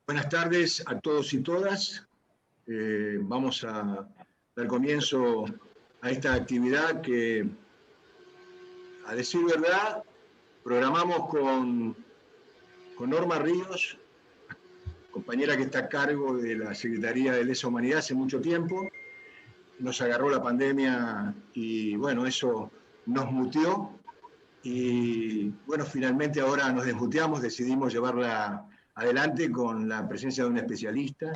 Buenas tardes a todos y todas. Vamos a dar comienzo a esta actividad que, a decir verdad, programamos con Norma Ríos, compañera que está a cargo de la Secretaría de Lesa Humanidad hace mucho tiempo. Nos agarró la pandemia y, bueno, eso nos muteó. Y, bueno, finalmente ahora nos desmuteamos, decidimos llevarla adelante con la presencia de un especialista,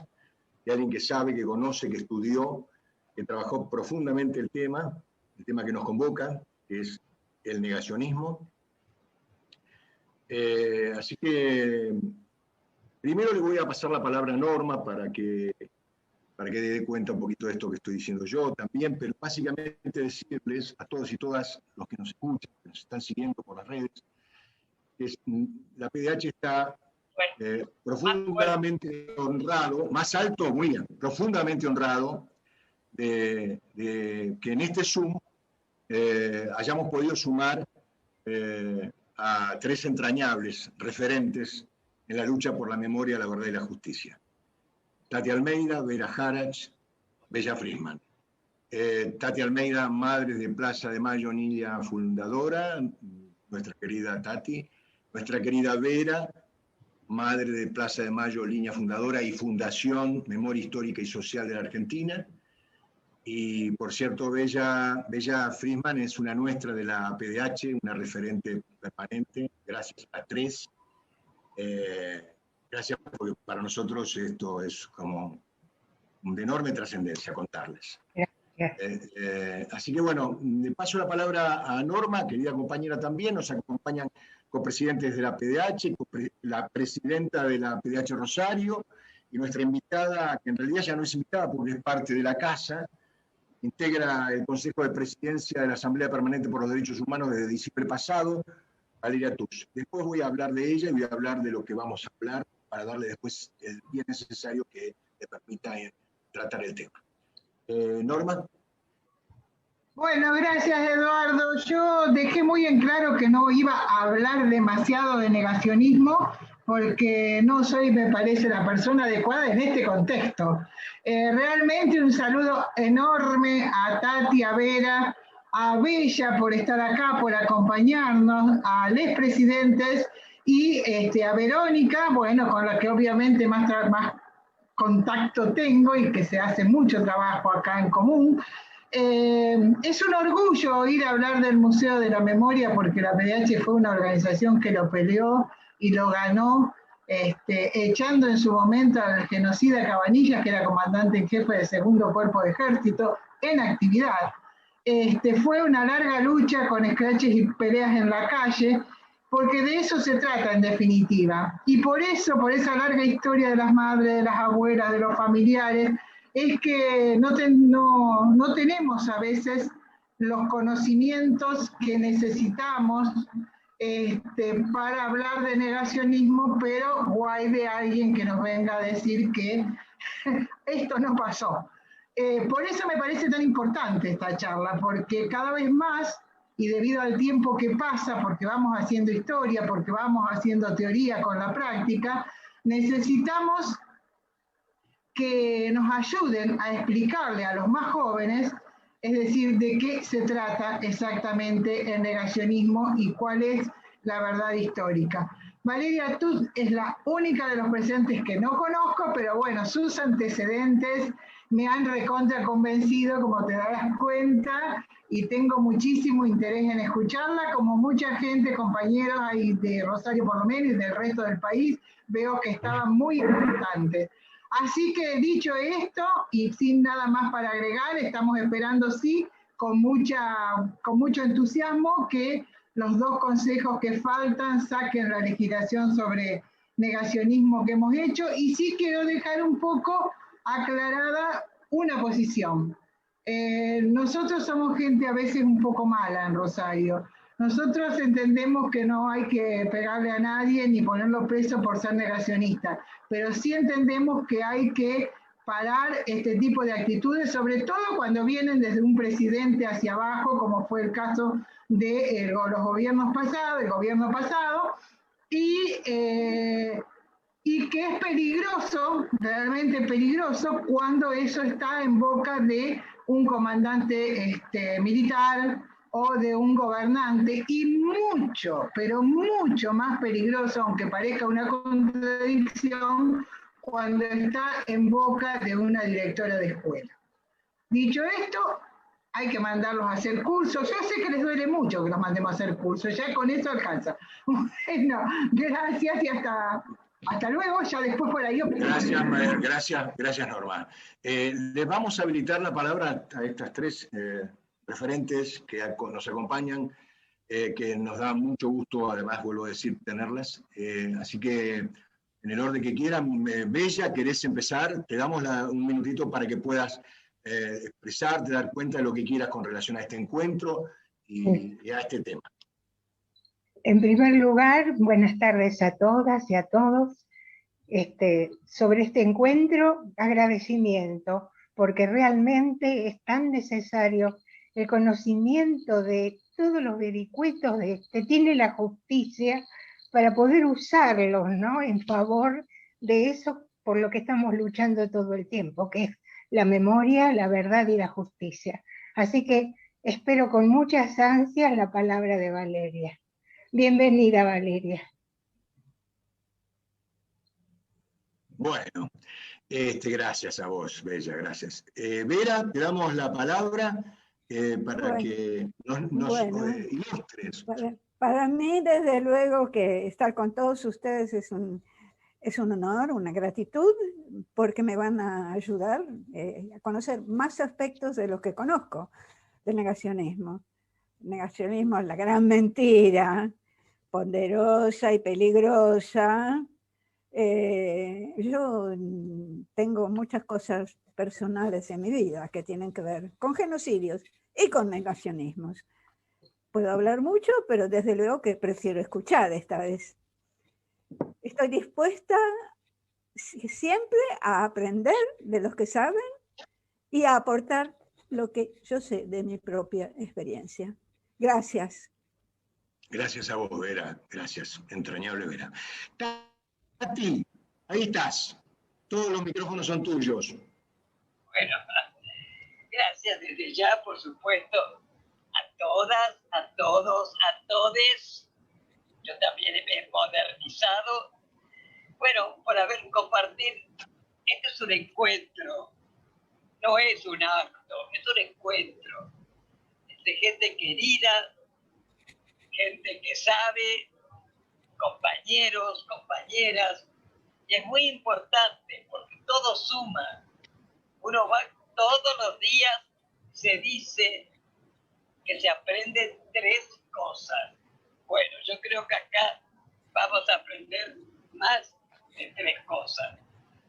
de alguien que sabe, que conoce, que estudió, que trabajó profundamente el tema que nos convoca, que es el negacionismo. Así que primero le voy a pasar la palabra a Norma para que dé cuenta un poquito de esto que estoy diciendo yo también, pero básicamente decirles a todos y todas los que nos escuchan, que nos están siguiendo por las redes, que la PDH está profundamente honrado, más alto, muy bien, profundamente honrado de que en este Zoom hayamos podido sumar a tres entrañables referentes en la lucha por la memoria, la verdad y la justicia. Tati Almeida, Vera Jarach, Bella Friedman. Tati Almeida, madre de Plaza de Mayo, niña fundadora, nuestra querida Tati. Nuestra querida Vera, madre de Plaza de Mayo, línea fundadora y Fundación Memoria Histórica y Social de la Argentina. Y, por cierto, Bella Friedman es una nuestra de la PDH, una referente permanente. Gracias a tres. Gracias, porque para nosotros esto es como de enorme trascendencia contarles. Así que, bueno, le paso la palabra a Norma, querida compañera también. Nos acompañan copresidentes de la PDH, la presidenta de la PDH Rosario, y nuestra invitada, que en realidad ya no es invitada porque es parte de la casa, integra el Consejo de Presidencia de la Asamblea Permanente por los Derechos Humanos desde diciembre pasado, Valeria Tuch. Después voy a hablar de ella y voy a hablar de lo que vamos a hablar para darle después el bien necesario que le permita tratar el tema. Norma. Bueno, gracias Eduardo. Yo dejé muy en claro que no iba a hablar demasiado de negacionismo porque no soy, me parece, la persona adecuada en este contexto. Realmente un saludo enorme a Tati, a Vera, a Bella por estar acá, por acompañarnos, a los presidentes y a Verónica, bueno, con la que obviamente más contacto tengo y que se hace mucho trabajo acá en común. Es un orgullo ir a hablar del Museo de la Memoria porque la PDH fue una organización que lo peleó y lo ganó, echando en su momento al genocida Cabanillas, que era comandante en jefe del segundo cuerpo de ejército, en actividad. Fue una larga lucha con escraches y peleas en la calle, porque de eso se trata en definitiva. Y por eso, por esa larga historia de las madres, de las abuelas, de los familiares, es que no tenemos a veces los conocimientos que necesitamos para hablar de negacionismo, pero guay de alguien que nos venga a decir que esto no pasó. Por eso me parece tan importante esta charla, porque cada vez más, y debido al tiempo que pasa, porque vamos haciendo historia, porque vamos haciendo teoría con la práctica, necesitamos que nos ayuden a explicarle a los más jóvenes, es decir, de qué se trata exactamente el negacionismo y cuál es la verdad histórica. Valeria Tuch es la única de los presentes que no conozco, pero bueno, sus antecedentes me han recontra convencido, como te darás cuenta, y tengo muchísimo interés en escucharla, como mucha gente, compañeros ahí de Rosario por lo menos y del resto del país, veo que estaban muy importantes. Así que dicho esto, y sin nada más para agregar, estamos esperando, sí, con mucho entusiasmo, que los dos consejos que faltan saquen la legislación sobre negacionismo que hemos hecho, y sí quiero dejar un poco aclarada una posición. Nosotros somos gente a veces un poco mala en Rosario. Nosotros entendemos que no hay que pegarle a nadie ni ponerlo preso por ser negacionista, pero sí entendemos que hay que parar este tipo de actitudes, sobre todo cuando vienen desde un presidente hacia abajo, como fue el caso de los gobiernos pasados, el gobierno pasado, y y que es peligroso, realmente peligroso, cuando eso está en boca de un comandante militar o de un gobernante, y mucho, pero mucho más peligroso, aunque parezca una contradicción, cuando está en boca de una directora de escuela. Dicho esto, hay que mandarlos a hacer cursos. Yo sé que les duele mucho que los mandemos a hacer cursos, ya con eso alcanza. Bueno, gracias y hasta luego, ya después por ahí. Gracias Norma. Les vamos a habilitar la palabra a estas tres referentes que nos acompañan, que nos da mucho gusto, además vuelvo a decir, tenerlas. Así que en el orden que quieran, Bella, ¿querés empezar? Te damos un minutito para que puedas expresarte, dar cuenta de lo que quieras con relación a este encuentro y a este tema. En primer lugar, buenas tardes a todas y a todos. Sobre este encuentro, agradecimiento, porque realmente es tan necesario el conocimiento de todos los vericuetos que tiene la justicia para poder usarlos, ¿no?, en favor de eso por lo que estamos luchando todo el tiempo, que es la memoria, la verdad y la justicia. Así que espero con muchas ansias la palabra de Valeria. Bienvenida, Valeria. Bueno, gracias a vos, Bella, gracias. Vera, te damos la palabra para que nos ilustres. Para mí, desde luego, que estar con todos ustedes es un honor, una gratitud, porque me van a ayudar a conocer más aspectos de los que conozco del negacionismo. El negacionismo es la gran mentira, poderosa y peligrosa. Yo tengo muchas cosas personales en mi vida que tienen que ver con genocidios y con negacionismos. Puedo hablar mucho, pero desde luego que prefiero escuchar esta vez. Estoy dispuesta siempre a aprender de los que saben y a aportar lo que yo sé de mi propia experiencia. Gracias. Gracias a vos, Vera. Gracias, entrañable Vera. Tati, ahí estás. Todos los micrófonos son tuyos. Bueno, gracias desde ya, por supuesto, a todas, a todos, a todes. Yo también me he modernizado. Bueno, por haber compartido. Este es un encuentro, no es un acto, es un encuentro entre gente querida, gente que sabe, compañeros, compañeras, y es muy importante porque todo suma. Uno va todos los días, se dice que se aprenden 3 cosas. Bueno, yo creo que acá vamos a aprender más de 3 cosas.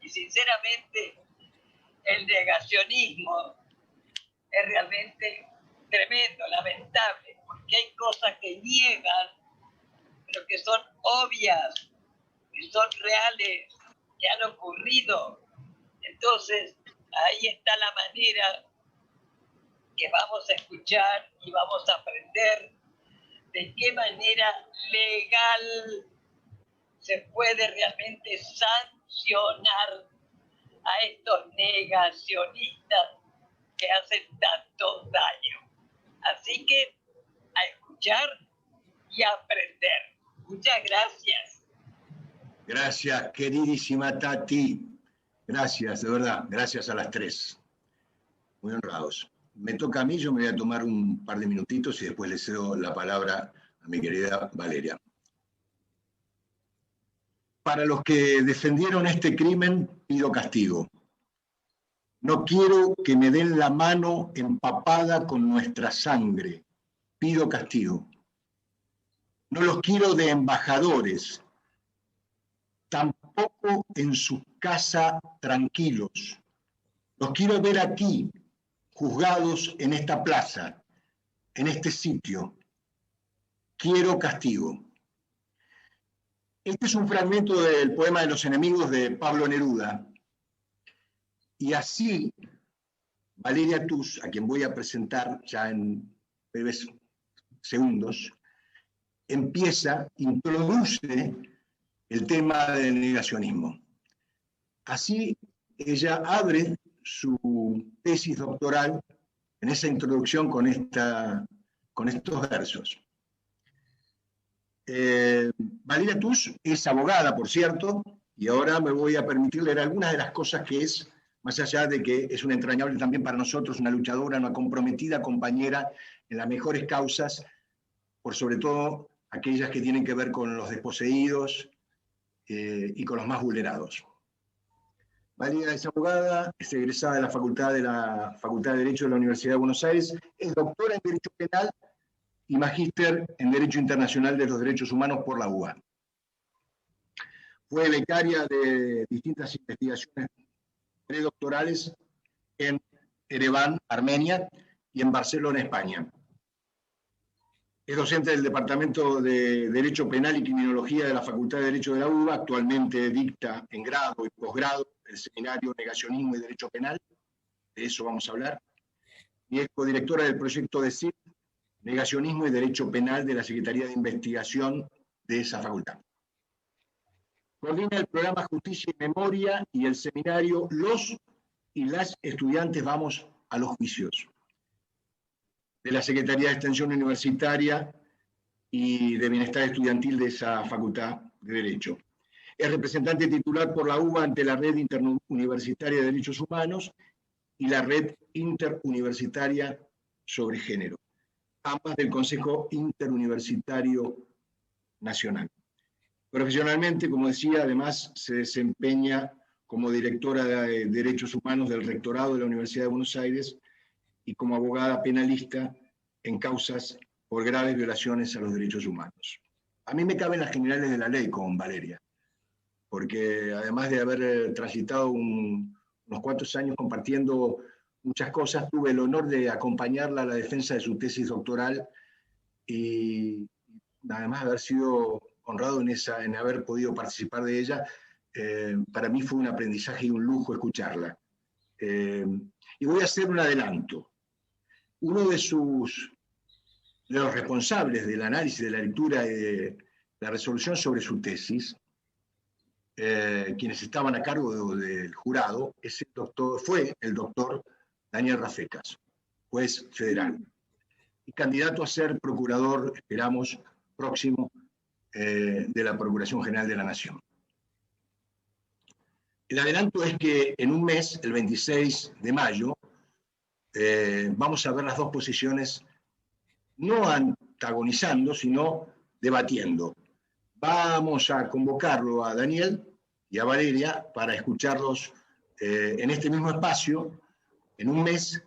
Y sinceramente, el negacionismo es realmente tremendo, lamentable, porque hay cosas que niegan, pero que son obvias, que son reales, que han ocurrido. Entonces, ahí está la manera que vamos a escuchar y vamos a aprender de qué manera legal se puede realmente sancionar a estos negacionistas que hacen tanto daño. Así que a escuchar y a aprender. Muchas gracias. Gracias, queridísima Tati. Gracias, de verdad. Gracias a las 3. Muy honrados. Me toca a mí, yo me voy a tomar un par de minutitos y después le cedo la palabra a mi querida Valeria. Para los que defendieron este crimen, pido castigo. No quiero que me den la mano empapada con nuestra sangre. Pido castigo. No los quiero de embajadores, tampoco en su casa tranquilos. Los quiero ver aquí, juzgados en esta plaza, en este sitio. Quiero castigo. Este es un fragmento del poema de los enemigos de Pablo Neruda. Y así, Valeria Tus, a quien voy a presentar ya en breves segundos, introduce el tema del negacionismo. Así, ella abre su tesis doctoral en esa introducción con estos versos. Valeria Tuss es abogada, por cierto, y ahora me voy a permitir leer algunas de las cosas que es, más allá de que es una entrañable también para nosotros, una luchadora, una comprometida compañera en las mejores causas, por sobre todo aquellas que tienen que ver con los desposeídos y con los más vulnerados. Valeria es abogada, es egresada de la Facultad de Derecho de la Universidad de Buenos Aires, es doctora en Derecho Penal y magíster en Derecho Internacional de los Derechos Humanos por la UBA. Fue becaria de distintas investigaciones predoctorales en Ereván, Armenia, y en Barcelona, España. Es docente del Departamento de Derecho Penal y Criminología de la Facultad de Derecho de la UBA. Actualmente dicta en grado y posgrado el seminario Negacionismo y Derecho Penal. De eso vamos a hablar. Y es codirectora del proyecto de CID, Negacionismo y Derecho Penal, de la Secretaría de Investigación de esa facultad. Coordina el programa Justicia y Memoria y el seminario Los y las estudiantes vamos a los juicios, de la Secretaría de Extensión Universitaria y de Bienestar Estudiantil de esa Facultad de Derecho. Es representante titular por la UBA ante la Red Interuniversitaria de Derechos Humanos y la Red Interuniversitaria sobre Género, ambas del Consejo Interuniversitario Nacional. Profesionalmente, como decía, además se desempeña como directora de Derechos Humanos del Rectorado de la Universidad de Buenos Aires y como abogada penalista en causas por graves violaciones a los derechos humanos. A mí me caben las generales de la ley con Valeria, porque además de haber transitado unos cuantos años compartiendo muchas cosas, tuve el honor de acompañarla a la defensa de su tesis doctoral y además de haber sido honrado en haber podido participar de ella. Para mí fue un aprendizaje y un lujo escucharla. Y voy a hacer un adelanto. Uno de los responsables del análisis, de la lectura y de la resolución sobre su tesis, quienes estaban a cargo del jurado, fue el doctor Daniel Rafecas, juez federal, y candidato a ser procurador, esperamos, próximo de la Procuración General de la Nación. El adelanto es que en un mes, el 26 de mayo, vamos a ver las dos posiciones no antagonizando, sino debatiendo. Vamos a convocarlo a Daniel y a Valeria para escucharlos en este mismo espacio, en un mes,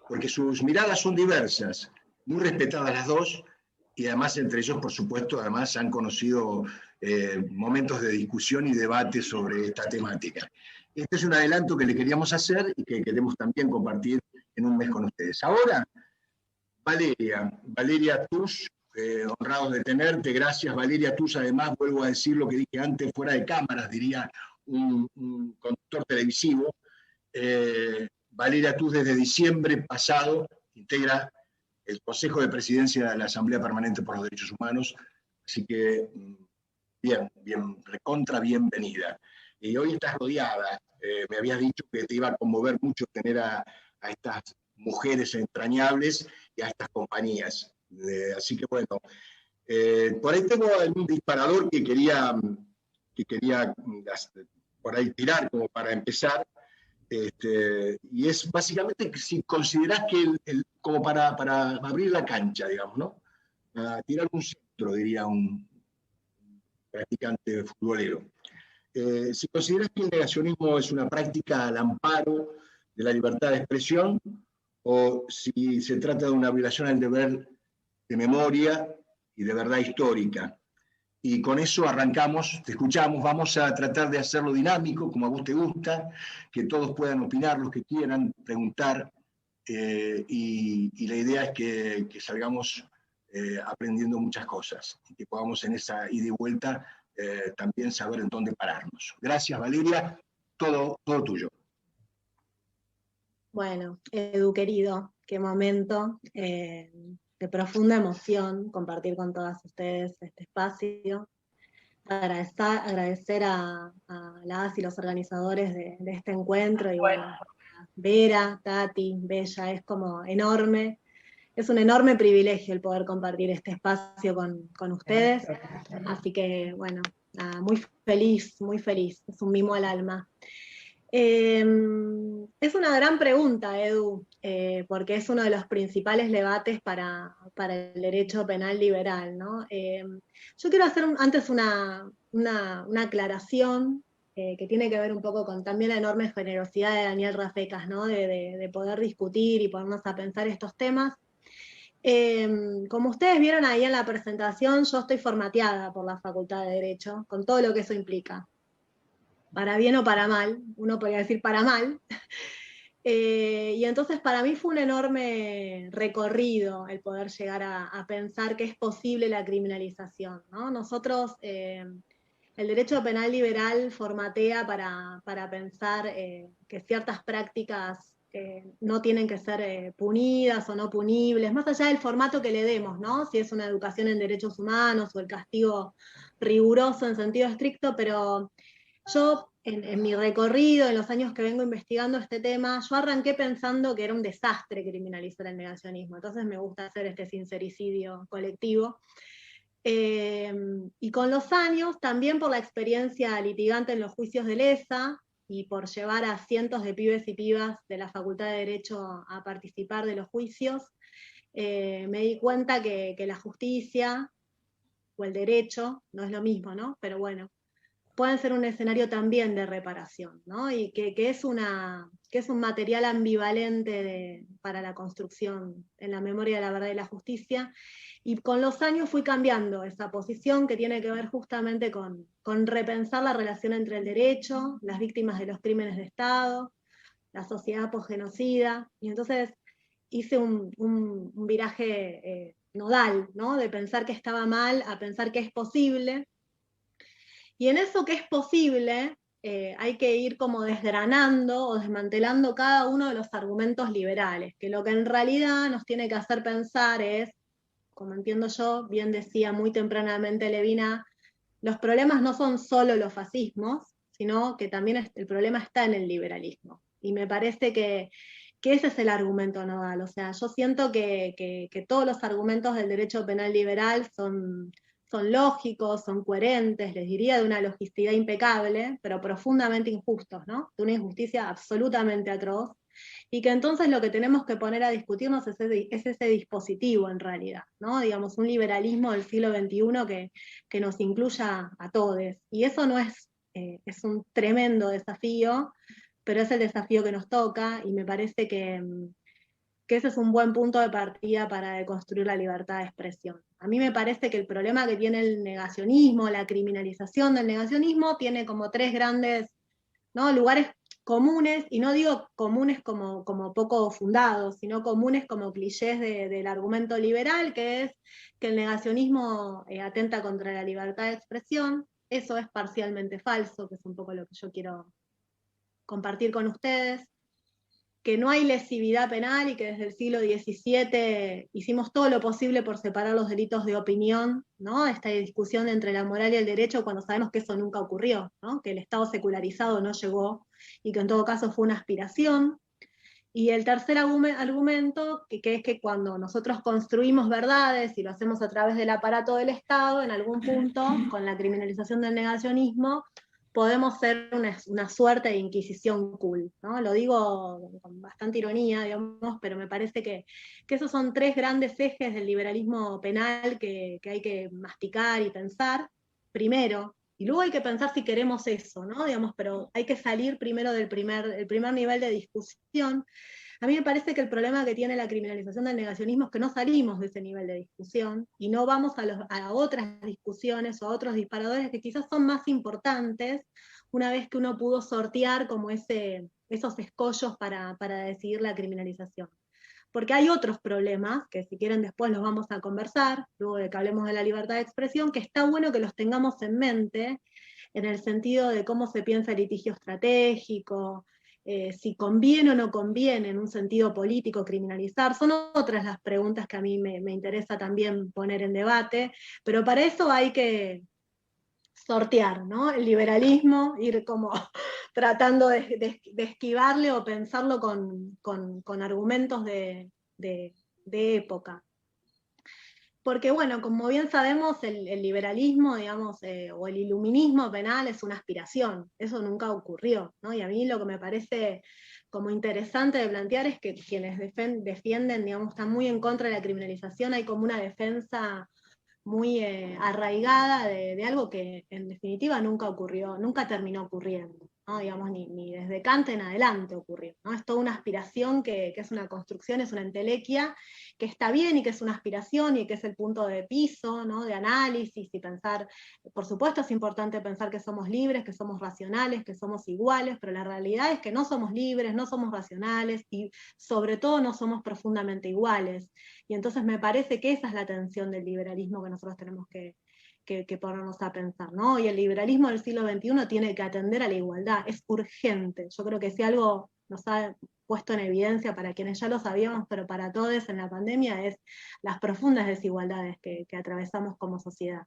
porque sus miradas son diversas, muy respetadas las dos, y además entre ellos, por supuesto, además han conocido momentos de discusión y debate sobre esta temática. Este es un adelanto que le queríamos hacer y que queremos también compartir en un mes con ustedes. Ahora, Valeria Tuss, honrados de tenerte. Gracias, Valeria Tuss. Además, vuelvo a decir lo que dije antes, fuera de cámaras, diría un conductor televisivo. Valeria Tuss desde diciembre pasado integra el Consejo de Presidencia de la Asamblea Permanente por los Derechos Humanos, así que recontra bienvenida. Y hoy estás rodeada, me habías dicho que te iba a conmover mucho tener a estas mujeres entrañables y a estas compañías. Así que bueno, por ahí tengo algún disparador que quería por ahí tirar como para empezar. Y es básicamente si considerás que como para abrir la cancha, digamos, ¿no? A tirar un centro, diría un practicante futbolero. Si considerás que el negacionismo es una práctica al amparo de la libertad de expresión, o si se trata de una violación al deber de memoria y de verdad histórica. Y con eso arrancamos, te escuchamos, vamos a tratar de hacerlo dinámico, como a vos te gusta, que todos puedan opinar, los que quieran, preguntar, y la idea es que salgamos aprendiendo muchas cosas, y que podamos en esa ida y vuelta también saber en dónde pararnos. Gracias, Valeria, todo tuyo. Bueno, Edu querido, qué momento de profunda emoción compartir con todas ustedes este espacio. agradecer a las y los organizadores de este encuentro, y bueno, Vera, Tati, Bella, es como enorme. Es un enorme privilegio el poder compartir este espacio con ustedes, así que bueno, nada, muy feliz, es un mimo al alma. Es una gran pregunta, Edu, porque es uno de los principales debates para el derecho penal liberal, ¿no? Yo quiero hacer antes una aclaración que tiene que ver un poco con también la enorme generosidad de Daniel Rafecas, ¿no? De poder discutir y ponernos a pensar estos temas. Como ustedes vieron ahí en la presentación, yo estoy formateada por la Facultad de Derecho, con todo lo que eso implica. Para bien o para mal, uno podría decir para mal. Y entonces para mí fue un enorme recorrido el poder llegar a pensar que es posible la criminalización, ¿no? Nosotros, el derecho penal liberal formatea para pensar que ciertas prácticas no tienen que ser punidas o no punibles, más allá del formato que le demos, ¿no? Si es una educación en derechos humanos o el castigo riguroso en sentido estricto, pero yo, en mi recorrido, en los años que vengo investigando este tema, yo arranqué pensando que era un desastre criminalizar el negacionismo, entonces me gusta hacer este sincericidio colectivo. Y con los años, también por la experiencia litigante en los juicios de lesa, y por llevar a cientos de pibes y pibas de la Facultad de Derecho a participar de los juicios, me di cuenta que la justicia, o el derecho, no es lo mismo, ¿no? Pero bueno, pueden ser un escenario también de reparación, ¿no? Y que es un material ambivalente para la construcción en la memoria de la verdad y la justicia, y con los años fui cambiando esa posición que tiene que ver justamente con repensar la relación entre el derecho, las víctimas de los crímenes de Estado, la sociedad posgenocida, y entonces hice un viraje nodal, ¿no? De pensar que estaba mal a pensar que es posible. Y en eso que es posible, hay que ir como desgranando o desmantelando cada uno de los argumentos liberales, que lo que en realidad nos tiene que hacer pensar es, como entiendo yo, bien decía muy tempranamente Levina, los problemas no son solo los fascismos, sino que también el problema está en el liberalismo. Y me parece que ese es el argumento nodal. O sea, yo siento que todos los argumentos del derecho penal liberal son lógicos, son coherentes, les diría de una logicidad impecable, pero profundamente injustos, ¿no? De una injusticia absolutamente atroz, y que entonces lo que tenemos que poner a discutirnos es ese dispositivo en realidad, ¿no? Digamos, un liberalismo del siglo XXI que nos incluya a todos, y eso no es un tremendo desafío, pero es el desafío que nos toca, y me parece que ese es un buen punto de partida para deconstruir la libertad de expresión. A mí me parece que el problema que tiene el negacionismo, la criminalización del negacionismo, tiene como tres grandes, ¿no?, lugares comunes, y no digo comunes como poco fundados, sino comunes como clichés del argumento liberal, que es que el negacionismo atenta contra la libertad de expresión. Eso es parcialmente falso, que es un poco lo que yo quiero compartir con ustedes, que no hay lesividad penal y que desde el siglo XVII hicimos todo lo posible por separar los delitos de opinión, ¿no? Esta discusión entre la moral y el derecho, cuando sabemos que eso nunca ocurrió, ¿no? Que el Estado secularizado no llegó y que en todo caso fue una aspiración. Y el tercer argumento, que es que cuando nosotros construimos verdades y lo hacemos a través del aparato del Estado, en algún punto, con la criminalización del negacionismo, podemos ser una suerte de inquisición cool, ¿no? Lo digo con bastante ironía, digamos, pero me parece que esos son tres grandes ejes del liberalismo penal que hay que masticar y pensar, primero, y luego hay que pensar si queremos eso, ¿no? Digamos, pero hay que salir primero del primer nivel de discusión. A mí me parece que el problema que tiene la criminalización del negacionismo es que no salimos de ese nivel de discusión y no vamos a otras discusiones o a otros disparadores que quizás son más importantes una vez que uno pudo sortear como esos escollos para decidir la criminalización. Porque hay otros problemas, que si quieren después los vamos a conversar, luego de que hablemos de la libertad de expresión, que está bueno que los tengamos en mente, en el sentido de cómo se piensa el litigio estratégico, si conviene o no conviene en un sentido político criminalizar. Son otras las preguntas que a mí me interesa también poner en debate, pero para eso hay que sortear, ¿no? El liberalismo, ir como tratando de esquivarle o pensarlo con argumentos de época. Porque, bueno, como bien sabemos, el liberalismo, digamos, o el iluminismo penal es una aspiración, eso nunca ocurrió, ¿no? Y a mí lo que me parece como interesante de plantear es que quienes defienden, digamos, están muy en contra de la criminalización, hay como una defensa muy arraigada de algo que en definitiva nunca ocurrió, nunca terminó ocurriendo, ¿no? Digamos, ni desde Kant en adelante ocurrió, ¿no? Es toda una aspiración que es una construcción, es una entelequia, que está bien y que es una aspiración y que es el punto de piso, ¿no? De análisis y pensar, por supuesto es importante pensar que somos libres, que somos racionales, que somos iguales, pero la realidad es que no somos libres, no somos racionales y sobre todo no somos profundamente iguales. Y entonces me parece que esa es la tensión del liberalismo que nosotros tenemos que ponernos a pensar, ¿no? Y el liberalismo del siglo XXI tiene que atender a la igualdad, es urgente. Yo creo que si algo nos ha puesto en evidencia para quienes ya lo sabíamos, pero para todos en la pandemia, es las profundas desigualdades que atravesamos como sociedad.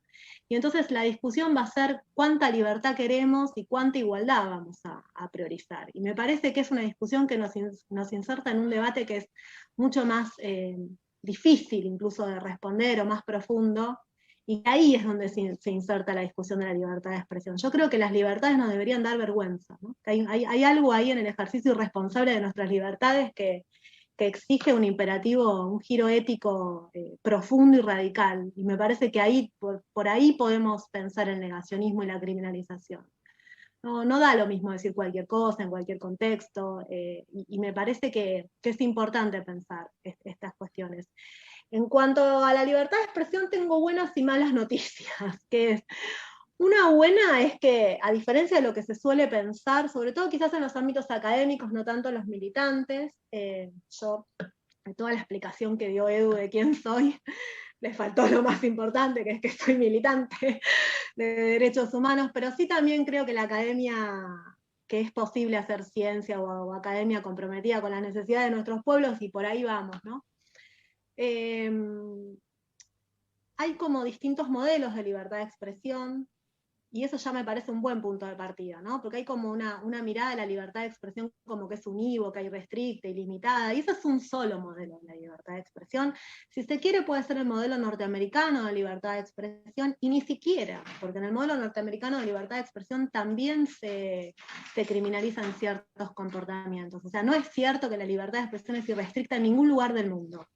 Y entonces la discusión va a ser cuánta libertad queremos y cuánta igualdad vamos a priorizar. Y me parece que es una discusión que nos inserta en un debate que es mucho más difícil incluso de responder o más profundo, y ahí es donde se inserta la discusión de la libertad de expresión. Yo creo que las libertades nos deberían dar vergüenza, ¿no? Hay algo ahí en el ejercicio irresponsable de nuestras libertades que exige un imperativo, un giro ético profundo y radical, y me parece que ahí, por ahí podemos pensar el negacionismo y la criminalización. No da lo mismo decir cualquier cosa en cualquier contexto, y me parece que es importante pensar estas cuestiones. En cuanto a la libertad de expresión, tengo buenas y malas noticias, que es, una buena es que, a diferencia de lo que se suele pensar, sobre todo quizás en los ámbitos académicos, no tanto en los militantes, yo, en toda la explicación que dio Edu de quién soy, le faltó lo más importante, que es que soy militante de derechos humanos, pero sí también creo que la academia, que es posible hacer ciencia o academia comprometida con las necesidades de nuestros pueblos, y por ahí vamos, ¿no? Hay como distintos modelos de libertad de expresión, y eso ya me parece un buen punto de partida, ¿no? Porque hay como una mirada de la libertad de expresión como que es unívoca, irrestricta, ilimitada, y eso es un solo modelo de la libertad de expresión. Si se quiere puede ser el modelo norteamericano de libertad de expresión, y ni siquiera, porque en el modelo norteamericano de libertad de expresión también se criminalizan ciertos comportamientos. O sea, no es cierto que la libertad de expresión es irrestricta en ningún lugar del mundo.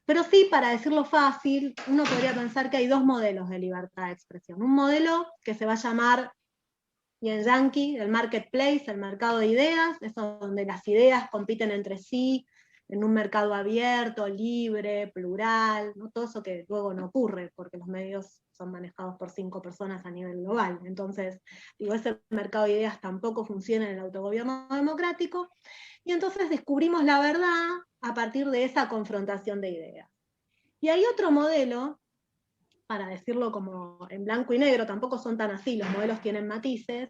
Pero sí, para decirlo fácil, uno podría pensar que hay dos modelos de libertad de expresión. Un modelo que se va a llamar, y en yankee, el marketplace, el mercado de ideas, es donde las ideas compiten entre sí, en un mercado abierto, libre, plural, ¿no? Todo eso que luego no ocurre, porque los medios son manejados por 5 personas a nivel global. Entonces, digo, ese mercado de ideas tampoco funciona en el autogobierno democrático, y entonces descubrimos la verdad a partir de esa confrontación de ideas. Y hay otro modelo, para decirlo como en blanco y negro, tampoco son tan así, los modelos tienen matices,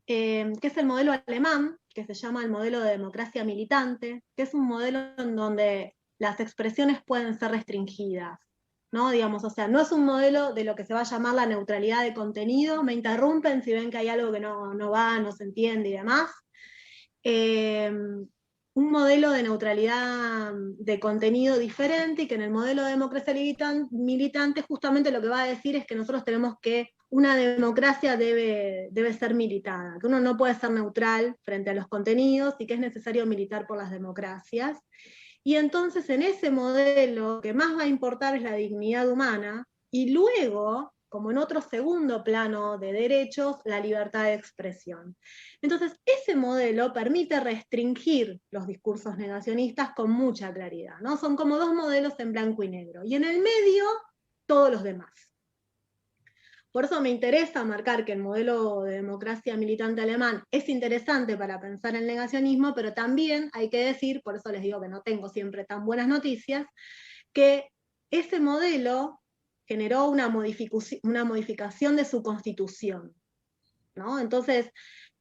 que es el modelo alemán, que se llama el modelo de democracia militante, que es un modelo en donde las expresiones pueden ser restringidas, ¿no? Digamos, o sea, no es un modelo de lo que se va a llamar la neutralidad de contenido, me interrumpen si ven que hay algo que no va, no se entiende y demás. Un modelo de neutralidad de contenido diferente, y que en el modelo de democracia militante justamente lo que va a decir es que nosotros tenemos que, una democracia debe ser militada, que uno no puede ser neutral frente a los contenidos y que es necesario militar por las democracias. Y entonces en ese modelo lo que más va a importar es la dignidad humana, y luego, como en otro segundo plano de derechos, la libertad de expresión. Entonces, ese modelo permite restringir los discursos negacionistas con mucha claridad, ¿no? Son como dos modelos en blanco y negro, y en el medio, todos los demás. Por eso me interesa marcar que el modelo de democracia militante alemán es interesante para pensar el negacionismo, pero también hay que decir, por eso les digo que no tengo siempre tan buenas noticias, que ese modelo generó una modificación de su constitución, ¿no? Entonces,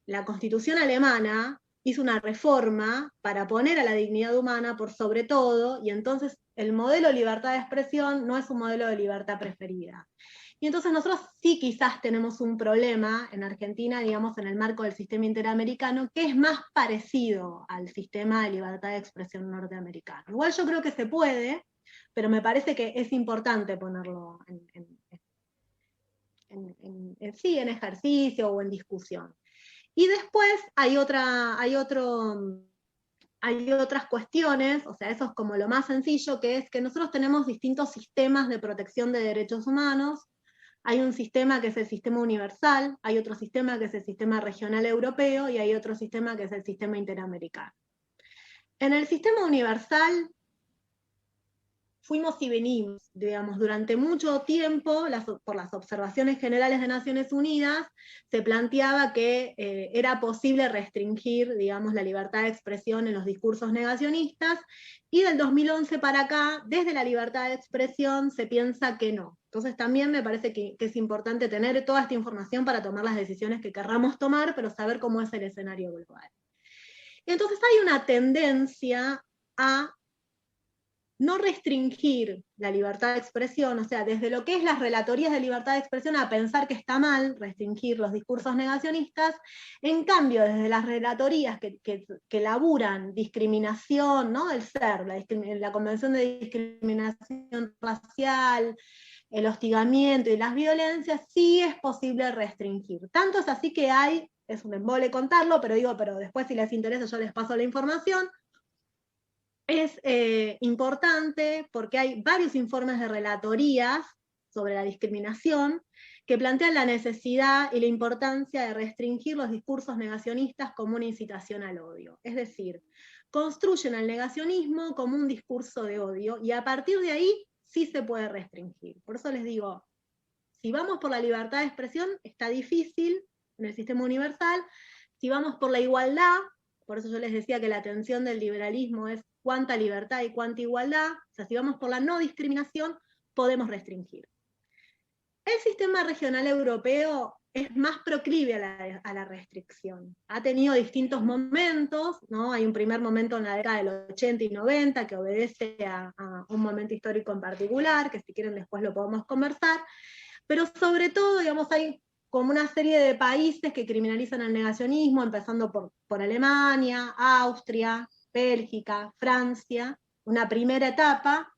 la constitución alemana hizo una reforma para poner a la dignidad humana por sobre todo, y entonces el modelo de libertad de expresión no es un modelo de libertad preferida. Y entonces nosotros sí quizás tenemos un problema en Argentina, digamos, en el marco del sistema interamericano, que es más parecido al sistema de libertad de expresión norteamericano. Igual yo creo que se puede, pero me parece que es importante ponerlo en ejercicio o en discusión. Y después hay otras cuestiones, o sea, eso es como lo más sencillo, que es que nosotros tenemos distintos sistemas de protección de derechos humanos. Hay un sistema que es el sistema universal, hay otro sistema que es el sistema regional europeo, y hay otro sistema que es el sistema interamericano. En el sistema universal fuimos y venimos, digamos, durante mucho tiempo, por las observaciones generales de Naciones Unidas, se planteaba que era posible restringir, digamos, la libertad de expresión en los discursos negacionistas, y del 2011 para acá, desde la libertad de expresión, se piensa que no. Entonces también me parece que es importante tener toda esta información para tomar las decisiones que querramos tomar, pero saber cómo es el escenario global. Entonces hay una tendencia a no restringir la libertad de expresión, o sea, desde lo que es las relatorías de libertad de expresión a pensar que está mal restringir los discursos negacionistas. En cambio, desde las relatorías que laburan discriminación, ¿no? El ser, la Convención de Discriminación Racial, el hostigamiento y las violencias, sí es posible restringir. Tanto es así que es un embole contarlo, pero después si les interesa yo les paso la información. Es importante porque hay varios informes de relatorías sobre la discriminación que plantean la necesidad y la importancia de restringir los discursos negacionistas como una incitación al odio. Es decir, construyen el negacionismo como un discurso de odio, y a partir de ahí sí se puede restringir. Por eso les digo, si vamos por la libertad de expresión, está difícil en el sistema universal. Si vamos por la igualdad, por eso yo les decía que la tensión del liberalismo es cuánta libertad y cuánta igualdad, o sea, si vamos por la no discriminación, podemos restringir. El sistema regional europeo es más proclive a la restricción. Ha tenido distintos momentos, ¿no? Hay un primer momento en la década del 80 y 90 que obedece a un momento histórico en particular, que si quieren después lo podemos conversar, pero sobre todo, digamos, hay como una serie de países que criminalizan el negacionismo, empezando por Alemania, Austria, Bélgica, Francia, una primera etapa.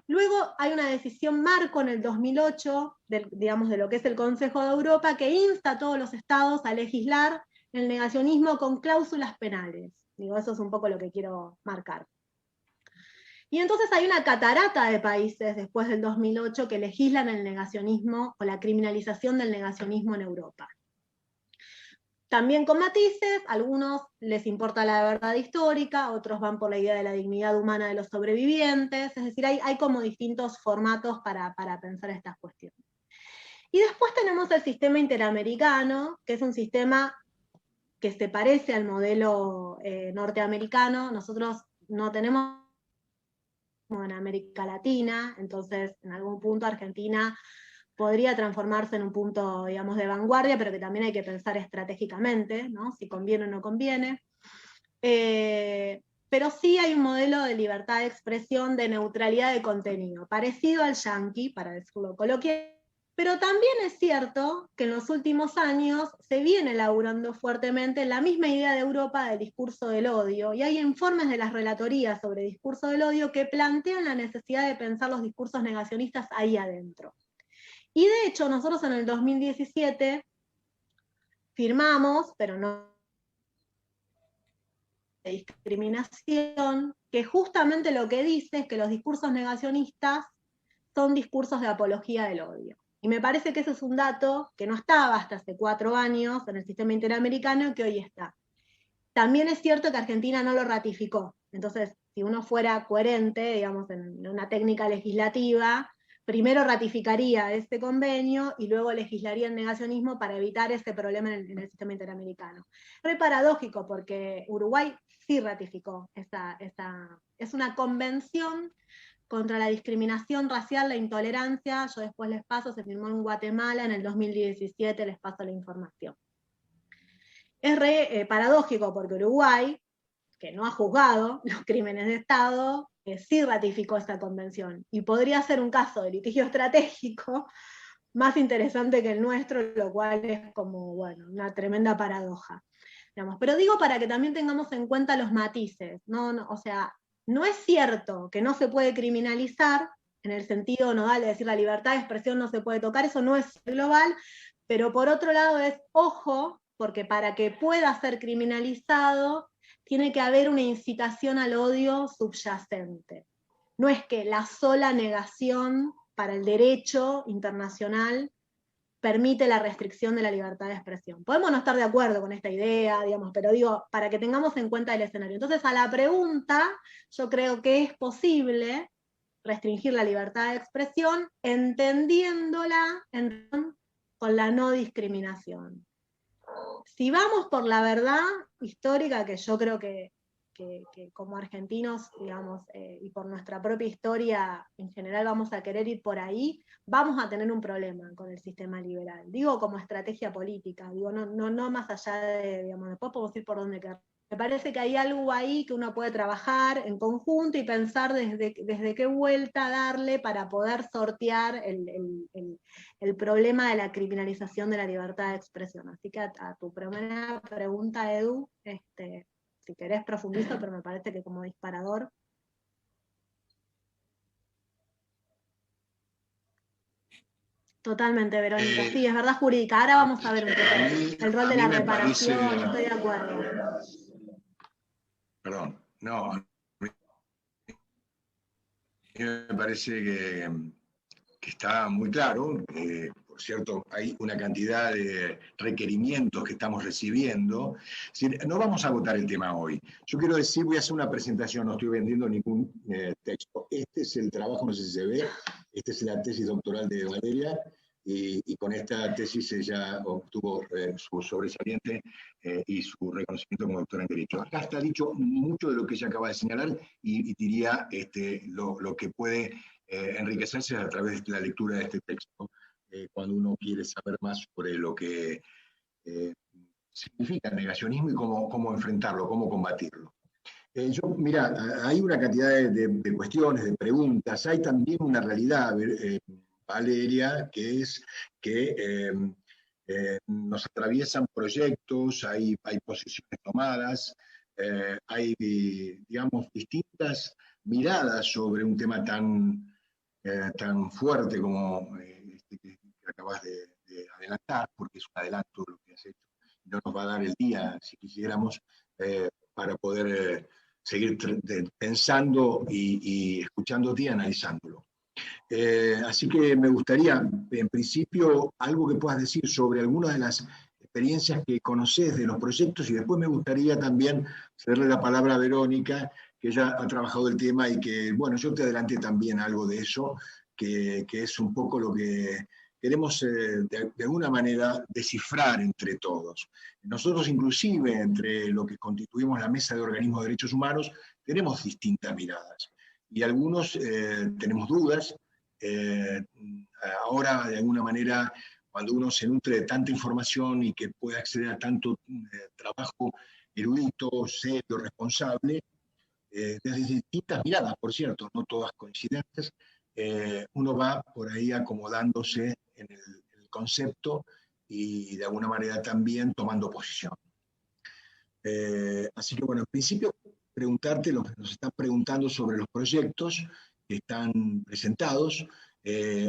Luego hay una decisión marco en el 2008, de lo que es el Consejo de Europa, que insta a todos los estados a legislar el negacionismo con cláusulas penales. Eso es un poco lo que quiero marcar. Y entonces hay una catarata de países después del 2008 que legislan el negacionismo o la criminalización del negacionismo en Europa. También con matices, a algunos les importa la verdad histórica, otros van por la idea de la dignidad humana de los sobrevivientes, es decir, hay como distintos formatos para pensar estas cuestiones. Y después tenemos el sistema interamericano, que es un sistema que se parece al modelo norteamericano. Nosotros no tenemos en América Latina, entonces en algún punto Argentina podría transformarse en un punto, digamos, de vanguardia, pero que también hay que pensar estratégicamente, ¿no? Si conviene o no conviene. Pero sí hay un modelo de libertad de expresión, de neutralidad de contenido, parecido al yanqui, para decirlo coloquial. Pero también es cierto que en los últimos años se viene elaborando fuertemente la misma idea de Europa del discurso del odio, y hay informes de las relatorías sobre discurso del odio que plantean la necesidad de pensar los discursos negacionistas ahí adentro. Y de hecho, nosotros en el 2017 firmamos, pero no de discriminación, que justamente lo que dice es que los discursos negacionistas son discursos de apología del odio. Y me parece que ese es un dato que no estaba hasta hace 4 años en el sistema interamericano y que hoy está. También es cierto que Argentina no lo ratificó. Entonces, si uno fuera coherente, digamos, en una técnica legislativa, primero ratificaría este convenio y luego legislaría el negacionismo para evitar ese problema en el sistema interamericano. Es paradójico porque Uruguay sí ratificó es una convención contra la discriminación racial, la intolerancia. Yo después les paso, se firmó en Guatemala en el 2017, les paso la información. Es paradójico porque Uruguay, que no ha juzgado los crímenes de Estado, sí ratificó esta convención, y podría ser un caso de litigio estratégico, más interesante que el nuestro, lo cual es como, bueno, una tremenda paradoja. Digamos. Pero digo para que también tengamos en cuenta los matices, o sea, no es cierto que no se puede criminalizar, en el sentido nodal de decir la libertad de expresión no se puede tocar, eso no es global, pero por otro lado es, ojo, porque para que pueda ser criminalizado, tiene que haber una incitación al odio subyacente. No es que la sola negación para el derecho internacional permite la restricción de la libertad de expresión. Podemos no estar de acuerdo con esta idea, digamos, pero digo, para que tengamos en cuenta el escenario. Entonces, a la pregunta, yo creo que es posible restringir la libertad de expresión entendiéndola con la no discriminación. Si vamos por la verdad histórica, que yo creo que como argentinos, digamos, y por nuestra propia historia en general vamos a querer ir por ahí, vamos a tener un problema con el sistema liberal. Digo como estrategia política, digo, no más allá de, digamos, después podemos ir por donde queramos. Me parece que hay algo ahí que uno puede trabajar en conjunto y pensar desde qué vuelta darle para poder sortear el problema de la criminalización de la libertad de expresión. Así que a tu primera pregunta, Edu, si querés profundizo, pero me parece que como disparador. Totalmente, Verónica. Sí, es verdad jurídica. Ahora vamos a ver un poco el rol de la reparación, estoy de acuerdo. Perdón, no. A mí me parece que está muy claro. Por cierto, hay una cantidad de requerimientos que estamos recibiendo. Es decir, no vamos a votar el tema hoy. Yo quiero decir, voy a hacer una presentación, no estoy vendiendo ningún texto. Este es el trabajo, no sé si se ve, esta es la tesis doctoral de Valeria, y con esta tesis ella obtuvo su sobresaliente y su reconocimiento como doctora en Derecho. Acá está dicho mucho de lo que ella acaba de señalar, y diría lo que puede enriquecerse a través de la lectura de este texto. Cuando uno quiere saber más sobre lo que significa el negacionismo y cómo enfrentarlo, cómo combatirlo. Mira, hay una cantidad de cuestiones, de preguntas. Hay también una realidad, Valeria, que es que nos atraviesan proyectos, hay posiciones tomadas, hay, digamos, distintas miradas sobre un tema tan fuerte como que acabas de adelantar, porque es un adelanto lo que has hecho, no nos va a dar el día, si quisiéramos, para poder seguir pensando y escuchándote y analizándolo. Así que me gustaría, en principio, algo que puedas decir sobre algunas de las experiencias que conoces de los proyectos, y después me gustaría también cederle la palabra a Verónica, que ella ha trabajado el tema y que, bueno, yo te adelanté también algo de eso, que es un poco lo que queremos de alguna manera descifrar entre todos. Nosotros inclusive, entre lo que constituimos la Mesa de Organismos de Derechos Humanos, tenemos distintas miradas, y algunos tenemos dudas. Ahora, de alguna manera, cuando uno se nutre de tanta información y que puede acceder a tanto trabajo erudito, serio, responsable, desde distintas miradas, por cierto, no todas coincidentes, uno va por ahí acomodándose en el concepto y de alguna manera también tomando posición. Así que bueno, en principio preguntarte, nos están preguntando sobre los proyectos que están presentados.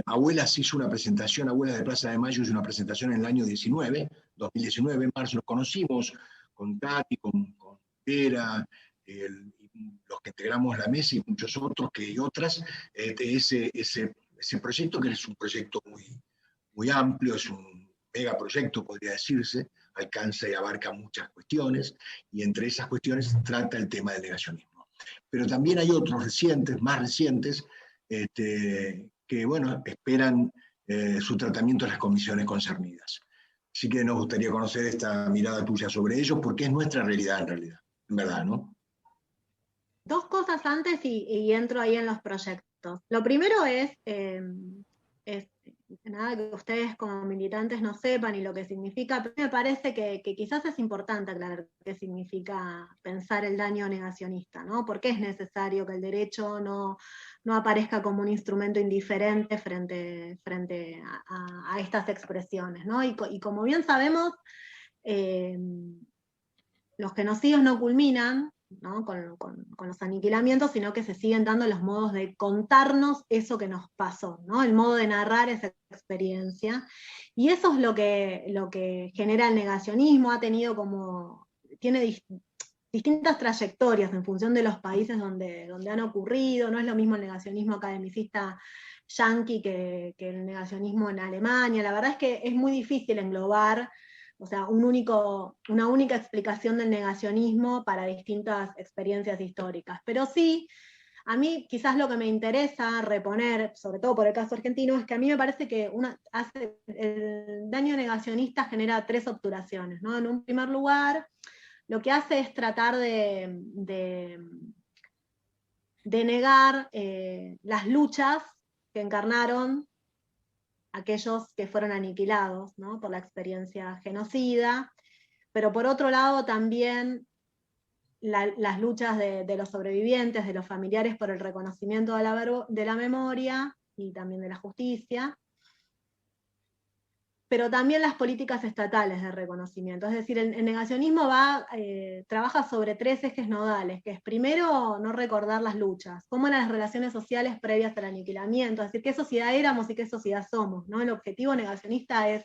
Abuelas hizo una presentación, Abuelas de Plaza de Mayo hizo una presentación en el año 2019, en marzo. Nos conocimos con Tati, con Vera, los que integramos la mesa y muchos otros y otras, ese proyecto, que es un proyecto muy amplio, es un megaproyecto, podría decirse, alcanza y abarca muchas cuestiones, y entre esas cuestiones trata el tema del negacionismo. Pero también hay otros recientes, más recientes, que, bueno, esperan su tratamiento en las comisiones concernidas. Así que nos gustaría conocer esta mirada tuya sobre ellos, porque es nuestra realidad en verdad, ¿no? Dos cosas antes y entro ahí en los proyectos. Lo primero es nada que ustedes como militantes no sepan y lo que significa, pero me parece que quizás es importante aclarar qué significa pensar el daño negacionista, ¿no? ¿Por qué es necesario que el derecho no aparezca como un instrumento indiferente frente a estas expresiones, ¿no? Y como bien sabemos, los genocidios no culminan, ¿no? Con los aniquilamientos, sino que se siguen dando los modos de contarnos eso que nos pasó, ¿no? El modo de narrar esa experiencia. Y eso es lo que genera el negacionismo, tiene distintas trayectorias en función de los países donde han ocurrido. No es lo mismo el negacionismo academicista yanqui que el negacionismo en Alemania. La verdad es que es muy difícil englobar, o sea, una única explicación del negacionismo para distintas experiencias históricas. Pero sí, a mí quizás lo que me interesa reponer, sobre todo por el caso argentino, es que a mí me parece que el daño negacionista genera 3 obturaciones, ¿no? En un primer lugar, lo que hace es tratar de negar las luchas que encarnaron aquellos que fueron aniquilados, ¿no? Por la experiencia genocida, pero por otro lado también las luchas de los sobrevivientes, de los familiares por el reconocimiento de la memoria y también de la justicia, pero también las políticas estatales de reconocimiento. Es decir, el negacionismo trabaja sobre 3 ejes nodales, que es primero no recordar las luchas, cómo eran las relaciones sociales previas al aniquilamiento, es decir, qué sociedad éramos y qué sociedad somos, ¿no? El objetivo negacionista es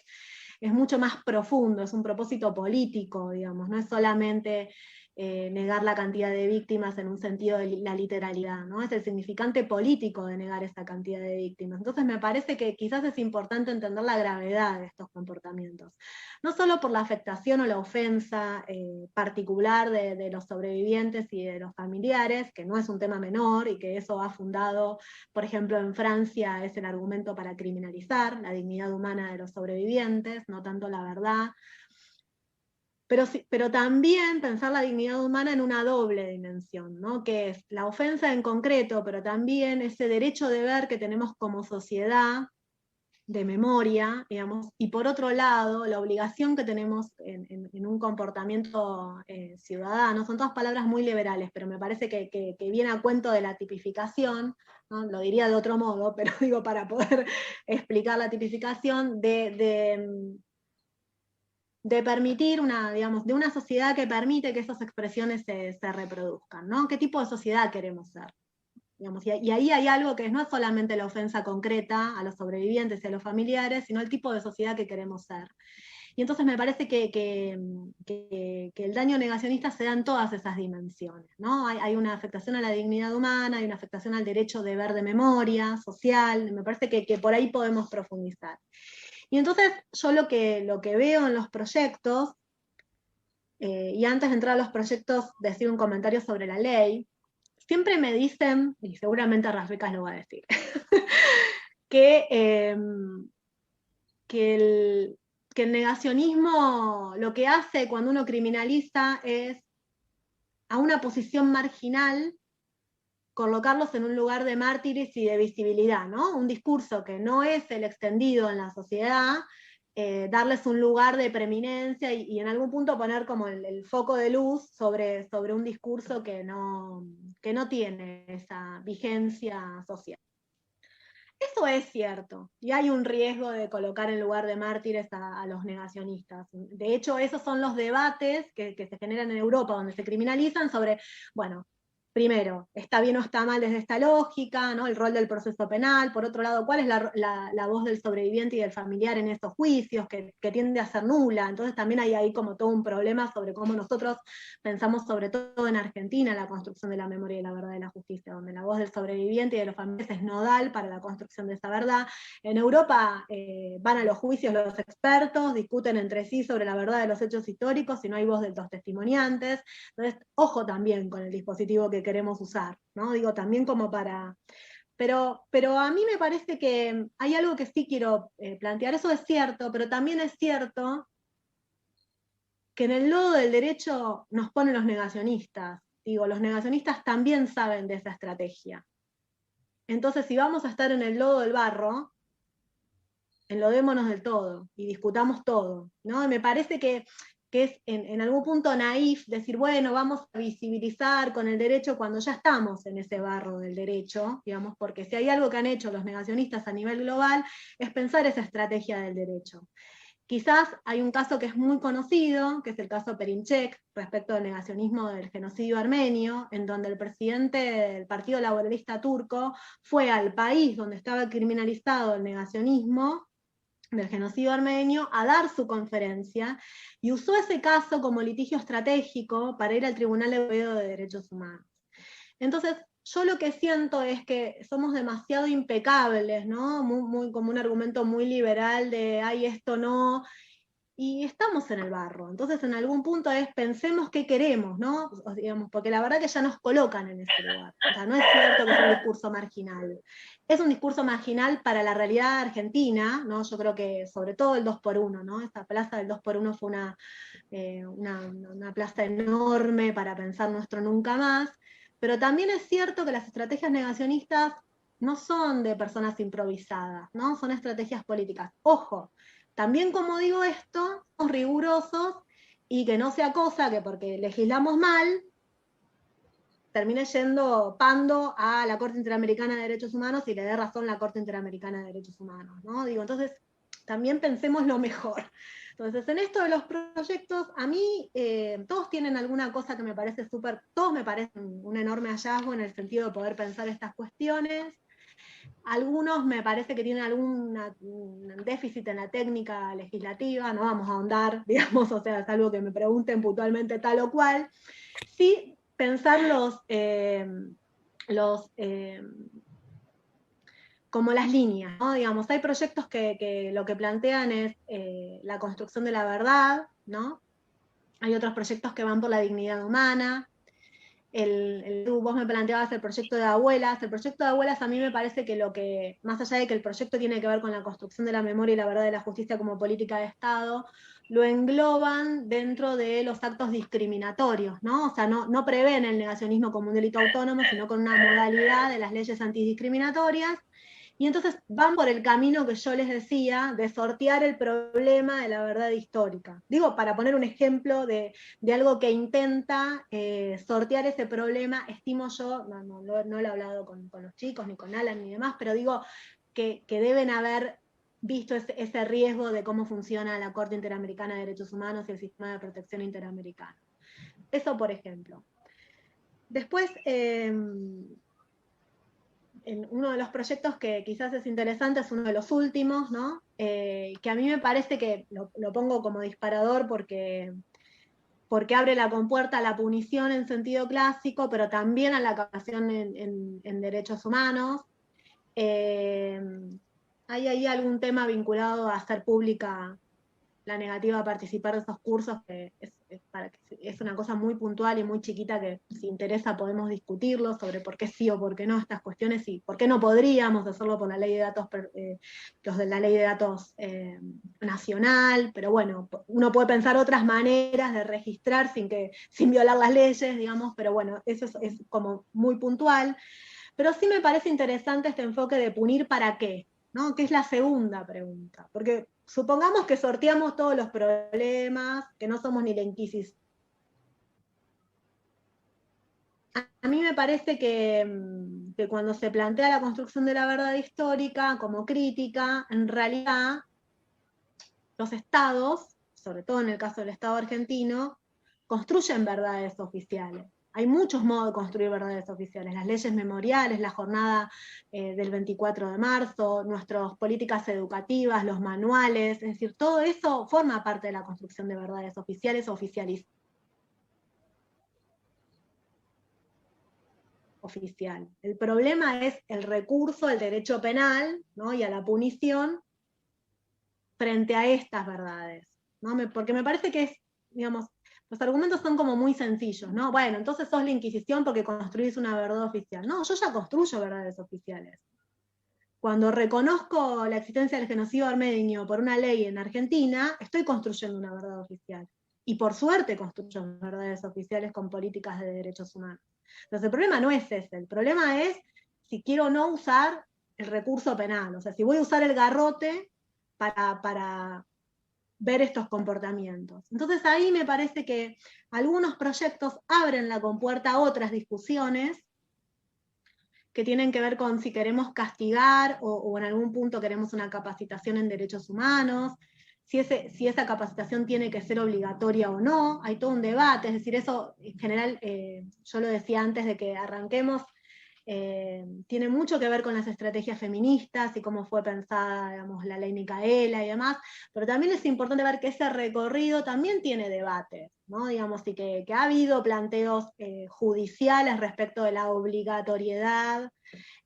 mucho más profundo, es un propósito político, digamos, no es solamente negar la cantidad de víctimas en un sentido de la literalidad, ¿no? Es el significante político de negar esa cantidad de víctimas. Entonces me parece que quizás es importante entender la gravedad de estos comportamientos, no solo por la afectación o la ofensa particular de los sobrevivientes y de los familiares, que no es un tema menor y que eso ha fundado, por ejemplo, en Francia es el argumento para criminalizar la dignidad humana de los sobrevivientes, no tanto la verdad, pero también pensar la dignidad humana en una doble dimensión, ¿no? Que es la ofensa en concreto, pero también ese derecho-deber que tenemos como sociedad de memoria, digamos, y por otro lado, la obligación que tenemos en un comportamiento ciudadano. Son todas palabras muy liberales, pero me parece que viene a cuento de la tipificación, ¿no? Lo diría de otro modo, pero digo para poder explicar la tipificación de permitir de una sociedad que permite que esas expresiones se reproduzcan, ¿no? ¿Qué tipo de sociedad queremos ser? Digamos, y ahí hay algo que no es solamente la ofensa concreta a los sobrevivientes y a los familiares, sino el tipo de sociedad que queremos ser. Y entonces me parece que el daño negacionista se da en todas esas dimensiones, ¿no? Hay una afectación a la dignidad humana, hay una afectación al derecho-deber de memoria social, me parece que por ahí podemos profundizar. Y entonces yo lo que veo en los proyectos, y antes de entrar a los proyectos decir un comentario sobre la ley, siempre me dicen, y seguramente Rafecas lo va a decir, que el negacionismo lo que hace cuando uno criminaliza es a una posición marginal colocarlos en un lugar de mártires y de visibilidad, ¿no? Un discurso que no es el extendido en la sociedad, darles un lugar de preeminencia y en algún punto poner como el foco de luz sobre un discurso que no tiene esa vigencia social. Eso es cierto, y hay un riesgo de colocar en lugar de mártires a los negacionistas. De hecho, esos son los debates que se generan en Europa, donde se criminalizan sobre, bueno, primero, ¿está bien o está mal desde esta lógica, ¿no? El rol del proceso penal? Por otro lado, ¿cuál es la voz del sobreviviente y del familiar en estos juicios, que tiende a ser nula? Entonces también hay ahí como todo un problema sobre cómo nosotros pensamos, sobre todo en Argentina, la construcción de la memoria y la verdad de la justicia, donde la voz del sobreviviente y de los familiares es nodal para la construcción de esa verdad. En Europa van a los juicios los expertos, discuten entre sí sobre la verdad de los hechos históricos y no hay voz de los testimoniantes. Entonces, ojo también con el dispositivo que queremos usar, ¿no? Digo, también como para... Pero a mí me parece que hay algo que sí quiero plantear, eso es cierto, pero también es cierto que en el lodo del derecho nos ponen los negacionistas. Digo, los negacionistas también saben de esa estrategia. Entonces, si vamos a estar en el lodo del barro, enlodémonos del todo y discutamos todo, ¿no? Y me parece que es en algún punto naif decir, bueno, vamos a visibilizar con el derecho cuando ya estamos en ese barro del derecho, digamos, porque si hay algo que han hecho los negacionistas a nivel global, es pensar esa estrategia del derecho. Quizás hay un caso que es muy conocido, que es el caso Perinçek, respecto al negacionismo del genocidio armenio, en donde el presidente del Partido Laboralista Turco fue al país donde estaba criminalizado el negacionismo del genocidio armenio a dar su conferencia, y usó ese caso como litigio estratégico para ir al Tribunal Europeo de Derechos Humanos. Entonces, yo lo que siento es que somos demasiado impecables, ¿no? Como un argumento muy liberal de, ay, esto no, y estamos en el barro. Entonces, en algún punto pensemos qué queremos, ¿no? Digamos, porque la verdad que ya nos colocan en ese lugar. O sea, no es cierto que es un discurso marginal. Es un discurso marginal para la realidad argentina, ¿no? Yo creo que sobre todo el 2x1, ¿no? Esta plaza del 2x1 fue una plaza enorme para pensar nuestro nunca más, pero también es cierto que las estrategias negacionistas no son de personas improvisadas, ¿no? Son estrategias políticas. Ojo, también como digo esto, somos rigurosos y que no sea cosa que porque legislamos mal, termine yendo pando a la Corte Interamericana de Derechos Humanos y le dé razón la Corte Interamericana de Derechos Humanos, ¿no? Digo, entonces, también pensemos lo mejor. Entonces, en esto de los proyectos, a mí todos tienen alguna cosa que me parece todos me parecen un enorme hallazgo en el sentido de poder pensar estas cuestiones. Algunos me parece que tienen algún déficit en la técnica legislativa, no vamos a ahondar, digamos, o sea, es algo que me pregunten puntualmente tal o cual. Sí, pensar como las líneas, ¿no? Digamos, hay proyectos que lo que plantean es la construcción de la verdad, ¿no? Hay otros proyectos que van por la dignidad humana. Vos me planteabas el proyecto de abuelas. El proyecto de abuelas a mí me parece que más allá de que el proyecto tiene que ver con la construcción de la memoria y la verdad de la justicia como política de Estado, lo engloban dentro de los actos discriminatorios, ¿no? O sea, no prevén el negacionismo como un delito autónomo, sino con una modalidad de las leyes antidiscriminatorias. Y entonces van por el camino que yo les decía, de sortear el problema de la verdad histórica. Digo, para poner un ejemplo de algo que intenta sortear ese problema, estimo yo, no lo he hablado con los chicos, ni con Alan, ni demás, pero digo que deben haber visto ese riesgo de cómo funciona la Corte Interamericana de Derechos Humanos y el sistema de protección interamericano. Eso, por ejemplo. Después, uno de los proyectos que quizás es interesante es uno de los últimos, ¿no? Que a mí me parece que lo pongo como disparador porque abre la compuerta a la punición en sentido clásico, pero también a la capacitación en derechos humanos. Hay ahí algún tema vinculado a hacer pública la negativa a participar de esos cursos, que es una cosa muy puntual y muy chiquita que si interesa podemos discutirlo sobre por qué sí o por qué no estas cuestiones y por qué no podríamos hacerlo por la ley de datos, los de la ley de datos nacional, pero bueno, uno puede pensar otras maneras de registrar sin violar las leyes, digamos, pero bueno, eso es como muy puntual. Pero sí me parece interesante este enfoque de punir para qué, ¿no? Que es la segunda pregunta, porque supongamos que sorteamos todos los problemas, que no somos ni la Inquisición. A mí me parece que cuando se plantea la construcción de la verdad histórica como crítica, en realidad los estados, sobre todo en el caso del Estado argentino, construyen verdades oficiales. Hay muchos modos de construir verdades oficiales, las leyes memoriales, la jornada del 24 de marzo, nuestras políticas educativas, los manuales, es decir, todo eso forma parte de la construcción de verdades oficiales o oficial. El problema es el recurso al derecho penal, ¿no? Y a la punición frente a estas verdades, ¿no? Porque me parece que digamos, los argumentos son como muy sencillos, ¿no? Bueno, entonces sos la Inquisición porque construís una verdad oficial. No, yo ya construyo verdades oficiales. Cuando reconozco la existencia del genocidio armenio por una ley en Argentina, estoy construyendo una verdad oficial. Y por suerte construyo verdades oficiales con políticas de derechos humanos. Entonces el problema no es ese, el problema es si quiero o no usar el recurso penal. O sea, si voy a usar el garrote para ver estos comportamientos. Entonces ahí me parece que algunos proyectos abren la compuerta a otras discusiones que tienen que ver con si queremos castigar o en algún punto queremos una capacitación en derechos humanos, si esa capacitación tiene que ser obligatoria o no, hay todo un debate, es decir, eso en general, yo lo decía antes de que arranquemos, tiene mucho que ver con las estrategias feministas y cómo fue pensada, digamos, la ley Micaela y demás, pero también es importante ver que ese recorrido también tiene debates, ¿no? Digamos, y que ha habido planteos judiciales respecto de la obligatoriedad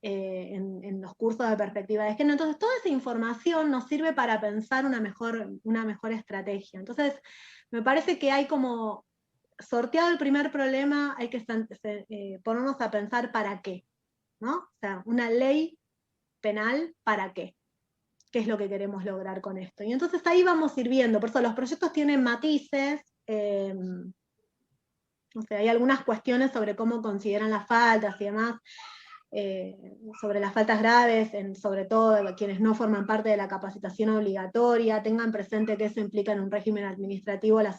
en los cursos de perspectiva de género. Entonces, toda esa información nos sirve para pensar una mejor estrategia. Entonces, me parece que hay como, sorteado el primer problema, hay que ponernos a pensar para qué, ¿no? O sea, una ley penal, ¿para qué? ¿Qué es lo que queremos lograr con esto? Y entonces ahí vamos a ir viendo, por eso los proyectos tienen matices, o sea, hay algunas cuestiones sobre cómo consideran las faltas y demás, sobre las faltas graves, sobre todo quienes no forman parte de la capacitación obligatoria, tengan presente que eso implica en un régimen administrativo la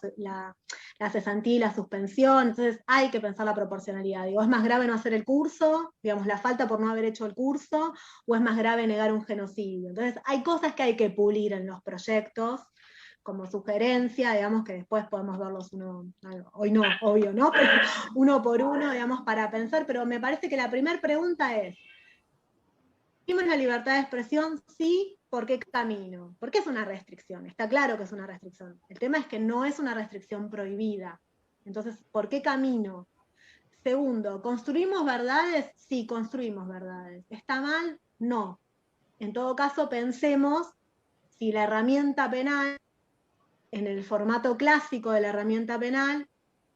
cesantía y la suspensión, entonces hay que pensar la proporcionalidad. Digo, ¿es más grave no hacer el curso, digamos, la falta por no haber hecho el curso, o es más grave negar un genocidio? Entonces hay cosas que hay que pulir en los proyectos, como sugerencia, digamos, que después podemos verlos hoy no, obvio, ¿no? Pero uno por uno, digamos, para pensar, pero me parece que la primera pregunta es, ¿tenemos la libertad de expresión? Sí, ¿por qué camino? ¿Por qué es una restricción? Está claro que es una restricción. El tema es que no es una restricción prohibida. Entonces, ¿por qué camino? Segundo, ¿construimos verdades? Sí, construimos verdades. ¿Está mal? No. En todo caso, pensemos si la herramienta penal, en el formato clásico de la herramienta penal,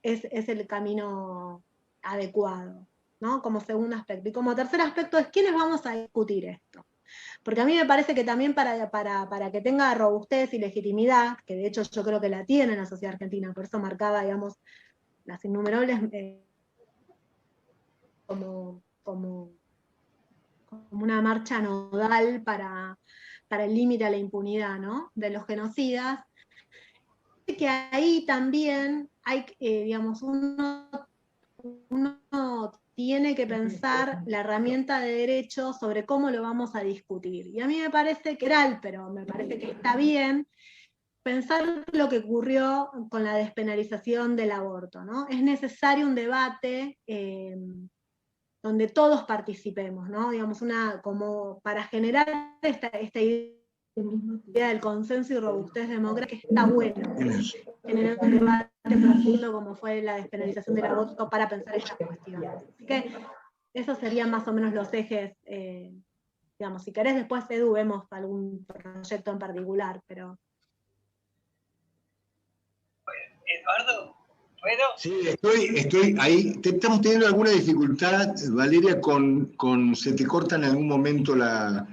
es el camino adecuado, ¿no? Como segundo aspecto. Y como tercer aspecto es, ¿quiénes vamos a discutir esto? Porque a mí me parece que también para que tenga robustez y legitimidad, que de hecho yo creo que la tiene la sociedad argentina, por eso marcaba, digamos, las innumerables como una marcha nodal para el límite a la impunidad, ¿no? De los genocidas, que ahí también hay, digamos, uno tiene que pensar la herramienta de derecho sobre cómo lo vamos a discutir. Y a mí me parece que pero me parece que está bien pensar lo que ocurrió con la despenalización del aborto, ¿no? Es necesario un debate donde todos participemos, ¿no? Digamos, como para generar esta idea del consenso y robustez democrática, que está bueno generar un debate profundo como fue la despenalización del aborto para pensar estas cuestiones. Así que esos serían más o menos los ejes, digamos, si querés después, Edu, vemos algún proyecto en particular, pero... Eduardo, ¿puedo? Sí, estoy ahí. Estamos teniendo alguna dificultad, Valeria, se te corta en algún momento la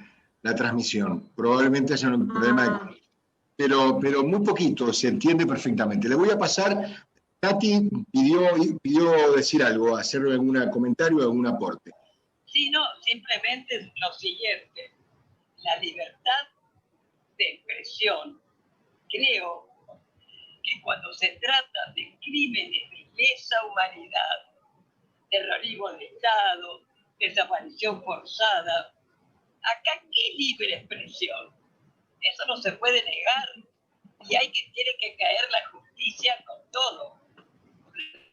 transmisión. Probablemente haya un problema, pero muy poquito, se entiende perfectamente. Le voy a pasar, Tati pidió decir algo, hacer algún comentario, algún aporte. Sí, no, simplemente es lo siguiente. La libertad de expresión, creo que cuando se trata de crímenes de lesa humanidad, terrorismo de Estado, desaparición forzada, acá qué libre expresión. Eso no se puede negar. Y tiene que caer la justicia con todo.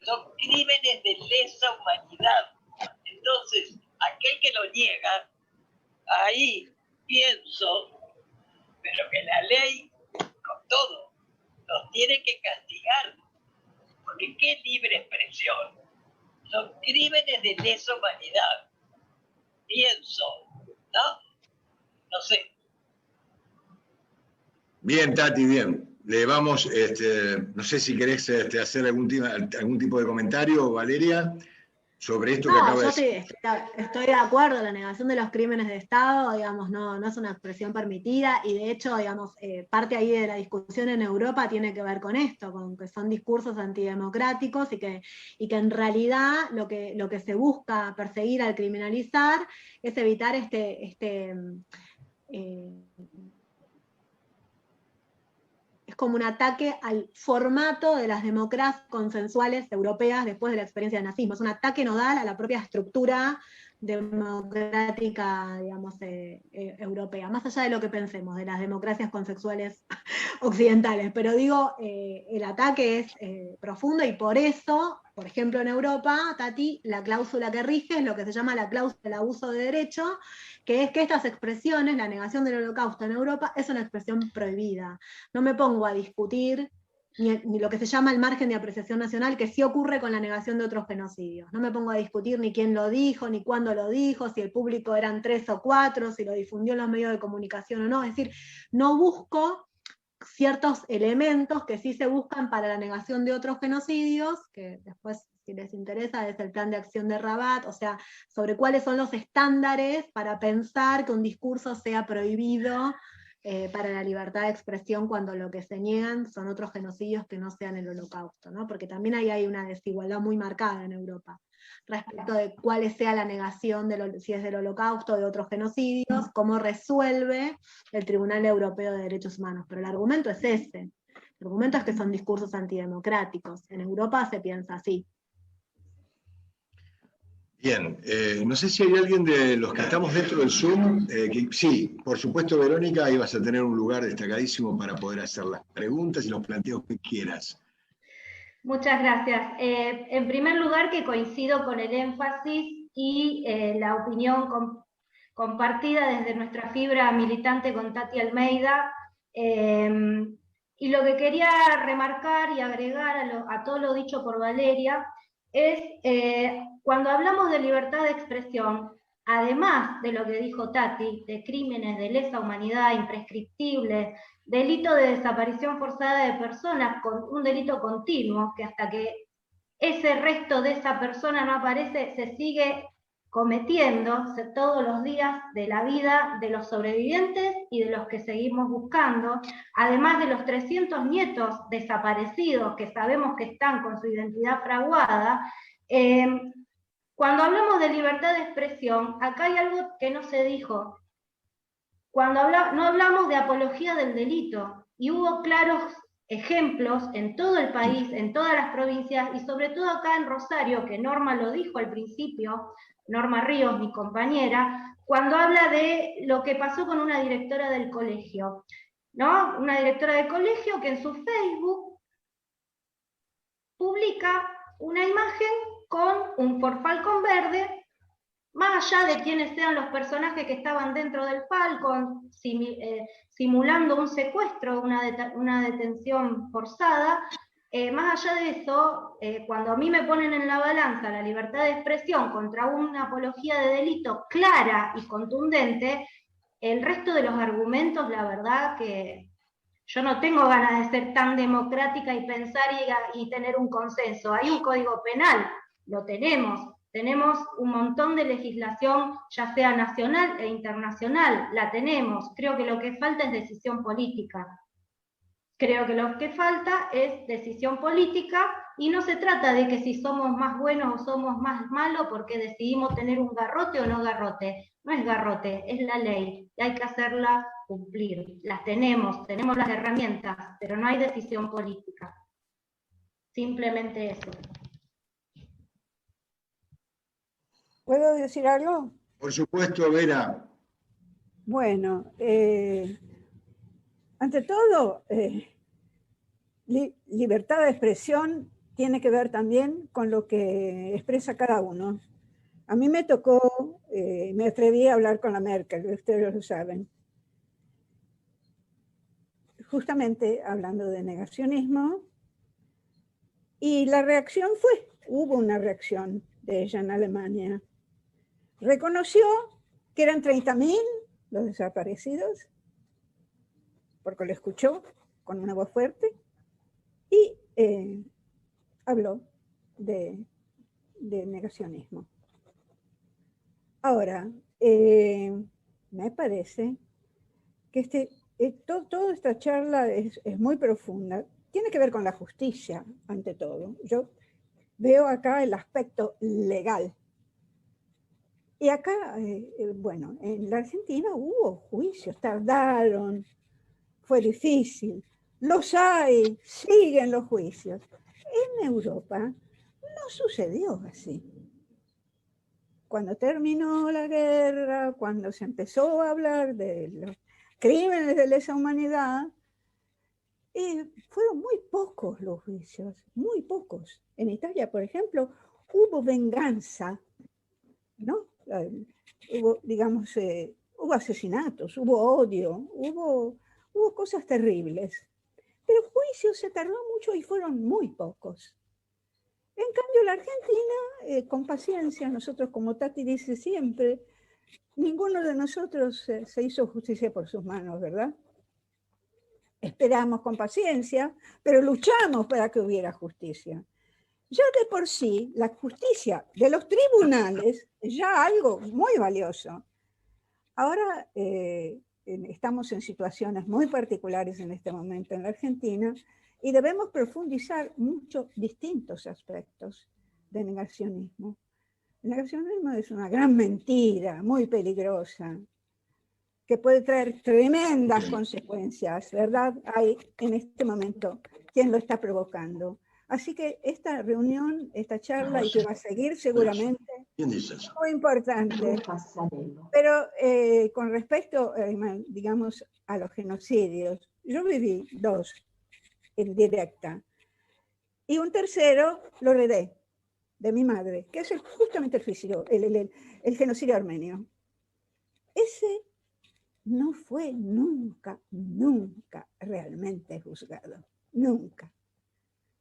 Son crímenes de lesa humanidad. Entonces, aquel que lo niega, ahí pienso, pero que la ley, con todo, los tiene que castigar. Porque qué libre expresión. Son crímenes de lesa humanidad. Pienso, ¿no? No sé. Bien, Tati, bien. Le vamos, no sé si querés hacer algún tipo de comentario, Valeria, sobre esto que acaba de decir. Estoy de acuerdo, la negación de los crímenes de Estado, digamos, no es una expresión permitida, y de hecho, digamos, parte ahí de la discusión en Europa tiene que ver con esto, con que son discursos antidemocráticos y que en realidad lo que se busca perseguir al criminalizar es evitar Es como un ataque al formato de las democracias consensuales europeas después de la experiencia del nazismo. Es un ataque nodal a la propia estructura democrática, digamos, europea, más allá de lo que pensemos de las democracias consensuales occidentales. Pero digo, el ataque es profundo, y por eso, por ejemplo, en Europa, Tati, la cláusula que rige es lo que se llama la cláusula del abuso de derecho, que es que estas expresiones, la negación del Holocausto en Europa, es una expresión prohibida. No me pongo a discutir ni lo que se llama el margen de apreciación nacional, que sí ocurre con la negación de otros genocidios. No me pongo a discutir ni quién lo dijo, ni cuándo lo dijo, si el público eran 3 o 4, si lo difundió en los medios de comunicación o no. Es decir, no busco ciertos elementos que sí se buscan para la negación de otros genocidios, que después, si les interesa, es el plan de acción de Rabat, o sea, sobre cuáles son los estándares para pensar que un discurso sea prohibido para la libertad de expresión cuando lo que se niegan son otros genocidios que no sean el Holocausto, ¿no? Porque también ahí hay una desigualdad muy marcada en Europa respecto de cuál sea la negación, si es del Holocausto o de otros genocidios, cómo resuelve el Tribunal Europeo de Derechos Humanos. Pero el argumento es ese. El argumento es que son discursos antidemocráticos. En Europa se piensa así. Bien, no sé si hay alguien de los que estamos dentro del Zoom, sí, por supuesto, Verónica, ahí vas a tener un lugar destacadísimo para poder hacer las preguntas y los planteos que quieras. Muchas gracias. En primer lugar, que coincido con el énfasis y la opinión compartida desde nuestra fibra militante con Tati Almeida, y lo que quería remarcar y agregar a todo lo dicho por Valeria es, cuando hablamos de libertad de expresión, además de lo que dijo Tati, de crímenes de lesa humanidad imprescriptibles, delito de desaparición forzada de personas, con un delito continuo, que hasta que ese resto de esa persona no aparece, se sigue cometiendo todos los días de la vida de los sobrevivientes y de los que seguimos buscando, además de los 300 nietos desaparecidos que sabemos que están con su identidad fraguada. Cuando hablamos de libertad de expresión, acá hay algo que no se dijo. No hablamos de apología del delito, y hubo claros ejemplos en todo el país, en todas las provincias, y sobre todo acá en Rosario, que Norma lo dijo al principio, Norma Ríos, mi compañera, cuando habla de lo que pasó con una directora del colegio, ¿no? Una directora del colegio que en su Facebook publica una imagen con un Ford Falcon verde, más allá de quiénes sean los personajes que estaban dentro del Falcon, simulando un secuestro, una detención forzada. Más allá de eso, cuando a mí me ponen en la balanza la libertad de expresión contra una apología de delito clara y contundente, el resto de los argumentos, la verdad que yo no tengo ganas de ser tan democrática y pensar y tener un consenso. Hay un código penal, lo tenemos un montón de legislación, ya sea nacional e internacional, la tenemos. Creo que lo que falta es decisión política. Creo que lo que falta es decisión política, y no se trata de que si somos más buenos o somos más malos porque decidimos tener un garrote o no garrote. No es garrote, es la ley, y hay que hacerla cumplir. Las tenemos las herramientas, pero no hay decisión política. Simplemente eso. ¿Puedo decir algo? Por supuesto, Vera. Bueno, ante todo, libertad de expresión tiene que ver también con lo que expresa cada uno. A mí me tocó, me atreví a hablar con la Merkel, ustedes lo saben. Justamente hablando de negacionismo, y la reacción hubo una reacción de ella en Alemania. Reconoció que eran 30.000 los desaparecidos, porque lo escuchó con una voz fuerte, y habló de negacionismo. Ahora, me parece que toda esta charla es muy profunda, tiene que ver con la justicia, ante todo. Yo veo acá el aspecto legal. Y acá, bueno, en la Argentina hubo juicios, tardaron, fue difícil. los hay, siguen los juicios. En Europa no sucedió así. Cuando terminó la guerra, cuando se empezó a hablar de los crímenes de lesa humanidad, fueron muy pocos los juicios, muy pocos. En Italia, por ejemplo, hubo venganza, ¿no? Hubo, digamos, hubo asesinatos, hubo odio, hubo cosas terribles. Pero juicios se tardó mucho y fueron muy pocos. En cambio, la Argentina, con paciencia, nosotros, como Tati dice siempre, ninguno de nosotros se hizo justicia por sus manos, ¿verdad? Esperamos con paciencia, pero luchamos para que hubiera justicia. Ya de por sí, la justicia de los tribunales es ya algo muy valioso. Ahora estamos en situaciones muy particulares en este momento en la Argentina y debemos profundizar muchos distintos aspectos del negacionismo. El negacionismo es una gran mentira, muy peligrosa, que puede traer tremendas consecuencias, ¿verdad? Hay en este momento quien lo está provocando. Así que esta reunión, esta charla, y que va a seguir seguramente, es muy importante. Pero con respecto, digamos, a los genocidios, yo viví 2 en directa. Y un tercero lo heredé de mi madre, que es justamente el genocidio armenio. Ese no fue nunca realmente juzgado. Nunca.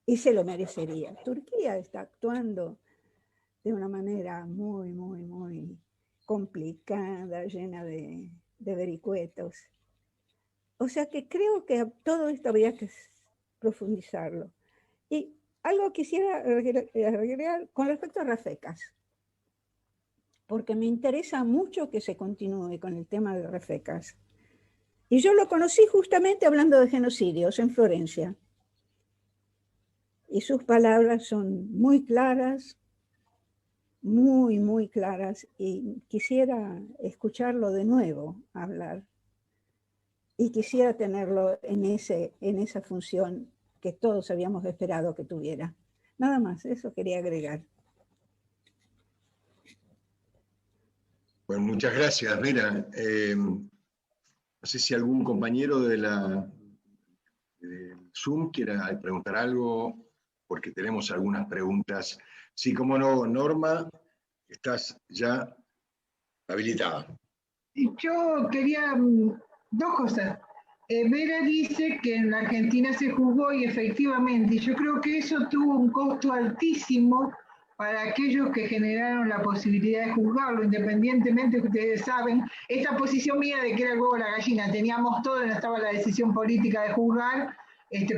Y se lo merecería. Turquía está actuando de una manera muy complicada, llena de vericuetos. O sea que creo que todo esto habría que profundizarlo. Y algo quisiera agregar con respecto a Rafecas, porque me interesa mucho que se continúe con el tema de Rafecas. Y yo lo conocí justamente hablando de genocidios en Florencia. Y sus palabras son muy claras, muy claras, y quisiera escucharlo de nuevo hablar. Y quisiera tenerlo en esa función que todos habíamos esperado que tuviera. Nada más, eso quería agregar. Bueno, muchas gracias, Vera. No sé si algún compañero del Zoom quiera preguntar algo, porque tenemos algunas preguntas. Sí, como no, Norma, estás ya habilitada. Yo quería 2 cosas. Vera dice que en la Argentina se juzgó y efectivamente, yo creo que eso tuvo un costo altísimo para aquellos que generaron la posibilidad de juzgarlo, independientemente, que ustedes saben, esta posición mía de que era el huevo o la gallina, teníamos todo, no estaba la decisión política de juzgar,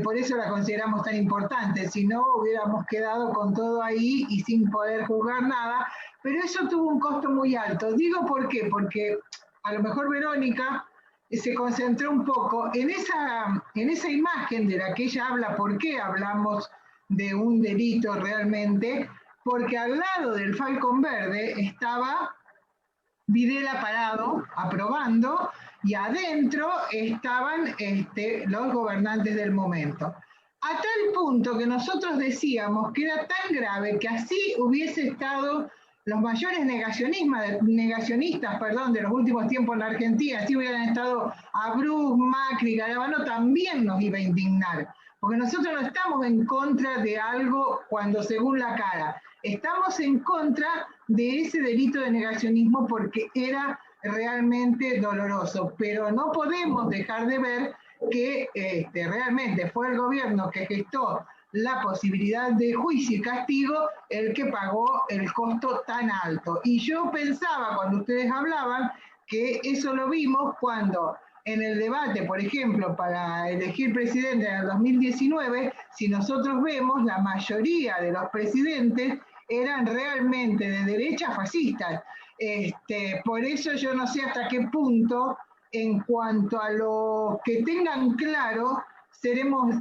por eso la consideramos tan importante, si no hubiéramos quedado con todo ahí y sin poder juzgar nada, pero eso tuvo un costo muy alto. Digo por qué, porque a lo mejor Verónica se concentró un poco en esa imagen de la que ella habla, por qué hablamos de un delito realmente, porque al lado del Falcón Verde estaba Videla parado, aprobando, y adentro estaban los gobernantes del momento. A tal punto que nosotros decíamos que era tan grave que así hubiese estado los mayores negacionistas de los últimos tiempos en la Argentina, si hubieran estado Abruz, Macri, Garabano, también nos iba a indignar. Porque nosotros no estamos en contra de algo cuando según la cara. Estamos en contra de ese delito de negacionismo porque era realmente doloroso. Pero no podemos dejar de ver que realmente fue el gobierno que gestó la posibilidad de juicio y castigo el que pagó el costo tan alto. Y yo pensaba, cuando ustedes hablaban, que eso lo vimos cuando en el debate, por ejemplo, para elegir presidente en el 2019, si nosotros vemos, la mayoría de los presidentes eran realmente de derecha fascistas. Por eso yo no sé hasta qué punto, en cuanto a lo que tengan claro, seremos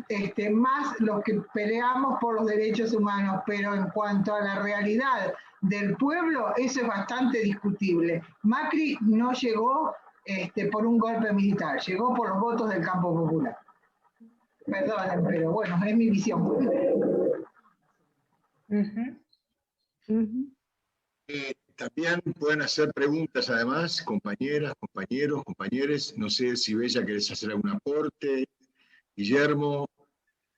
más los que peleamos por los derechos humanos, pero en cuanto a la realidad del pueblo, eso es bastante discutible. Macri no llegó por un golpe militar, llegó por los votos del campo popular. Perdonen, pero bueno, es mi visión. También pueden hacer preguntas, además, compañeras, compañeros, compañeres. No sé si Bella querés hacer algún aporte, Guillermo,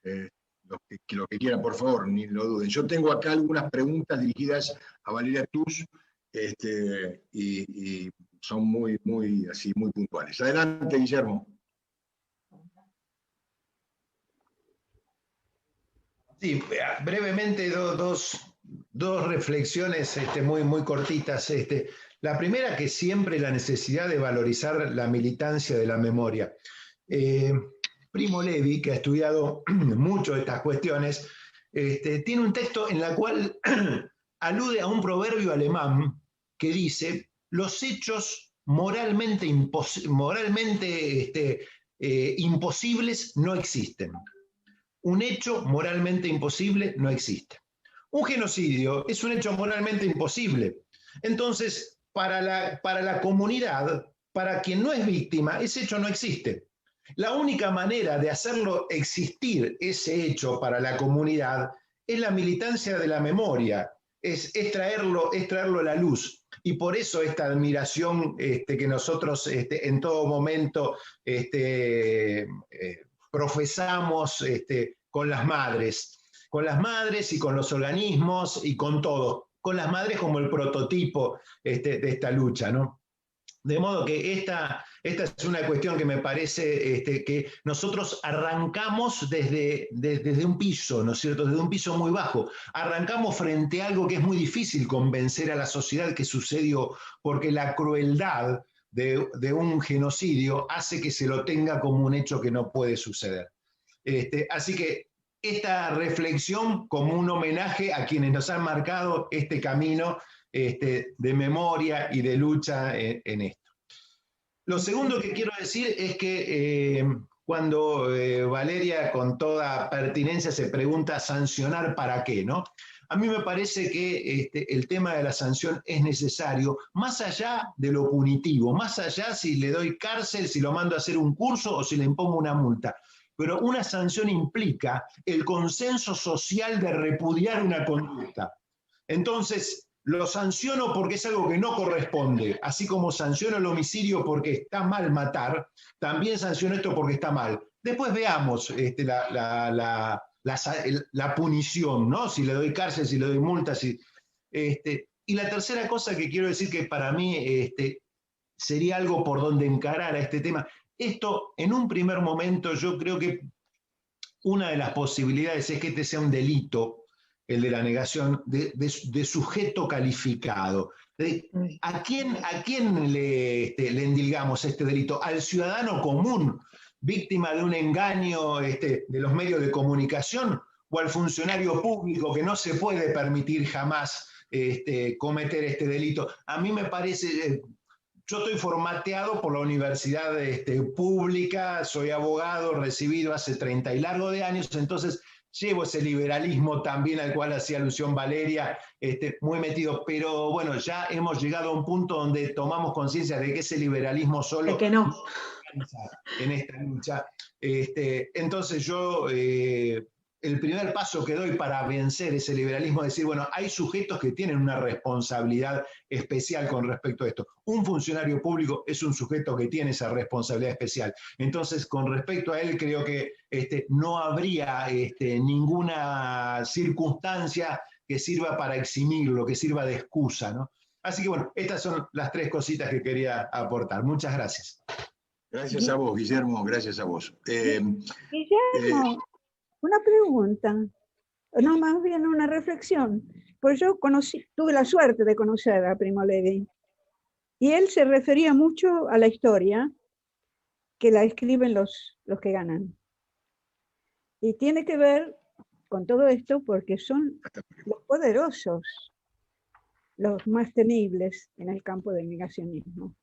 lo que quieran, por favor, ni lo duden. Yo tengo acá algunas preguntas dirigidas a Valeria Tus, y son muy puntuales. Adelante, Guillermo. Sí, brevemente dos reflexiones muy cortitas. La primera, que siempre la necesidad de valorizar la militancia de la memoria. Primo Levi, que ha estudiado mucho estas cuestiones, tiene un texto en el cual alude a un proverbio alemán que dice: los hechos moralmente imposibles no existen. Un hecho moralmente imposible no existe. Un genocidio es un hecho moralmente imposible. Entonces, para la comunidad, para quien no es víctima, ese hecho no existe. La única manera de hacerlo existir, ese hecho, para la comunidad, es la militancia de la memoria, es traerlo a la luz. Y por eso esta admiración que nosotros en todo momento profesamos con las madres y con los organismos y con todo, con las madres como el prototipo de esta lucha, ¿no? De modo que esta es una cuestión que me parece que nosotros arrancamos desde un piso, ¿no es cierto? Desde un piso muy bajo. Arrancamos frente a algo que es muy difícil convencer a la sociedad que sucedió, porque la crueldad de un genocidio hace que se lo tenga como un hecho que no puede suceder. Así que esta reflexión como un homenaje a quienes nos han marcado este camino de memoria y de lucha en esto. Lo segundo que quiero decir es que cuando Valeria con toda pertinencia se pregunta sancionar para qué, ¿no? A mí me parece que el tema de la sanción es necesario, más allá de lo punitivo, más allá si le doy cárcel, si lo mando a hacer un curso o si le impongo una multa. Pero una sanción implica el consenso social de repudiar una conducta. Entonces, lo sanciono porque es algo que no corresponde, así como sanciono el homicidio porque está mal matar, también sanciono esto porque está mal. Después veamos la punición, ¿no? Si le doy cárcel, si le doy multas. Y la tercera cosa que quiero decir, que para mí sería algo por donde encarar a este tema. Esto, en un primer momento, yo creo que una de las posibilidades es que este sea un delito, el de la negación, de sujeto calificado. ¿A quién le endilgamos este delito? ¿Al ciudadano común, víctima de un engaño de los medios de comunicación, o al funcionario público que no se puede permitir jamás cometer este delito? A mí me parece... Yo estoy formateado por la universidad pública, soy abogado, recibido hace 30 y largo de años, entonces llevo ese liberalismo también al cual hacía alusión Valeria, muy metido, pero bueno, ya hemos llegado a un punto donde tomamos conciencia de que ese liberalismo solo de que no en esta lucha. Entonces yo... el primer paso que doy para vencer ese liberalismo es decir, bueno, hay sujetos que tienen una responsabilidad especial con respecto a esto. Un funcionario público es un sujeto que tiene esa responsabilidad especial. Entonces, con respecto a él, creo que no habría ninguna circunstancia que sirva para eximirlo, que sirva de excusa, ¿no? Así que bueno, estas son las tres cositas que quería aportar. Muchas gracias. Gracias a vos, Guillermo, gracias a vos. Guillermo, una pregunta, no, más bien una reflexión. Pues yo tuve la suerte de conocer a Primo Levi, y él se refería mucho a la historia que la escriben los que ganan. Y tiene que ver con todo esto porque son los poderosos, los más temibles en el campo del negacionismo.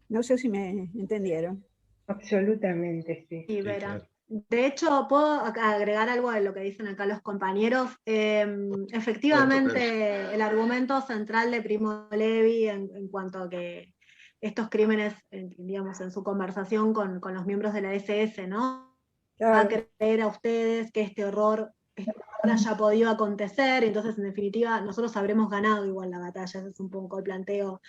No sé si me entendieron. Absolutamente, sí. Sí, Vera. De hecho, ¿puedo agregar algo de lo que dicen acá los compañeros? Efectivamente, el argumento central de Primo Levi en cuanto a que estos crímenes, digamos, en su conversación con los miembros de la SS, ¿no? Claro. Va a creer a ustedes que este horror no haya podido acontecer, entonces en definitiva nosotros habremos ganado igual la batalla. Ese es un poco el planteo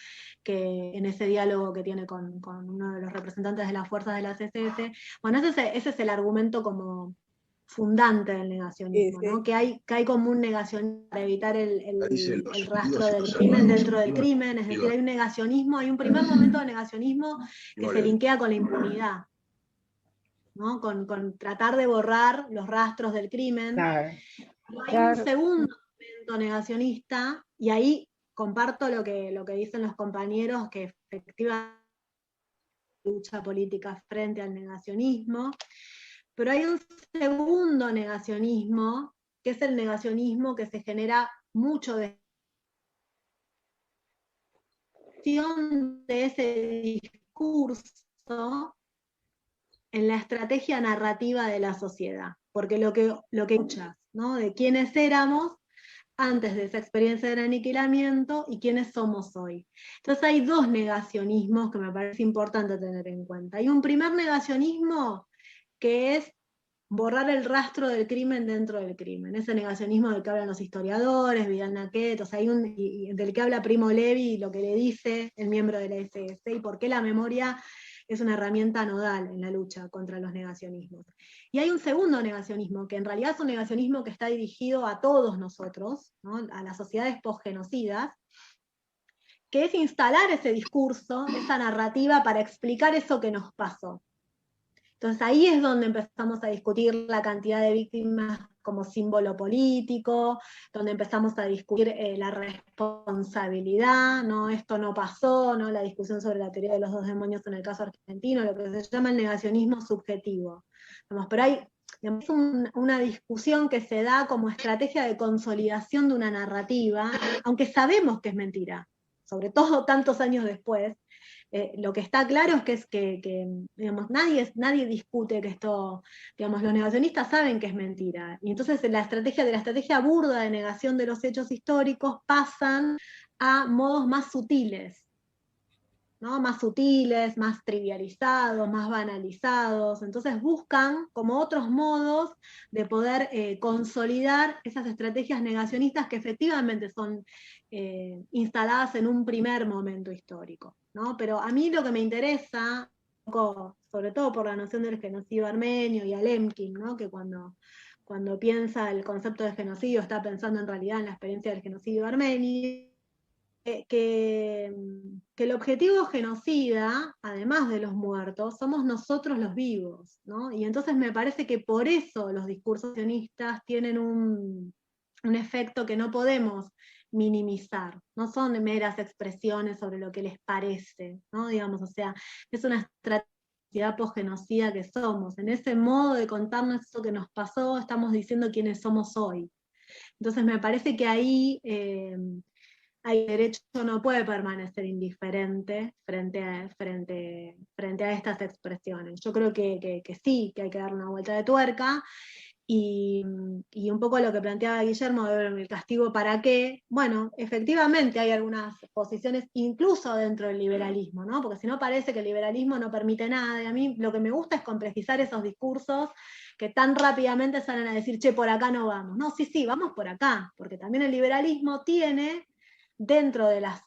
que en ese diálogo que tiene con uno de los representantes de las fuerzas de las SS. Bueno, ese es el argumento como fundante del negacionismo, Sí, sí. ¿no? Que hay como un negacionismo para evitar el rastro del estudios crimen dentro del crimen, es decir, hay un negacionismo, hay un primer momento de negacionismo que se linkea con la impunidad, ¿no? Con tratar de borrar los rastros del crimen. Claro. Hay un segundo momento negacionista, y ahí comparto lo que dicen los compañeros, que efectivamente lucha política frente al negacionismo, pero hay un segundo negacionismo, que es el negacionismo que se genera mucho de ese discurso en la estrategia narrativa de la sociedad, porque lo que escuchas, ¿no? De quiénes éramos antes de esa experiencia del aniquilamiento y quiénes somos hoy. Entonces hay dos negacionismos que me parece importante tener en cuenta. Hay un primer negacionismo que es borrar el rastro del crimen dentro del crimen, ese negacionismo del que hablan los historiadores, Vidal Naquet, o sea, del que habla Primo Levi y lo que le dice el miembro de la SS, y por qué la memoria es una herramienta nodal en la lucha contra los negacionismos. Y hay un segundo negacionismo, que en realidad es un negacionismo que está dirigido a todos nosotros, ¿no? A las sociedades posgenocidas, que es instalar ese discurso, esa narrativa para explicar eso que nos pasó. Entonces ahí es donde empezamos a discutir la cantidad de víctimas como símbolo político, donde empezamos a discutir la responsabilidad, ¿no? Esto no pasó, ¿no? La discusión sobre la teoría de los dos demonios en el caso argentino, lo que se llama el negacionismo subjetivo. Pero hay una discusión que se da como estrategia de consolidación de una narrativa, aunque sabemos que es mentira, sobre todo tantos años después. Lo que está claro es que digamos, nadie discute que esto, digamos, los negacionistas saben que es mentira, y entonces la estrategia burda de negación de los hechos históricos pasan a modos más sutiles, ¿no? Más sutiles, más trivializados, más banalizados, entonces buscan como otros modos de poder consolidar esas estrategias negacionistas que efectivamente son instaladas en un primer momento histórico, ¿no? Pero a mí lo que me interesa, sobre todo por la noción del genocidio armenio y a Lemkin, ¿no? Que cuando piensa el concepto de genocidio está pensando en realidad en la experiencia del genocidio armenio, que el objetivo genocida, además de los muertos, somos nosotros los vivos, ¿no? Y entonces me parece que por eso los discursos sionistas tienen un efecto que no podemos minimizar, no son meras expresiones sobre lo que les parece, ¿no? Digamos, o sea, es una estrategia posgenocida que somos. En ese modo de contarnos eso que nos pasó, estamos diciendo quiénes somos hoy. Entonces me parece que ahí el derecho no puede permanecer indiferente frente a estas expresiones. Yo creo que sí, que hay que dar una vuelta de tuerca, y un poco lo que planteaba Guillermo de el castigo para qué, bueno, efectivamente hay algunas posiciones incluso dentro del liberalismo, ¿no? Porque si no parece que el liberalismo no permite nada, y a mí lo que me gusta es complejizar esos discursos que tan rápidamente salen a decir, che, por acá no vamos. No, sí, vamos por acá, porque también el liberalismo tiene dentro de las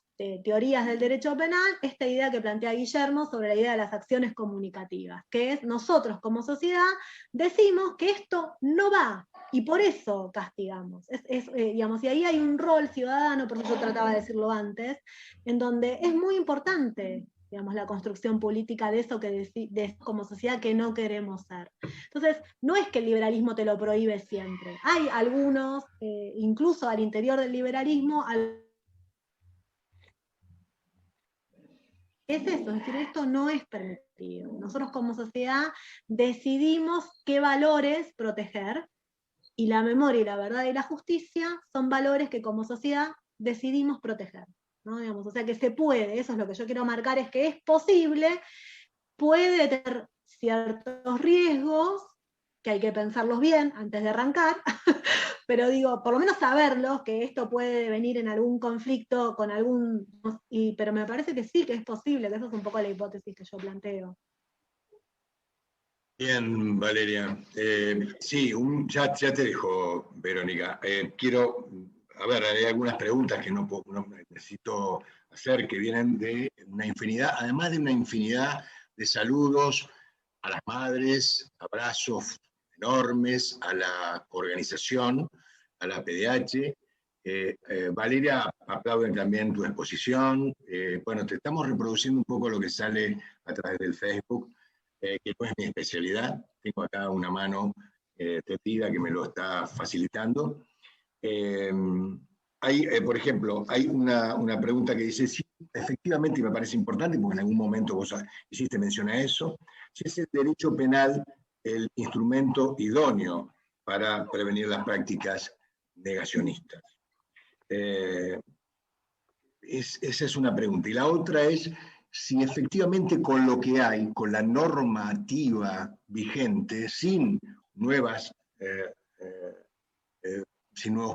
teorías del derecho penal esta idea que plantea Guillermo sobre la idea de las acciones comunicativas, que es nosotros como sociedad decimos que esto no va y por eso castigamos. Digamos, y ahí hay un rol ciudadano, por eso yo trataba de decirlo antes, en donde es muy importante, digamos, la construcción política de eso de como sociedad que no queremos ser. Entonces, no es que el liberalismo te lo prohíbe siempre. Hay algunos, incluso al interior del liberalismo, es eso, es decir, esto no es permitido. Nosotros como sociedad decidimos qué valores proteger, y la memoria y la verdad y la justicia son valores que como sociedad decidimos proteger, ¿no? Digamos, o sea que se puede, eso es lo que yo quiero marcar, es que es posible, puede tener ciertos riesgos, que hay que pensarlos bien antes de arrancar, pero digo, por lo menos saberlos, que esto puede venir en algún conflicto con algún... pero me parece que sí, que es posible, que eso es un poco la hipótesis que yo planteo. Bien, Valeria. Sí, ya te dejo, Verónica. Quiero, a ver, hay algunas preguntas que no necesito hacer, que vienen de una infinidad, además de una infinidad de saludos a las madres, abrazos enormes a la organización, a la PDH. Valeria, aplauden también tu exposición. Bueno, te estamos reproduciendo un poco lo que sale a través del Facebook, que no es mi especialidad. Tengo acá una mano tendida que me lo está facilitando. Por ejemplo, hay una pregunta que dice, sí, efectivamente, y me parece importante, porque en algún momento vos hiciste mención a eso, si es el derecho penal el instrumento idóneo para prevenir las prácticas negacionistas. Esa es una pregunta. Y la otra es si efectivamente con lo que hay, con la normativa vigente, sin nuevos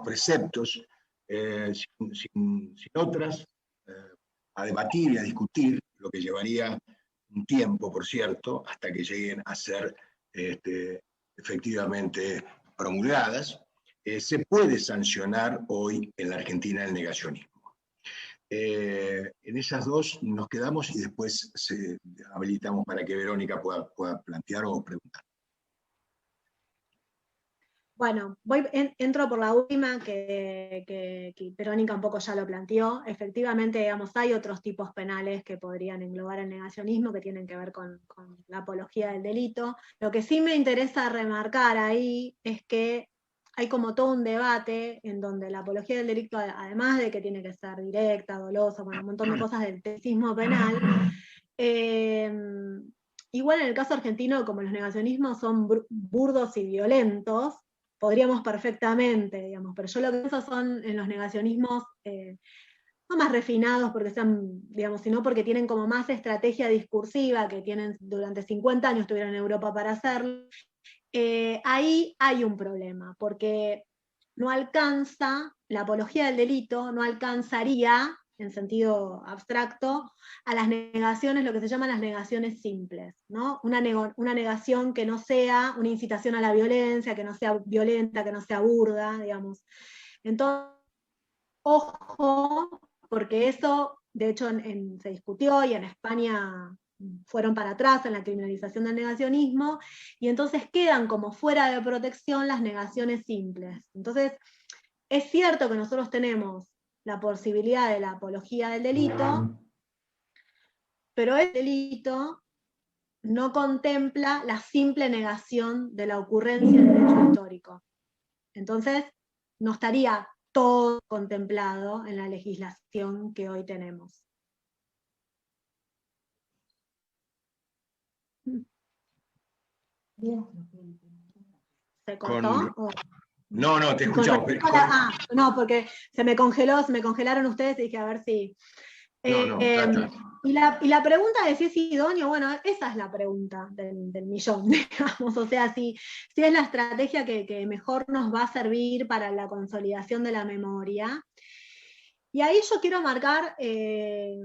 preceptos, sin otras, a debatir y a discutir, lo que llevaría un tiempo, por cierto, hasta que lleguen a ser efectivamente promulgadas, se puede sancionar hoy en la Argentina el negacionismo. En esas dos nos quedamos y después habilitamos para que Verónica pueda plantear o preguntar. Bueno, entro por la última, que Verónica un poco ya lo planteó. Efectivamente, digamos, hay otros tipos penales que podrían englobar el negacionismo, que tienen que ver con la apología del delito. Lo que sí me interesa remarcar ahí es que hay como todo un debate en donde la apología del delito, además de que tiene que ser directa, dolosa, bueno, un montón de cosas del tipismo penal, igual en el caso argentino, como los negacionismos son burdos y violentos, podríamos perfectamente, digamos, pero yo lo que pienso son en los negacionismos no más refinados porque sean, digamos, sino porque tienen como más estrategia discursiva, que tienen durante 50 años estuvieron en Europa para hacerlo. Ahí hay un problema, porque no alcanza, la apología del delito no alcanzaría, en sentido abstracto, a las negaciones, lo que se llaman las negaciones simples, ¿no? Una negación que no sea una incitación a la violencia, que no sea violenta, que no sea burda, digamos. Entonces, ojo, porque eso, de hecho, se discutió y en España fueron para atrás en la criminalización del negacionismo, y entonces quedan como fuera de protección las negaciones simples. Entonces, es cierto que nosotros tenemos la posibilidad de la apología del delito, pero el delito no contempla la simple negación de la ocurrencia del hecho histórico. Entonces, no estaría todo contemplado en la legislación que hoy tenemos. ¿Se cortó? No, te he escuchado. No, porque se me congelaron ustedes y dije a ver si... Y la pregunta de si es idóneo, bueno, esa es la pregunta del millón, digamos, o sea, si es la estrategia que mejor nos va a servir para la consolidación de la memoria. Y ahí yo quiero marcar, yo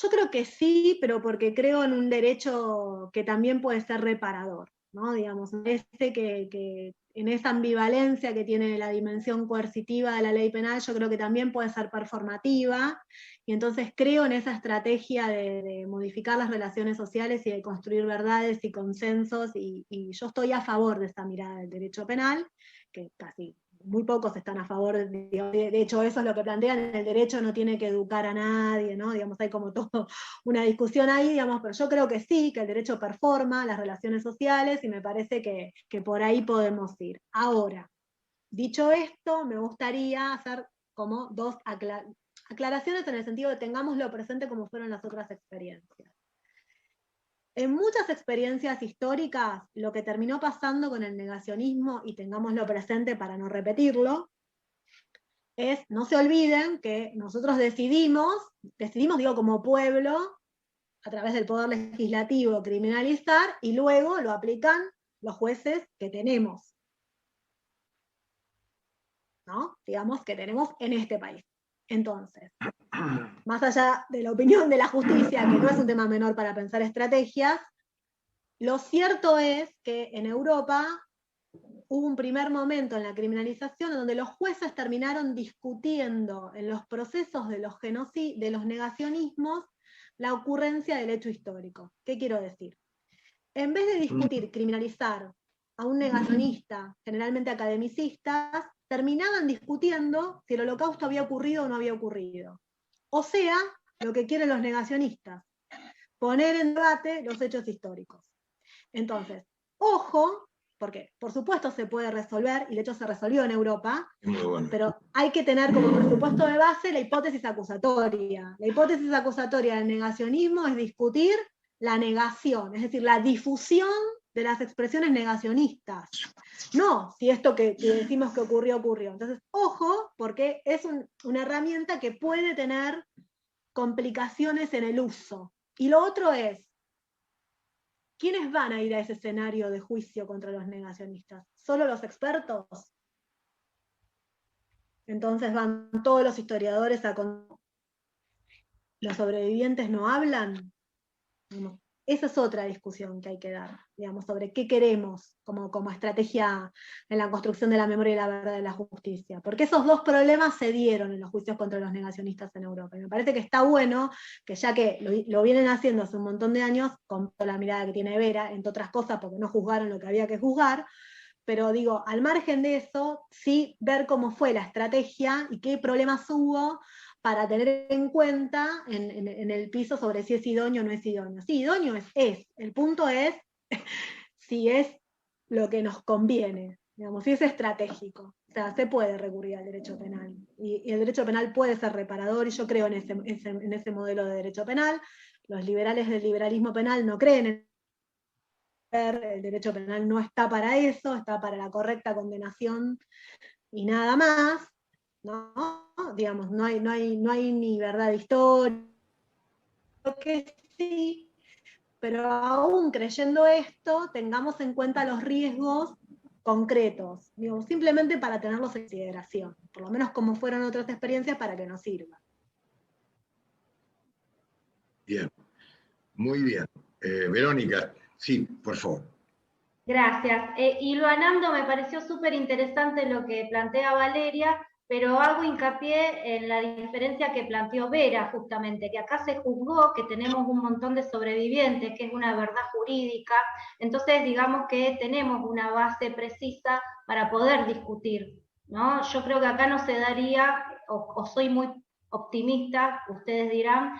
creo que sí, pero porque creo en un derecho que también puede ser reparador, ¿no? Digamos, que en esa ambivalencia que tiene la dimensión coercitiva de la ley penal, yo creo que también puede ser performativa, y entonces creo en esa estrategia de modificar las relaciones sociales y de construir verdades y consensos, y yo estoy a favor de esta mirada del derecho penal, que casi muy pocos están a favor, de hecho eso es lo que plantean, el derecho no tiene que educar a nadie, ¿no? Digamos, hay como toda una discusión ahí, digamos, pero yo creo que sí, que el derecho performa las relaciones sociales, y me parece que por ahí podemos ir. Ahora, dicho esto, me gustaría hacer como dos aclaraciones en el sentido de tengámoslo presente como fueron las otras experiencias. En muchas experiencias históricas, lo que terminó pasando con el negacionismo, y tengámoslo presente para no repetirlo, es, no se olviden que nosotros decidimos, digo, como pueblo, a través del poder legislativo, criminalizar, y luego lo aplican los jueces que tenemos, ¿no? Digamos que tenemos en este país. Entonces, más allá de la opinión de la justicia, que no es un tema menor para pensar estrategias, lo cierto es que en Europa hubo un primer momento en la criminalización donde los jueces terminaron discutiendo en los procesos de los negacionismos la ocurrencia del hecho histórico. ¿Qué quiero decir? En vez de discutir, criminalizar a un negacionista, generalmente academicistas, terminaban discutiendo si el Holocausto había ocurrido o no había ocurrido. O sea, lo que quieren los negacionistas, poner en debate los hechos históricos. Entonces, ojo, porque por supuesto se puede resolver, y de hecho se resolvió en Europa, pero hay que tener como presupuesto de base la hipótesis acusatoria. La hipótesis acusatoria del negacionismo es discutir la negación, es decir, la difusión de las expresiones negacionistas. No, si esto que decimos que ocurrió, ocurrió. Entonces, ojo, porque es una herramienta que puede tener complicaciones en el uso. Y lo otro es, ¿quiénes van a ir a ese escenario de juicio contra los negacionistas? ¿Solo los expertos? Entonces van todos los historiadores a... ¿Los sobrevivientes no hablan? No. Esa es otra discusión que hay que dar, digamos, sobre qué queremos como estrategia en la construcción de la memoria y la verdad de la justicia. Porque esos dos problemas se dieron en los juicios contra los negacionistas en Europa. Y me parece que está bueno que ya que lo vienen haciendo hace un montón de años, con la mirada que tiene Vera, entre otras cosas porque no juzgaron lo que había que juzgar, pero digo, al margen de eso, sí ver cómo fue la estrategia y qué problemas hubo para tener en cuenta en el piso sobre si es idóneo o no es idóneo. Sí, idóneo es. El punto es si es lo que nos conviene, digamos, si es estratégico. O sea, se puede recurrir al derecho penal. Y el derecho penal puede ser reparador, y yo creo en ese modelo de derecho penal. Los liberales del liberalismo penal no creen en el derecho penal, no está para eso, está para la correcta condenación y nada más. ¿No? Digamos, no hay ni verdad histórica, que sí, pero aún creyendo esto, tengamos en cuenta los riesgos concretos, digo, simplemente para tenerlos en consideración, por lo menos como fueron otras experiencias, para que nos sirva. Bien, muy bien. Verónica, sí, por favor. Gracias. Hilvanando, me pareció súper interesante lo que plantea Valeria, pero hago hincapié en la diferencia que planteó Vera, justamente, que acá se juzgó que tenemos un montón de sobrevivientes, que es una verdad jurídica, entonces digamos que tenemos una base precisa para poder discutir, ¿no? Yo creo que acá no se daría, o soy muy optimista, ustedes dirán,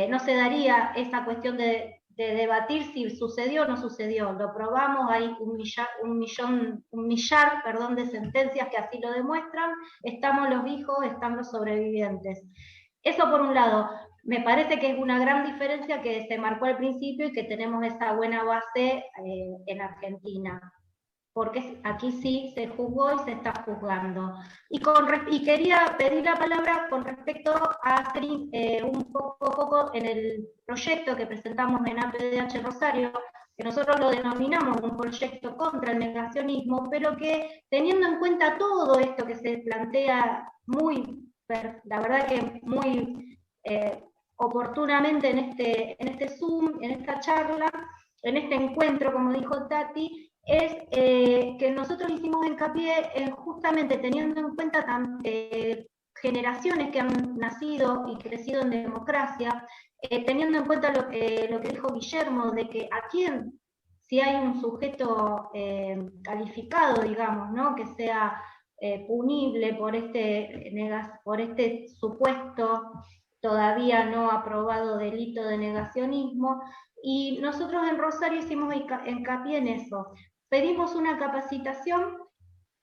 no se daría esa cuestión de debatir si sucedió o no sucedió. Lo probamos, hay un millar de sentencias que así lo demuestran. Estamos los hijos, están los sobrevivientes. Eso por un lado. Me parece que es una gran diferencia que se marcó al principio y que tenemos esa buena base en Argentina. Porque aquí sí se juzgó y se está juzgando. Y quería pedir la palabra con respecto a hacer un poco en el proyecto que presentamos en APDH Rosario, que nosotros lo denominamos un proyecto contra el negacionismo, pero que teniendo en cuenta todo esto que se plantea la verdad que muy oportunamente en este Zoom, en esta charla, en este encuentro, como dijo Tati, es que nosotros hicimos hincapié en justamente teniendo en cuenta generaciones que han nacido y crecido en democracia, teniendo en cuenta lo que dijo Guillermo, de que a quién, si hay un sujeto calificado, digamos, ¿no? Que sea punible por este supuesto todavía no aprobado delito de negacionismo, y nosotros en Rosario hicimos hincapié en eso. Pedimos una capacitación,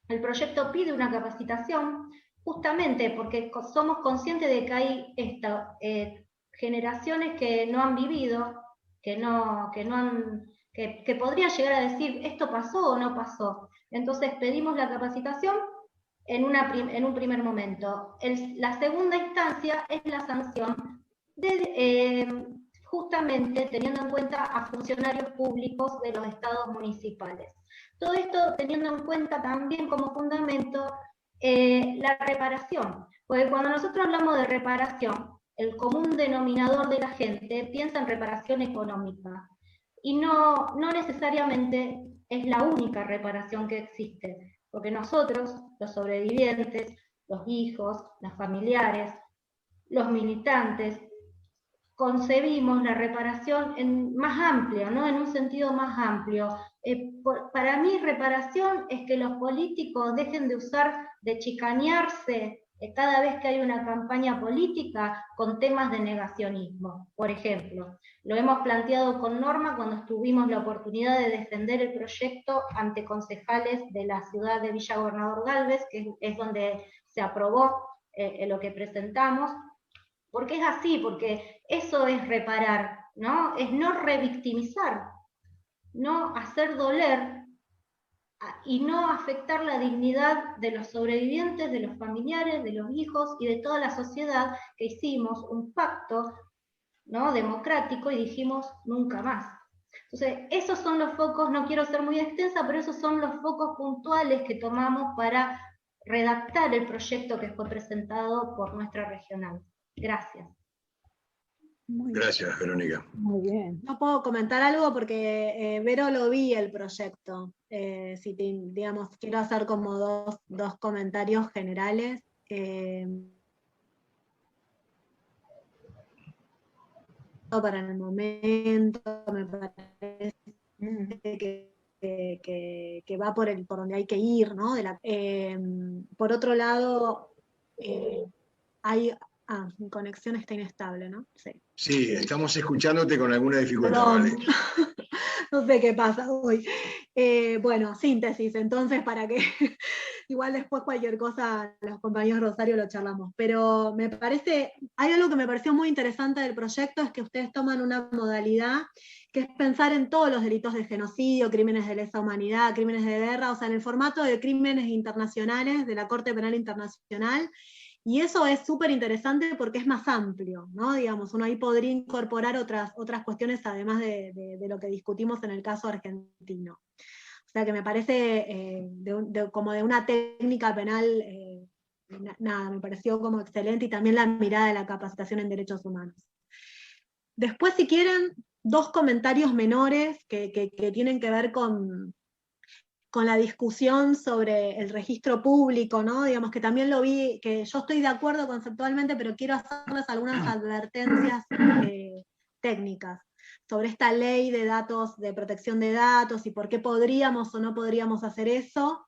el proyecto pide una capacitación, justamente porque somos conscientes de que hay generaciones que no han vivido, que podrían llegar a decir, ¿esto pasó o no pasó? Entonces pedimos la capacitación en un primer momento. La segunda instancia es la sanción justamente teniendo en cuenta a funcionarios públicos de los estados municipales. Todo esto teniendo en cuenta también como fundamento la reparación, porque cuando nosotros hablamos de reparación, el común denominador de la gente piensa en reparación económica, y no necesariamente es la única reparación que existe, porque nosotros, los sobrevivientes, los hijos, los familiares, los militantes, concebimos la reparación más amplia, ¿no? En un sentido más amplio. Para mí, reparación es que los políticos dejen de chicanearse cada vez que hay una campaña política con temas de negacionismo. Por ejemplo, lo hemos planteado con Norma cuando tuvimos la oportunidad de defender el proyecto ante concejales de la ciudad de Villa Gobernador Gálvez, que es donde se aprobó lo que presentamos, porque es así, porque eso es reparar, ¿no? Es no revictimizar, no hacer doler y no afectar la dignidad de los sobrevivientes, de los familiares, de los hijos y de toda la sociedad, que hicimos un pacto, ¿no?, democrático, y dijimos nunca más. Entonces, esos son los focos, no quiero ser muy extensa, pero esos son los focos puntuales que tomamos para redactar el proyecto que fue presentado por nuestra regional. Gracias. Gracias, Verónica. Muy bien. No puedo comentar algo porque, Vero, lo vi el proyecto. Digamos, quiero hacer como dos comentarios generales. Para el momento, me parece que va por donde hay que ir, ¿no? Por otro lado, mi conexión está inestable, ¿no? Sí. Sí, estamos escuchándote con alguna dificultad, Perdón. ¿vale? No sé qué pasa hoy. Bueno, síntesis, entonces, para que igual después cualquier cosa los compañeros Rosario lo charlamos. Pero hay algo que me pareció muy interesante del proyecto, es que ustedes toman una modalidad que es pensar en todos los delitos de genocidio, crímenes de lesa humanidad, crímenes de guerra, o sea, en el formato de crímenes internacionales de la Corte Penal Internacional. Y eso es súper interesante porque es más amplio, ¿no? Digamos, uno ahí podría incorporar otras cuestiones además de lo que discutimos en el caso argentino. O sea que me parece como de una técnica penal, nada, me pareció como excelente, y también la mirada de la capacitación en derechos humanos. Después, si quieren, dos comentarios menores que tienen que ver con la discusión sobre el registro público, ¿no? Digamos que también lo vi, que yo estoy de acuerdo conceptualmente, pero quiero hacerles algunas advertencias técnicas sobre esta ley de datos, de protección de datos, y por qué podríamos o no podríamos hacer eso,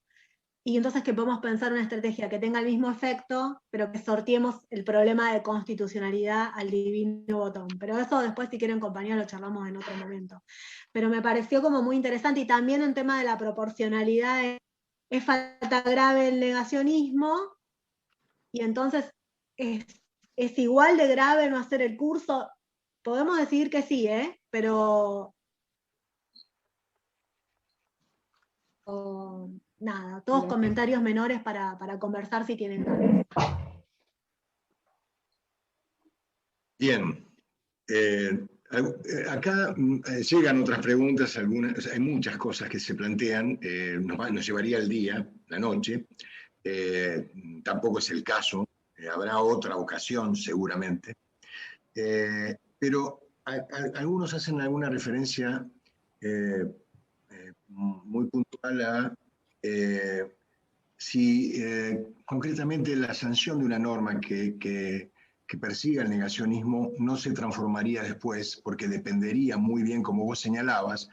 y entonces que podemos pensar una estrategia que tenga el mismo efecto, pero que sorteemos el problema de constitucionalidad al divino botón. Pero eso después, si quieren, compañeros, lo charlamos en otro momento. Pero me pareció como muy interesante, y también en tema de la proporcionalidad, es falta grave el negacionismo, y entonces es igual de grave no hacer el curso. Podemos decidir que sí, pero nada, todos comentarios menores para conversar si tienen ganas. Bien. Acá llegan otras preguntas, algunas, hay muchas cosas que se plantean, nos llevaría el día, la noche, tampoco es el caso, habrá otra ocasión seguramente, pero algunos hacen alguna referencia muy puntual a si concretamente la sanción de una norma que persiga el negacionismo no se transformaría después, porque dependería muy bien, como vos señalabas,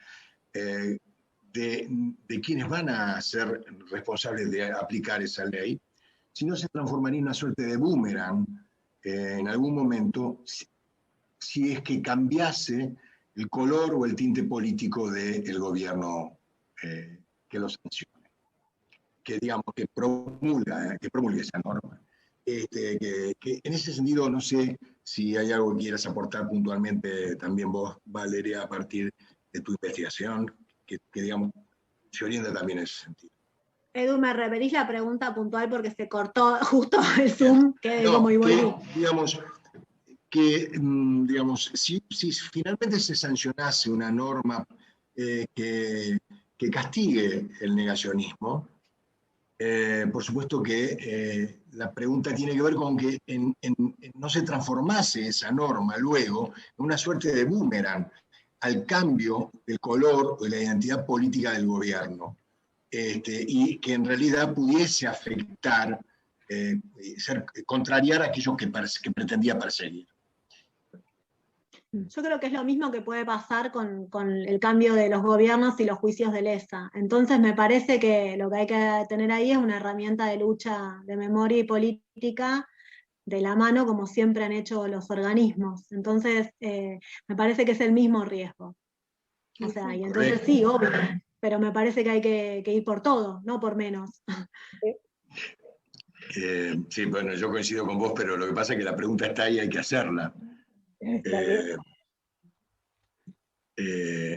de quienes van a ser responsables de aplicar esa ley, si no se transformaría en una suerte de boomerang en algún momento, si es que cambiase el color o el tinte político del gobierno que lo sancione, que digamos que promulgue esa norma. Que en ese sentido, no sé si hay algo que quieras aportar puntualmente también vos, Valeria, a partir de tu investigación, que digamos, se orienta también en ese sentido. Edu, ¿me reverís la pregunta puntual porque se cortó justo el Zoom? Que como digamos, si finalmente se sancionase una norma que que castigue el negacionismo. Por supuesto que la pregunta tiene que ver con que no se transformase esa norma luego en una suerte de boomerang al cambio del color o de la identidad política del gobierno, y que en realidad pudiese afectar, contrariar a aquello que pretendía perseguir. Yo creo que es lo mismo que puede pasar con el cambio de los gobiernos y los juicios de lesa. Entonces me parece que lo que hay que tener ahí es una herramienta de lucha de memoria y política de la mano, como siempre han hecho los organismos. Entonces me parece que es el mismo riesgo. O sea, y entonces sí, obvio, pero me parece que hay que ir por todo, no por menos. Sí, bueno, yo coincido con vos, pero lo que pasa es que la pregunta está ahí, hay que hacerla.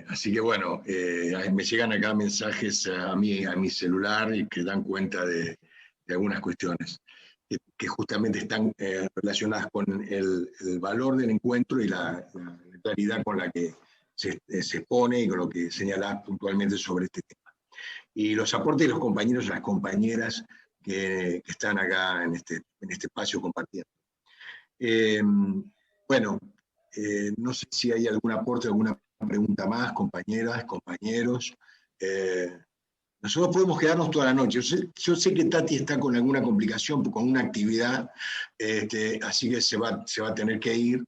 Así que bueno, me llegan acá mensajes a mi celular y que dan cuenta de algunas cuestiones que justamente están relacionadas con el valor del encuentro y la claridad con la que se expone y con lo que señalás puntualmente sobre este tema. Y los aportes de los compañeros y las compañeras que están acá en este espacio compartiendo. Bueno, no sé si hay algún aporte, alguna pregunta más, compañeras, compañeros. Nosotros podemos quedarnos toda la noche. Yo sé que Tati está con alguna complicación, con una actividad, así que se va a tener que ir,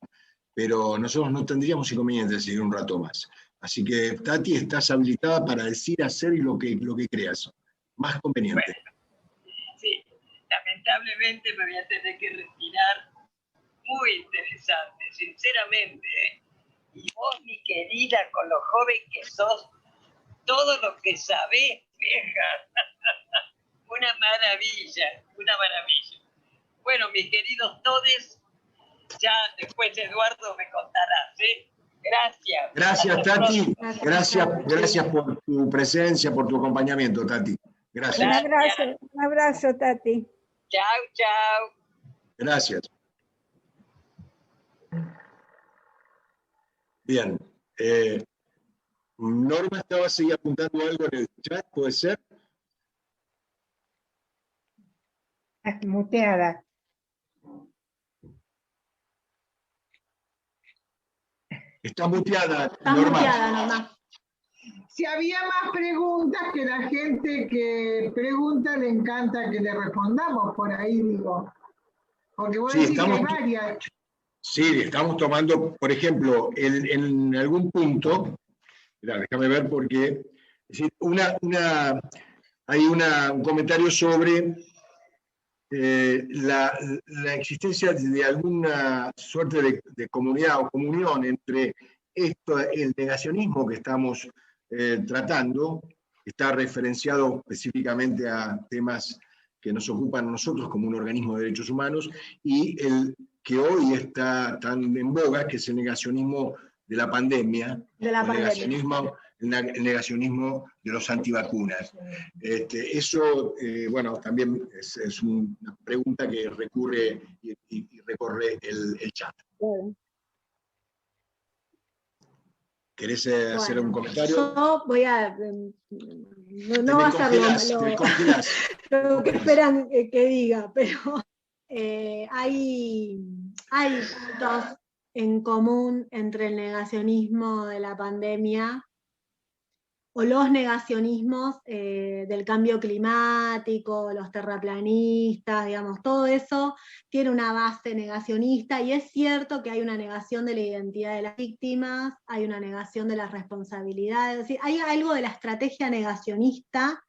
pero nosotros no tendríamos inconveniente de seguir un rato más. Así que, Tati, estás habilitada para decir, hacer y lo que creas. Más conveniente. Bueno, sí, lamentablemente me voy a tener que retirar. Muy interesante, sinceramente. Y vos, mi querida, con lo joven que sos, todo lo que sabés, vieja. Una maravilla, una maravilla. Bueno, mis queridos todes, ya después Eduardo me contarás, ¿eh? Gracias. Gracias, Tati. Gracias por tu presencia, por tu acompañamiento, Tati. Gracias. Un abrazo, Tati. Chao, chao. Gracias. Bien. Norma, ¿estabas ahí apuntando algo en el chat? ¿Puede ser? Muteada. Está muteada, Está Norma. muteada, Norma. Si había más preguntas, que la gente que pregunta le encanta que le respondamos, por ahí digo. Porque vos decís que hay varias. Sí, estamos tomando, por ejemplo, en algún punto, mirá, déjame ver porque, es decir, hay un comentario sobre la existencia de alguna suerte de comunidad o comunión entre el negacionismo que estamos tratando, que está referenciado específicamente a temas que nos ocupan a nosotros como un organismo de derechos humanos, y el que hoy está tan en boga, que es el negacionismo de la pandemia, el negacionismo de los antivacunas. Eso, bueno, también es una pregunta que recurre y recorre el chat. Bueno. ¿Querés hacer un comentario? Yo voy a... No va a ser lo que esperan que diga, pero hay puntos en común entre el negacionismo de la pandemia o los negacionismos del cambio climático, los terraplanistas, digamos, todo eso tiene una base negacionista, y es cierto que hay una negación de la identidad de las víctimas, hay una negación de las responsabilidades, es decir, hay algo de la estrategia negacionista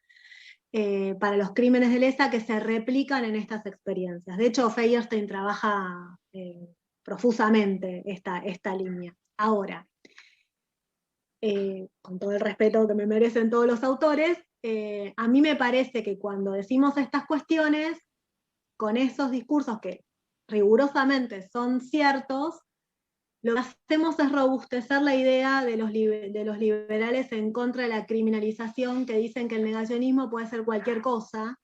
para los crímenes de lesa que se replican en estas experiencias. De hecho, Feuerstein trabaja profusamente esta línea. Ahora, con todo el respeto que me merecen todos los autores, a mí me parece que cuando decimos estas cuestiones, con esos discursos que rigurosamente son ciertos, lo que hacemos es robustecer la idea de los liberales en contra de la criminalización, que dicen que el negacionismo puede ser cualquier cosa,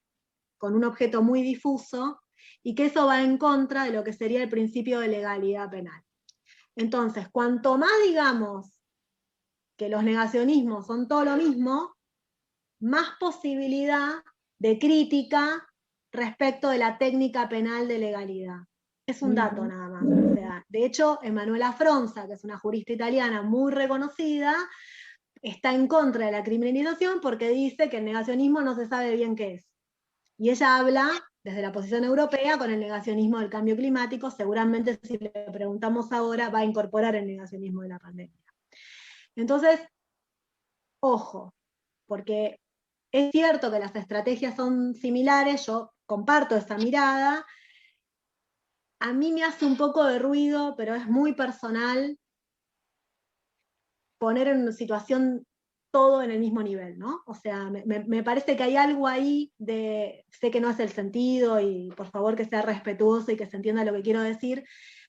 con un objeto muy difuso, y que eso va en contra de lo que sería el principio de legalidad penal. Entonces, cuanto más digamos que los negacionismos son todo lo mismo, más posibilidad de crítica respecto de la técnica penal de legalidad. Es un dato nada más. O sea, de hecho, Emanuela Fronza, que es una jurista italiana muy reconocida, está en contra de la criminalización porque dice que el negacionismo no se sabe bien qué es. Y ella habla desde la posición europea con el negacionismo del cambio climático. Seguramente si le preguntamos ahora va a incorporar el negacionismo de la pandemia. Entonces, ojo, porque es cierto que las estrategias son similares, yo comparto esa mirada. A mí me hace un poco de ruido, pero es muy personal, poner en una situación todo en el mismo nivel, ¿no? O sea, me parece que hay algo ahí sé que no es el sentido, y por favor que sea respetuoso y que se entienda lo que quiero decir,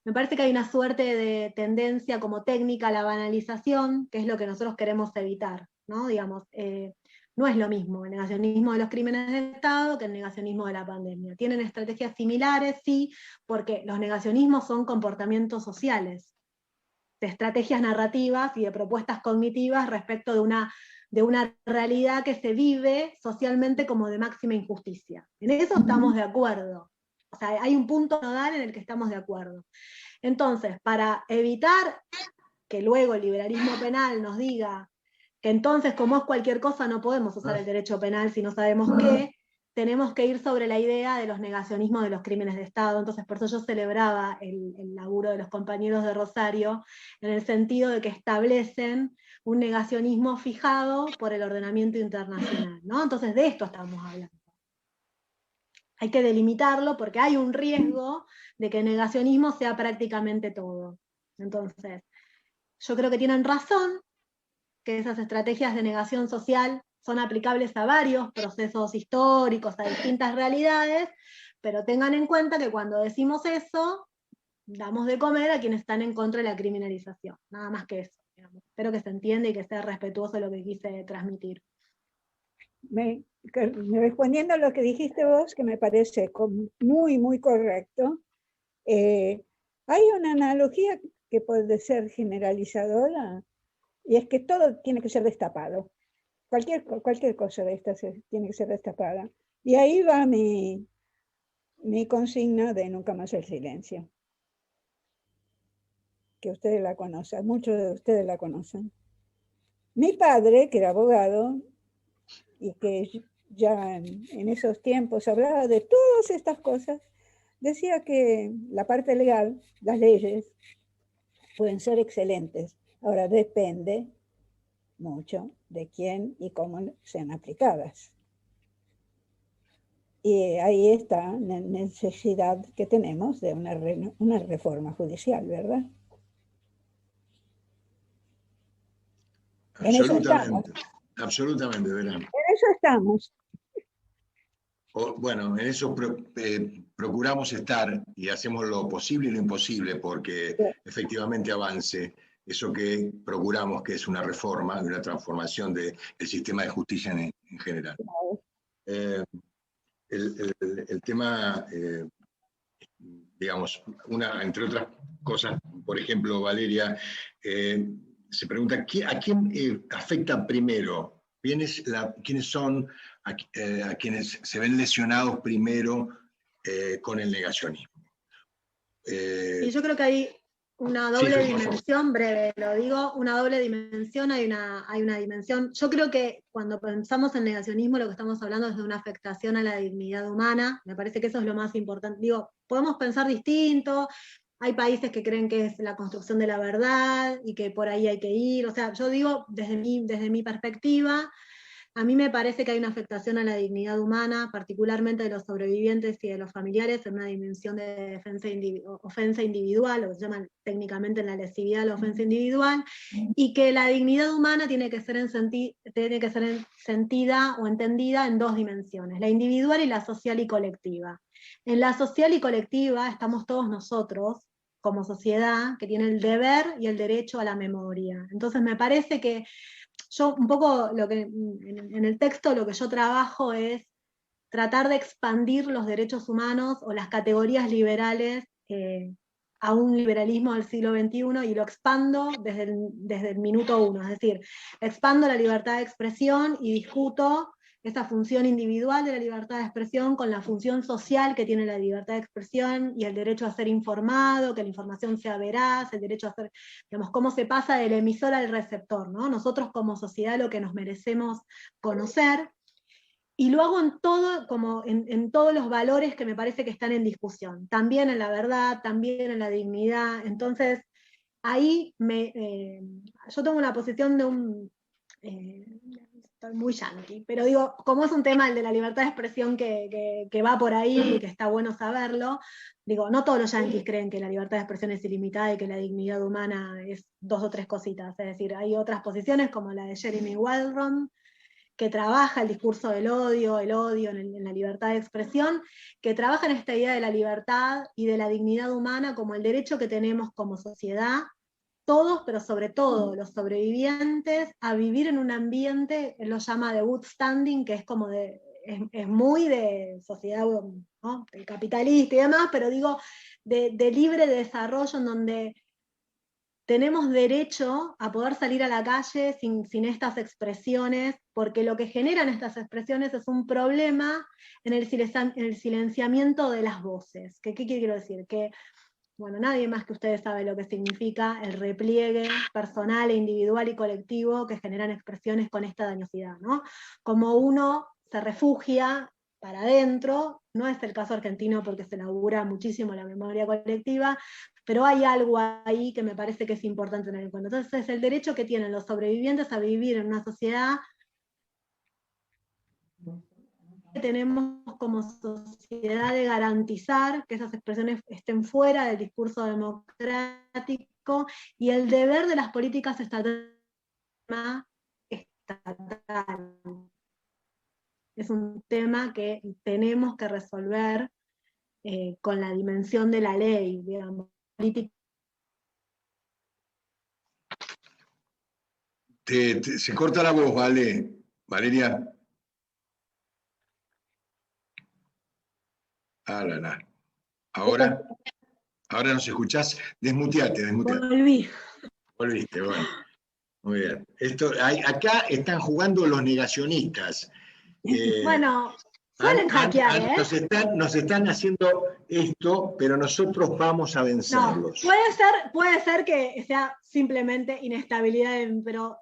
me parece que hay una suerte de tendencia como técnica a la banalización, que es lo que nosotros queremos evitar, ¿no? Digamos, no es lo mismo el negacionismo de los crímenes de Estado que el negacionismo de la pandemia. Tienen estrategias similares, sí, porque los negacionismos son comportamientos sociales, de estrategias narrativas y de propuestas cognitivas respecto de una realidad que se vive socialmente como de máxima injusticia. En eso estamos de acuerdo. O sea, hay un punto nodal en el que estamos de acuerdo. Entonces, para evitar que luego el liberalismo penal nos diga que entonces, como es cualquier cosa, no podemos usar el derecho penal si no sabemos qué, tenemos que ir sobre la idea de los negacionismos de los crímenes de Estado. Entonces, por eso yo celebraba el laburo de los compañeros de Rosario, en el sentido de que establecen un negacionismo fijado por el ordenamiento internacional, ¿no? Entonces, de esto estamos hablando. Hay que delimitarlo porque hay un riesgo de que el negacionismo sea prácticamente todo. Entonces, yo creo que tienen razón, que esas estrategias de negación social son aplicables a varios procesos históricos, a distintas realidades, pero tengan en cuenta que cuando decimos eso, damos de comer a quienes están en contra de la criminalización, nada más que eso, digamos. Espero que se entienda y que sea respetuoso de lo que quise transmitir. Respondiendo a lo que dijiste vos, que me parece muy, muy correcto, hay una analogía que puede ser generalizadora, y es que todo tiene que ser destapado. Cualquier cosa de estas tiene que ser destapada. Y ahí va mi consigna de nunca más el silencio. Que ustedes la conocen, muchos de ustedes la conocen. Mi padre, que era abogado, y que ya en esos tiempos hablaba de todas estas cosas, decía que la parte legal, las leyes, pueden ser excelentes. Ahora depende mucho de quién y cómo sean aplicadas. Y ahí está la necesidad que tenemos de una reforma judicial, ¿verdad? Absolutamente, absolutamente, verán. En eso estamos. Bueno, en eso procuramos estar y hacemos lo posible y lo imposible porque efectivamente avance eso que procuramos, que es una reforma, una transformación del sistema de justicia en general. El tema, digamos, entre otras cosas, por ejemplo, Valeria, se pregunta, ¿a quién afecta primero? ¿Quiénes son a quienes se ven lesionados primero con el negacionismo? Y yo creo que hay una doble dimensión, breve, lo digo, una doble dimensión, hay una dimensión. Yo creo que cuando pensamos en negacionismo lo que estamos hablando es de una afectación a la dignidad humana, me parece que eso es lo más importante. Digo, podemos pensar distinto, hay países que creen que es la construcción de la verdad y que por ahí hay que ir, o sea, yo digo desde mi perspectiva, a mí me parece que hay una afectación a la dignidad humana, particularmente de los sobrevivientes y de los familiares, en una dimensión de ofensa individual, lo que se llama técnicamente en la lesividad la ofensa individual, y que la dignidad humana tiene que ser sentida o entendida en dos dimensiones, la individual y la social y colectiva. En la social y colectiva estamos todos nosotros, como sociedad, que tiene el deber y el derecho a la memoria. Entonces me parece que yo un poco en el texto lo que yo trabajo es tratar de expandir los derechos humanos o las categorías liberales a un liberalismo del siglo XXI, y lo expando desde el minuto uno, es decir, expando la libertad de expresión y discuto esa función individual de la libertad de expresión con la función social que tiene la libertad de expresión y el derecho a ser informado, que la información sea veraz, el derecho a ser, digamos, cómo se pasa del emisor al receptor, ¿no? Nosotros como sociedad lo que nos merecemos conocer, y lo hago en todo, como en todos los valores que me parece que están en discusión, también en la verdad, también en la dignidad. Entonces, ahí yo tengo una posición de un, estoy muy yanqui, pero digo, como es un tema el de la libertad de expresión que va por ahí y que está bueno saberlo, digo, no todos los yanquis creen que la libertad de expresión es ilimitada y que la dignidad humana es 2 o 3 cositas, es decir, hay otras posiciones como la de Jeremy Waldron, que trabaja el discurso del odio, el odio en la libertad de expresión, que trabaja en esta idea de la libertad y de la dignidad humana como el derecho que tenemos como sociedad, todos, pero sobre todo los sobrevivientes, a vivir en un ambiente, él lo llama de good standing, que es como es muy de sociedad, ¿no?, del capitalista y demás, pero digo, de libre desarrollo, en donde tenemos derecho a poder salir a la calle sin estas expresiones, porque lo que generan estas expresiones es un problema en el silenciamiento de las voces. ¿Qué quiero decir? Que, bueno, nadie más que ustedes sabe lo que significa el repliegue personal, individual y colectivo que generan expresiones con esta dañosidad, ¿no? Como uno se refugia para adentro, no es el caso argentino porque se labura muchísimo la memoria colectiva, pero hay algo ahí que me parece que es importante tener en cuenta. Entonces es el derecho que tienen los sobrevivientes a vivir en una sociedad que tenemos como sociedad de garantizar que esas expresiones estén fuera del discurso democrático, y el deber de las políticas estatales. Es un tema que tenemos que resolver con la dimensión de la ley, digamos, política. Se corta la voz, ¿vale? Valeria. Ahora nos escuchás. Desmuteate. Volví. Volviste, bueno. Muy bien. Acá están jugando los negacionistas. Bueno, suelen hackear, ¿eh? Nos están haciendo esto, pero nosotros vamos a vencerlos. No, puede ser que sea simplemente inestabilidad,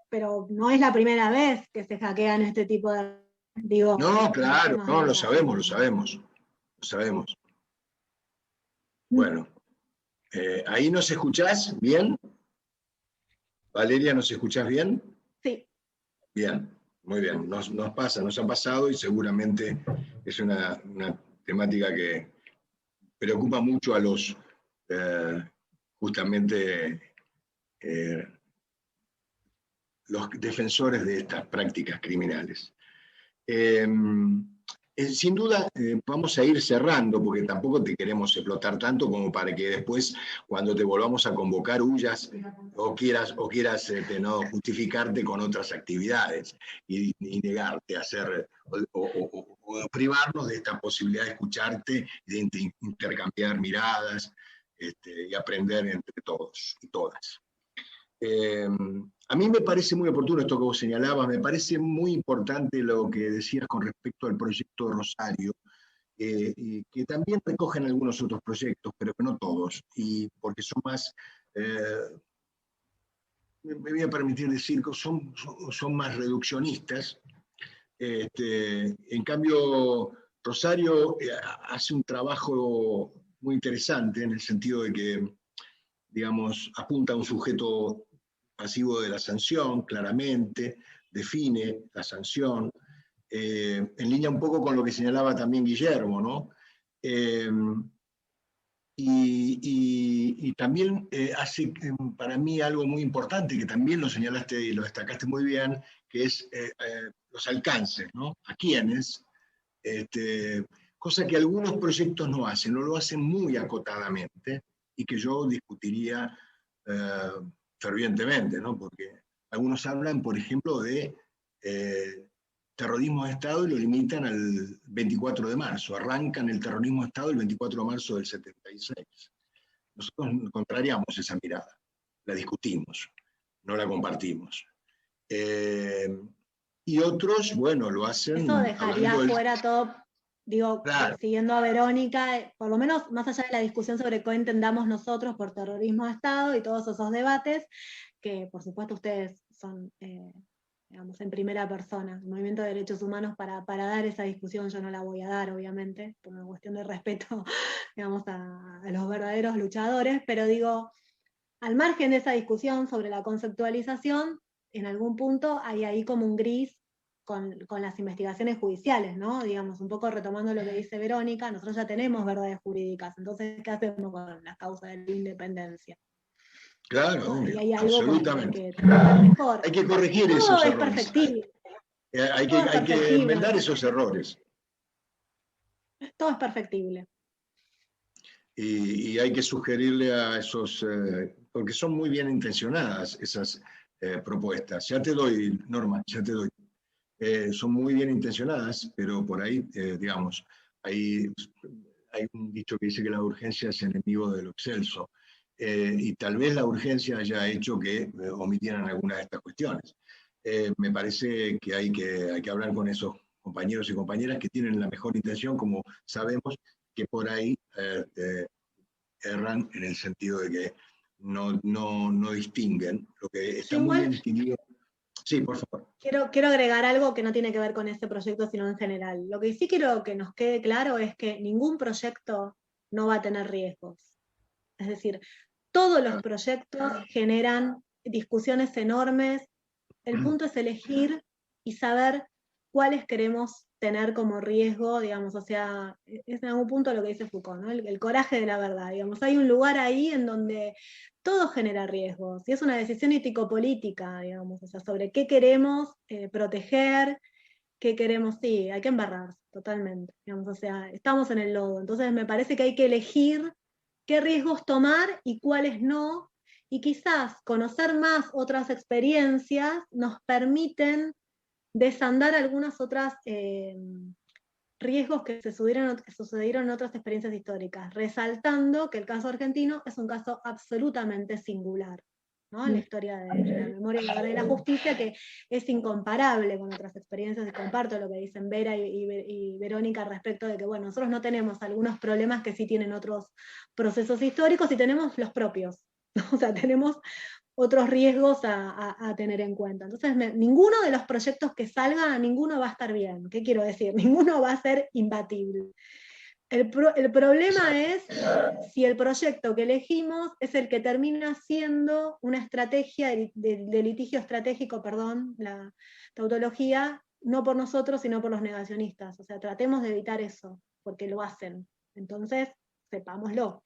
pero no es la primera vez que se hackean este tipo de... Digo, no, claro, no, lo sabemos. Bueno, ¿ahí nos escuchás bien? Valeria, ¿nos escuchás bien? Sí. Bien, muy bien. Nos ha pasado, y seguramente es una temática que preocupa mucho a los, justamente, los defensores de estas prácticas criminales. Sin duda vamos a ir cerrando, porque tampoco te queremos explotar tanto como para que después, cuando te volvamos a convocar, huyas o quieras no justificarte con otras actividades y negarte a hacer o privarnos de esta posibilidad de escucharte, de intercambiar miradas y aprender entre todos y todas. A mí me parece muy oportuno esto que vos señalabas, me parece muy importante lo que decías con respecto al proyecto Rosario, que también recogen algunos otros proyectos, pero que no todos, y porque son más, me voy a permitir decir que son más reduccionistas. En cambio, Rosario hace un trabajo muy interesante en el sentido de que, digamos, apunta a un sujeto pasivo de la sanción, claramente, define la sanción, en línea un poco con lo que señalaba también Guillermo, ¿no? Y también hace para mí algo muy importante, que también lo señalaste y lo destacaste muy bien, que es los alcances, ¿no? ¿A quiénes? Cosa que algunos proyectos no hacen, o lo hacen muy acotadamente, y que yo discutiría fervientemente, ¿no? Porque algunos hablan, por ejemplo, de terrorismo de Estado y lo limitan al 24 de marzo. Arrancan el terrorismo de Estado el 24 de marzo del 76. Nosotros contrariamos esa mirada, la discutimos, no la compartimos. y otros, bueno, lo hacen... Eso dejaría fuera todo, digo, claro, siguiendo a Verónica, por lo menos más allá de la discusión sobre qué entendamos nosotros por terrorismo de Estado y todos esos debates, que por supuesto ustedes son, digamos, en primera persona, el Movimiento de Derechos Humanos, para dar esa discusión yo no la voy a dar, obviamente, por una cuestión de respeto, digamos, a los verdaderos luchadores, pero digo, al margen de esa discusión sobre la conceptualización, en algún punto hay ahí como un gris con las investigaciones judiciales, ¿no? Digamos, un poco retomando lo que dice Verónica, nosotros ya tenemos verdades jurídicas, entonces, ¿qué hacemos con las causas de la independencia? claro, Y hay algo absolutamente. que mejor. Hay que corregir Todo esos es errores. perfectible. Hay Todo es que perfectible. enmendar esos errores. Todo es perfectible. Y hay que sugerirle a esos, porque son muy bien intencionadas esas propuestas. Ya te doy, Norma, ya te doy. Son muy bien intencionadas, pero por ahí, digamos, hay un dicho que dice que la urgencia es enemigo de lo excelso. Y tal vez la urgencia haya hecho que omitieran algunas de estas cuestiones. Me parece que hay que hablar con esos compañeros y compañeras que tienen la mejor intención, como sabemos, que por ahí erran en el sentido de que no distinguen lo que está muy bien distinguido. Sí, por favor. Quiero agregar algo que no tiene que ver con este proyecto, sino en general. Lo que sí quiero que nos quede claro es que ningún proyecto no va a tener riesgos. Es decir, todos los proyectos generan discusiones enormes. El punto es elegir y saber cuáles queremos tener como riesgo, digamos, o sea, es en algún punto lo que dice Foucault, ¿no? El coraje de la verdad, digamos. Hay un lugar ahí en donde todo genera riesgos, y es una decisión ético-política, digamos, o sea, sobre qué queremos proteger, qué queremos, sí, hay que embarrarse, totalmente, digamos, o sea, estamos en el lodo, entonces me parece que hay que elegir qué riesgos tomar y cuáles no, y quizás conocer más otras experiencias nos permiten desandar algunas otras riesgos que sucedieron en otras experiencias históricas, resaltando que el caso argentino es un caso absolutamente singular, ¿no? En la historia de la memoria, la verdad y la justicia, que es incomparable con otras experiencias, y comparto lo que dicen Vera y Verónica respecto de que, bueno, nosotros no tenemos algunos problemas que sí tienen otros procesos históricos, y tenemos los propios, ¿no? O sea, tenemos otros riesgos a tener en cuenta. Entonces, ninguno de los proyectos que salga, ninguno va a estar bien. ¿Qué quiero decir? Ninguno va a ser imbatible. El problema es si el proyecto que elegimos es el que termina siendo una estrategia de litigio estratégico, perdón, la tautología, no por nosotros, sino por los negacionistas. O sea, tratemos de evitar eso, porque lo hacen. Entonces, sepámoslo.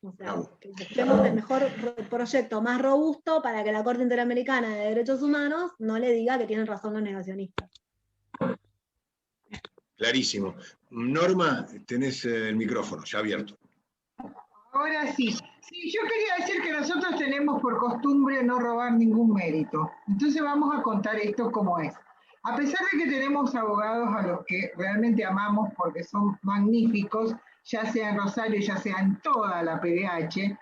O sea, que busquemos el mejor proyecto más robusto para que la Corte Interamericana de Derechos Humanos no le diga que tienen razón los negacionistas. Clarísimo. Norma, tenés el micrófono ya abierto. Ahora sí. Sí, yo quería decir que nosotros tenemos por costumbre no robar ningún mérito. Entonces vamos a contar esto como es. A pesar de que tenemos abogados a los que realmente amamos porque son magníficos, ya sea en Rosario, ya sea en toda la PDH,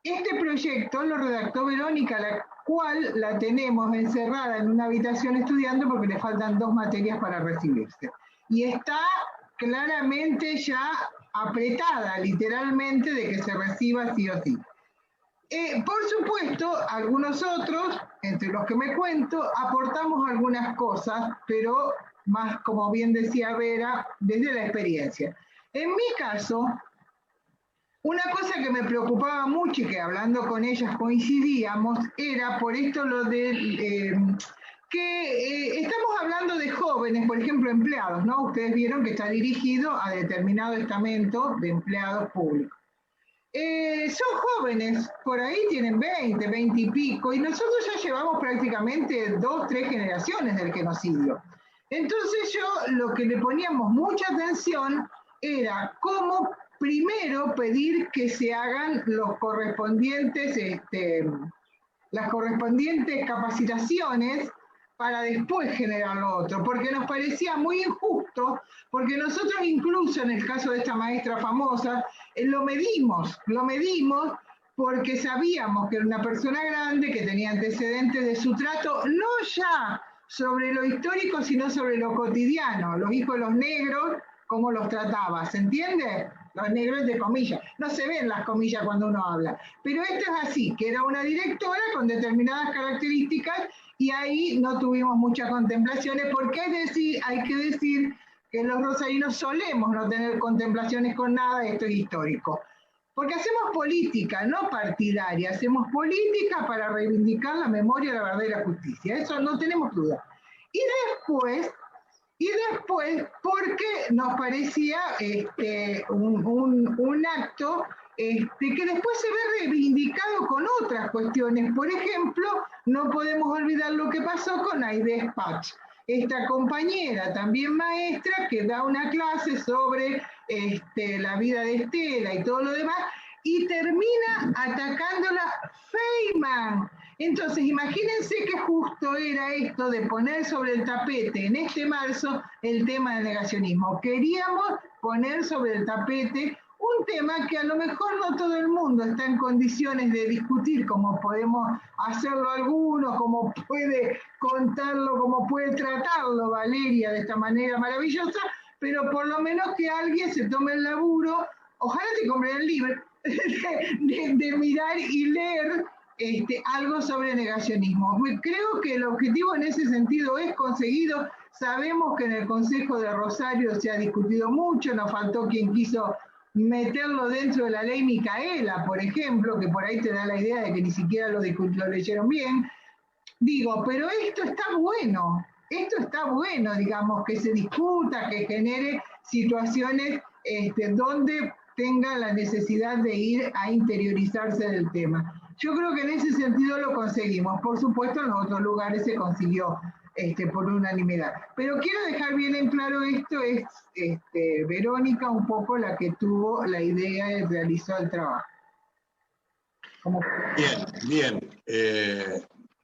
este proyecto lo redactó Verónica, la cual la tenemos encerrada en una habitación estudiando porque le faltan 2 materias para recibirse. Y está claramente ya apretada, literalmente, de que se reciba sí o sí. Por supuesto, algunos otros, entre los que me cuento, aportamos algunas cosas, pero más, como bien decía Vera, desde la experiencia. En mi caso, una cosa que me preocupaba mucho y que hablando con ellas coincidíamos, era por esto lo de que estamos hablando de jóvenes, por ejemplo, empleados, ¿no? Ustedes vieron que está dirigido a determinado estamento de empleados públicos. Son jóvenes, por ahí tienen 20 y pico, y nosotros ya llevamos prácticamente 2, 3 generaciones del genocidio. Entonces lo que le poníamos mucha atención era cómo primero pedir que se hagan los correspondientes, las correspondientes capacitaciones para después generar lo otro, porque nos parecía muy injusto, porque nosotros incluso en el caso de esta maestra famosa, lo medimos porque sabíamos que era una persona grande, que tenía antecedentes de su trato, no ya sobre lo histórico, sino sobre lo cotidiano. Los hijos de los negros, cómo los trataba, ¿se entiende? Los negros entre comillas. No se ven las comillas cuando uno habla. Pero esto es así, que era una directora con determinadas características y ahí no tuvimos muchas contemplaciones, porque hay que decir que los rosarinos solemos no tener contemplaciones con nada, esto es histórico. Porque hacemos política, no partidaria, hacemos política para reivindicar la memoria, la verdad y la justicia, eso no tenemos duda. Y después porque nos parecía un acto que después se ve reivindicado con otras cuestiones. Por ejemplo, no podemos olvidar lo que pasó con Aide Spach, esta compañera, también maestra, que da una clase sobre la vida de Estela y todo lo demás, y termina atacándola Feynman. Entonces, imagínense qué justo era esto de poner sobre el tapete en este marzo el tema del negacionismo. Queríamos poner sobre el tapete un tema que a lo mejor no todo el mundo está en condiciones de discutir, como podemos hacerlo algunos, como puede contarlo, como puede tratarlo Valeria de esta manera maravillosa, pero por lo menos que alguien se tome el laburo, ojalá te compren el libro, de mirar y leer algo sobre negacionismo. Creo que el objetivo en ese sentido es conseguido. Sabemos que en el Consejo de Rosario se ha discutido mucho, nos faltó quien quiso meterlo dentro de la ley Micaela, por ejemplo, que por ahí te da la idea de que ni siquiera lo leyeron bien. Digo, pero esto está bueno, digamos, que se discuta, que genere situaciones donde tenga la necesidad de ir a interiorizarse del tema. Yo creo que en ese sentido lo conseguimos. Por supuesto, en los otros lugares se consiguió por unanimidad. Pero quiero dejar bien en claro esto, es Verónica un poco la que tuvo la idea y realizó el trabajo. Bien.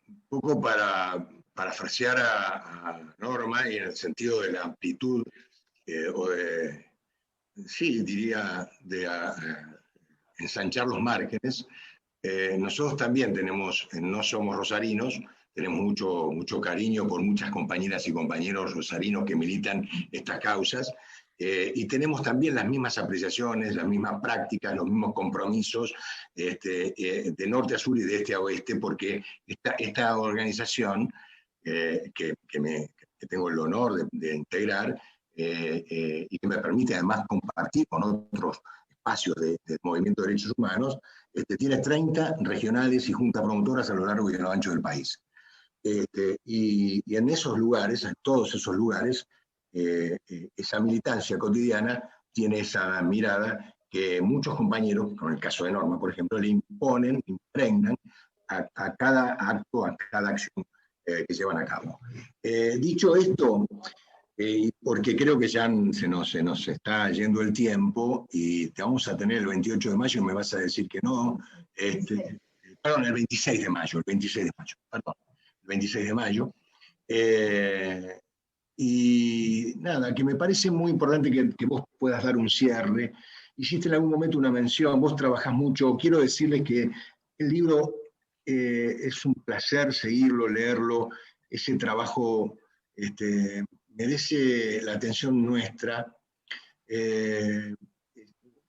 Un poco para parafrasear a Norma y en el sentido de la amplitud o de, sí, diría, de ensanchar los márgenes. Nosotros también no somos rosarinos, tenemos mucho cariño por muchas compañeras y compañeros rosarinos que militan estas causas, y tenemos también las mismas apreciaciones, las mismas prácticas, los mismos compromisos de norte a sur y de este a oeste, porque esta organización que tengo el honor de integrar y que me permite además compartir con otros espacios del movimiento de derechos humanos, tiene 30 regionales y juntas promotoras a lo largo y a lo ancho del país. Y en esos lugares, en todos esos lugares, esa militancia cotidiana tiene esa mirada que muchos compañeros, con el caso de Norma, por ejemplo, le impregnan a cada acto, a cada acción que llevan a cabo. Dicho esto, porque creo que ya se nos está yendo el tiempo y te vamos a tener el 28 de mayo, me vas a decir que no, perdón, el 26 de mayo, perdón, el 26 de mayo. Y nada, que me parece muy importante que vos puedas dar un cierre. Hiciste en algún momento una mención, vos trabajás mucho, quiero decirles que el libro es un placer seguirlo, leerlo, ese trabajo merece la atención nuestra.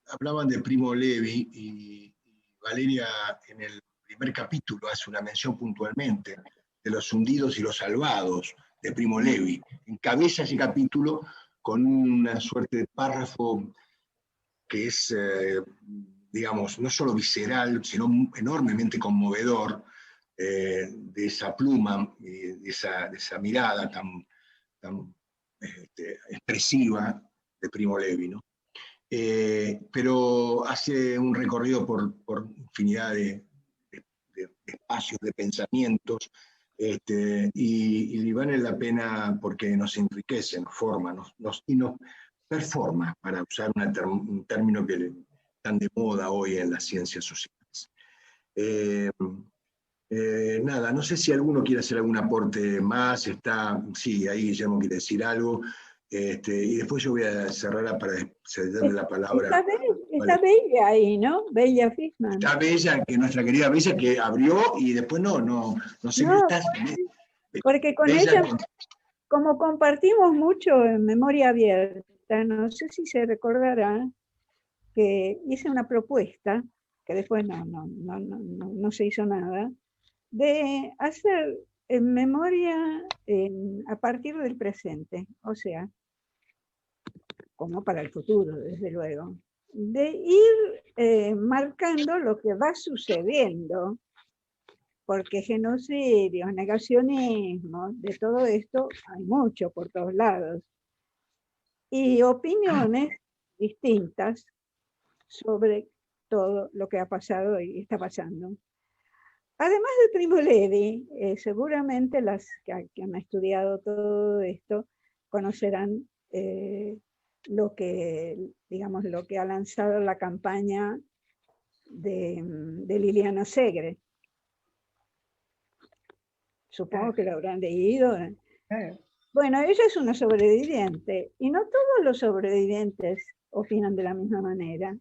Hablaban de Primo Levi y Valeria en el primer capítulo hace una mención puntualmente de los hundidos y los salvados de Primo Levi. Encabeza ese capítulo con una suerte de párrafo que es, digamos, no solo visceral, sino enormemente conmovedor, de esa pluma, de esa mirada tan expresiva de Primo Levi, ¿no? Pero hace un recorrido por infinidad de espacios, de pensamientos, y vale la pena porque nos enriquece, nos forma, y nos performa, para usar un término que tan de moda hoy en las ciencias sociales. Nada, no sé si alguno quiere hacer algún aporte más. Sí, ahí Guillermo quiere decir algo, y después yo voy a cerrar para cederle la palabra. Está Bella ahí, ¿no? Bella Fischmann. Está Bella, que nuestra querida Bella, que abrió y después no sé qué estás. Porque con ella, como compartimos mucho en Memoria Abierta, no sé si se recordará que hice una propuesta, que después no se hizo nada, de hacer en memoria a partir del presente, o sea, como para el futuro, desde luego, de ir marcando lo que va sucediendo, porque genocidios, negacionismo, de todo esto hay mucho por todos lados, y opiniones distintas sobre todo lo que ha pasado y está pasando. Además de Primo Levi, seguramente las que han estudiado todo esto conocerán lo que ha lanzado la campaña de Liliana Segre. Supongo que lo habrán leído. Bueno, ella es una sobreviviente, y no todos los sobrevivientes opinan de la misma manera.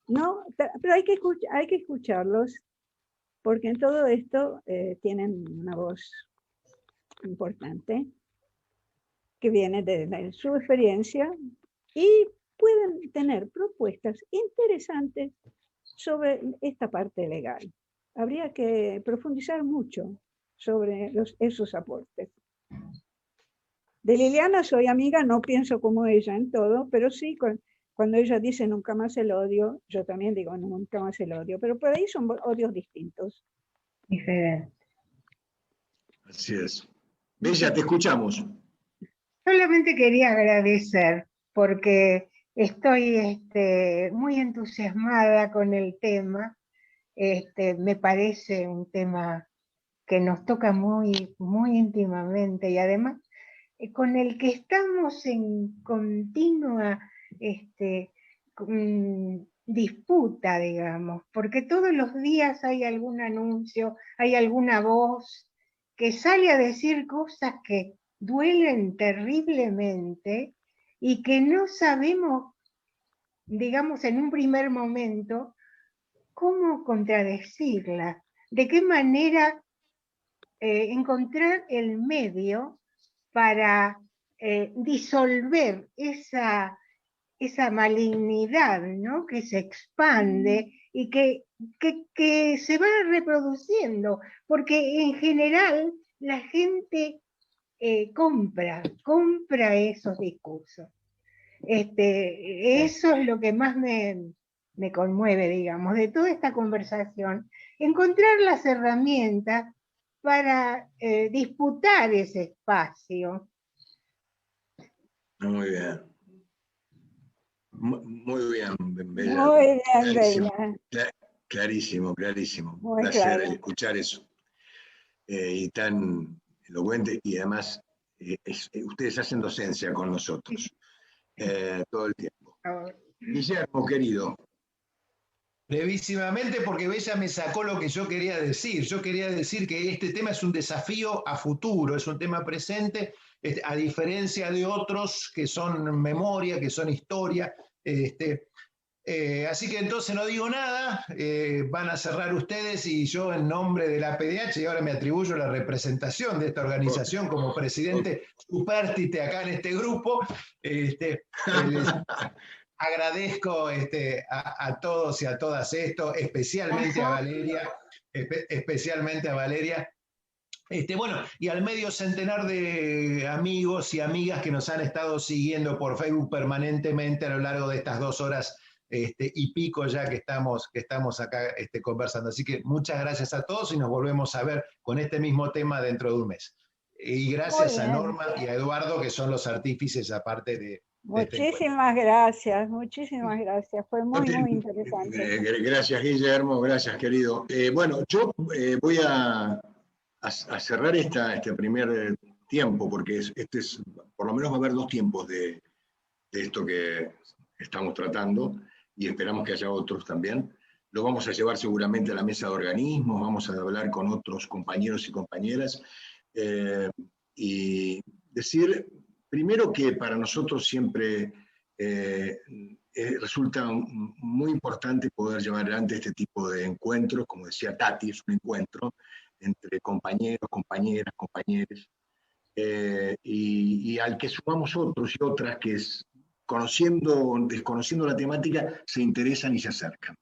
No, pero hay que escucharlos, porque en todo esto tienen una voz importante que viene de su experiencia y pueden tener propuestas interesantes sobre esta parte legal. Habría que profundizar mucho sobre esos aportes. De Liliana soy amiga, no pienso como ella en todo, pero sí cuando ella dice nunca más el odio, yo también digo nunca más el odio, pero por ahí son odios distintos. Diferente. Así es. Bella, te escuchamos. Solamente quería agradecer porque estoy muy entusiasmada con el tema. Me parece un tema que nos toca muy, muy íntimamente y además con el que estamos en continua disputa, digamos, porque todos los días hay algún anuncio, hay alguna voz que sale a decir cosas que duelen terriblemente y que no sabemos, digamos, en un primer momento, cómo contradecirlas, de qué manera encontrar el medio para disolver esa malignidad, ¿no?, que se expande y que se va reproduciendo, porque en general la gente compra esos discursos. Eso es lo que más me conmueve, digamos, de toda esta conversación, encontrar las herramientas para disputar ese espacio. Muy bien. Muy bien, Bella. Muy bien, Clarísimo, Bella. clarísimo, clarísimo. Muy Un placer claro. escuchar eso. Y tan elocuente, y además ustedes hacen docencia con nosotros todo el tiempo. Guillermo, querido. Brevísimamente, porque Bella me sacó lo que yo quería decir. Yo quería decir que este tema es un desafío a futuro, es un tema presente, a diferencia de otros que son memoria, que son historia. Así que entonces no digo nada, van a cerrar ustedes y yo en nombre de la PDH, y ahora me atribuyo la representación de esta organización como presidente supérstite acá en este grupo, les agradezco a todos y a todas esto, especialmente a Valeria, bueno, y al medio centenar de amigos y amigas que nos han estado siguiendo por Facebook permanentemente a lo largo de estas 2 horas y pico ya que estamos acá conversando. Así que muchas gracias a todos y nos volvemos a ver con este mismo tema dentro de un mes. Y gracias a Norma y a Eduardo, que son los artífices aparte de muchísimas gracias, fue muy interesante. Gracias, Guillermo, gracias, querido. Bueno, yo voy a cerrar este primer tiempo, porque por lo menos va a haber 2 tiempos de esto que estamos tratando, y esperamos que haya otros también. Lo vamos a llevar seguramente a la mesa de organismos, vamos a hablar con otros compañeros y compañeras, y decir primero que para nosotros siempre resulta muy importante poder llevar adelante este tipo de encuentros. Como decía Tati, es un encuentro, entre compañeros, compañeras, compañeros, y al que sumamos otros y otras que desconociendo la temática, se interesan y se acercan.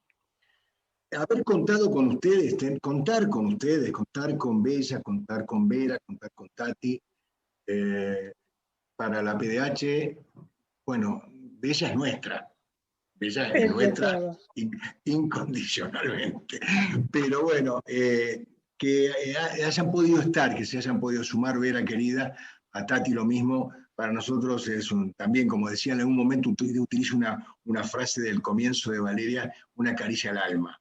Haber contado con ustedes, contar con ustedes, contar con Bella, contar con Vera, contar con Tati, para la PDH, bueno, Bella es nuestra. Bella es nuestra incondicionalmente. Pero bueno, que hayan podido estar, que se hayan podido sumar, Vera querida, a Tati lo mismo, para nosotros es también, como decía en algún momento, utilizo una frase del comienzo de Valeria, una caricia al alma.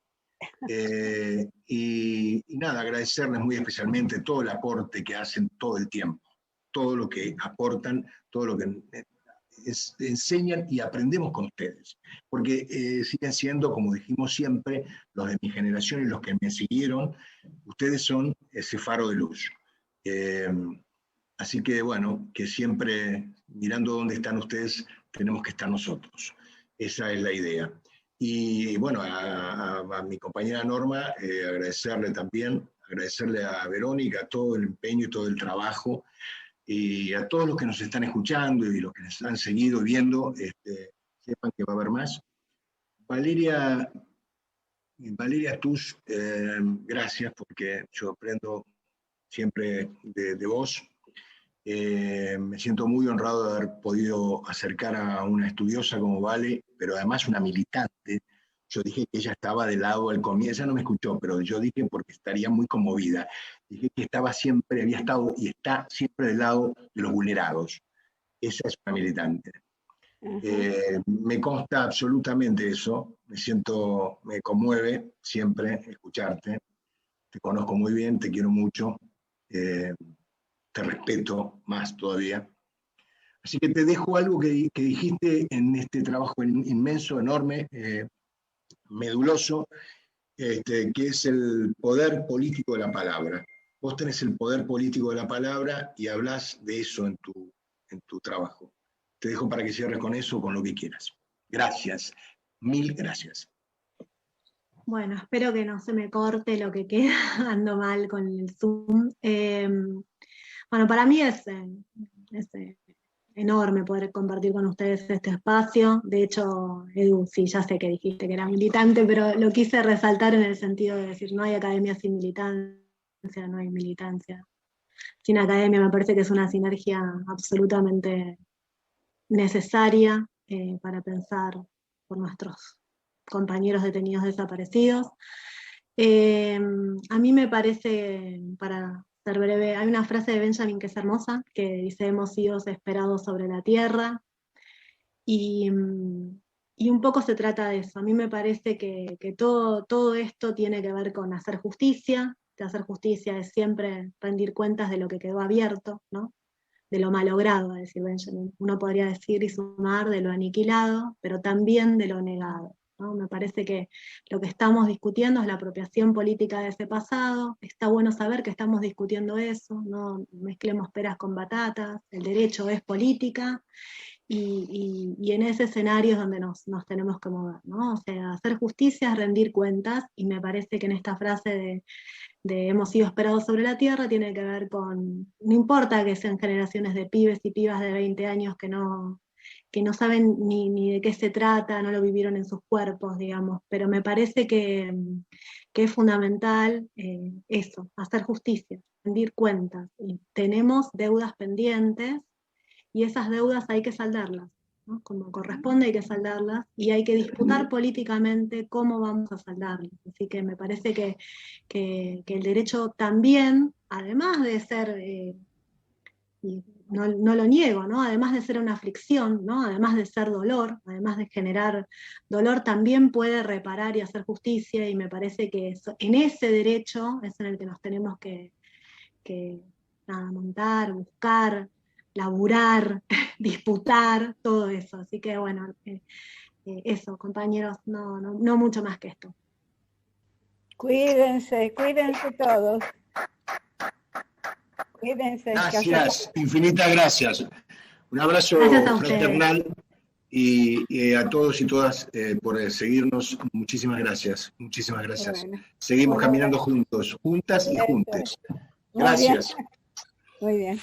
Y nada, agradecerles muy especialmente todo el aporte que hacen todo el tiempo, todo lo que aportan, todo lo que enseñan y aprendemos con ustedes, porque siguen siendo, como dijimos siempre, los de mi generación y los que me siguieron, ustedes son ese faro de luz. Así que bueno, que siempre mirando dónde están ustedes, tenemos que estar nosotros. Esa es la idea. Y bueno, a mi compañera Norma, agradecerle también, agradecerle a Verónica todo el empeño y todo el trabajo, y a todos los que nos están escuchando y los que nos han seguido viendo, sepan que va a haber más. Valeria Tush, gracias, porque yo aprendo siempre de vos. Me siento muy honrado de haber podido acercar a una estudiosa como Vale, pero además una militante. Yo dije que ella estaba del lado del comienzo, ella no me escuchó, pero yo dije porque estaría muy conmovida. Dije que había estado y está siempre del lado de los vulnerados. Esa es una militante. Me consta absolutamente eso, me conmueve siempre escucharte. Te conozco muy bien, te quiero mucho. Te respeto más todavía. Así que te dejo algo que dijiste en este trabajo inmenso, enorme, meduloso, que es el poder político de la palabra. Vos tenés el poder político de la palabra y hablás de eso en tu trabajo. Te dejo para que cierres con eso o con lo que quieras. Gracias, mil gracias. Bueno, espero que no se me corte lo que queda, ando mal con el Zoom. Bueno, para mí es enorme poder compartir con ustedes este espacio. De hecho, Edu, sí, ya sé que dijiste que era militante, pero lo quise resaltar en el sentido de decir, no hay academia sin militancia, no hay militancia sin academia. Me parece que es una sinergia absolutamente necesaria para pensar por nuestros compañeros detenidos desaparecidos. A mí me parece, para ser breve, hay una frase de Benjamin que es hermosa, que dice: hemos sido esperados sobre la tierra, y un poco se trata de eso. A mí me parece que todo esto tiene que ver con hacer justicia. Que hacer justicia es siempre rendir cuentas de lo que quedó abierto, ¿no? De lo malogrado, a decir Benjamin. Uno podría decir y sumar de lo aniquilado, pero también de lo negado, ¿no? Me parece que lo que estamos discutiendo es la apropiación política de ese pasado. Está bueno saber que estamos discutiendo eso, no mezclemos peras con batatas, el derecho es política, y en ese escenario es donde nos tenemos que mover, ¿no? O sea, hacer justicia es rendir cuentas, y me parece que en esta frase de hemos sido esperados sobre la tierra tiene que ver con, no importa que sean generaciones de pibes y pibas de 20 años que no saben ni de qué se trata, no lo vivieron en sus cuerpos, digamos, pero me parece que es fundamental eso, hacer justicia, rendir cuentas. Y tenemos deudas pendientes, y esas deudas hay que saldarlas, ¿no? Como corresponde hay que saldarlas, y hay que disputar políticamente cómo vamos a saldarlas. Así que me parece que el derecho también, además de ser... y no lo niego, ¿no? Además de ser una aflicción, ¿no? Además de ser dolor, además de generar dolor, también puede reparar y hacer justicia, y me parece que en ese derecho es en el que nos tenemos que montar, buscar, laburar, disputar, todo eso. Así que bueno, eso, compañeros, no mucho más que esto. Cuídense todos. Gracias, infinitas gracias. Un abrazo fraternal Y a todos y todas por seguirnos, muchísimas gracias. Muchísimas gracias. Bueno. Seguimos Bueno, caminando juntos, juntas y eso juntes. es. Muy bien. Gracias. Muy bien.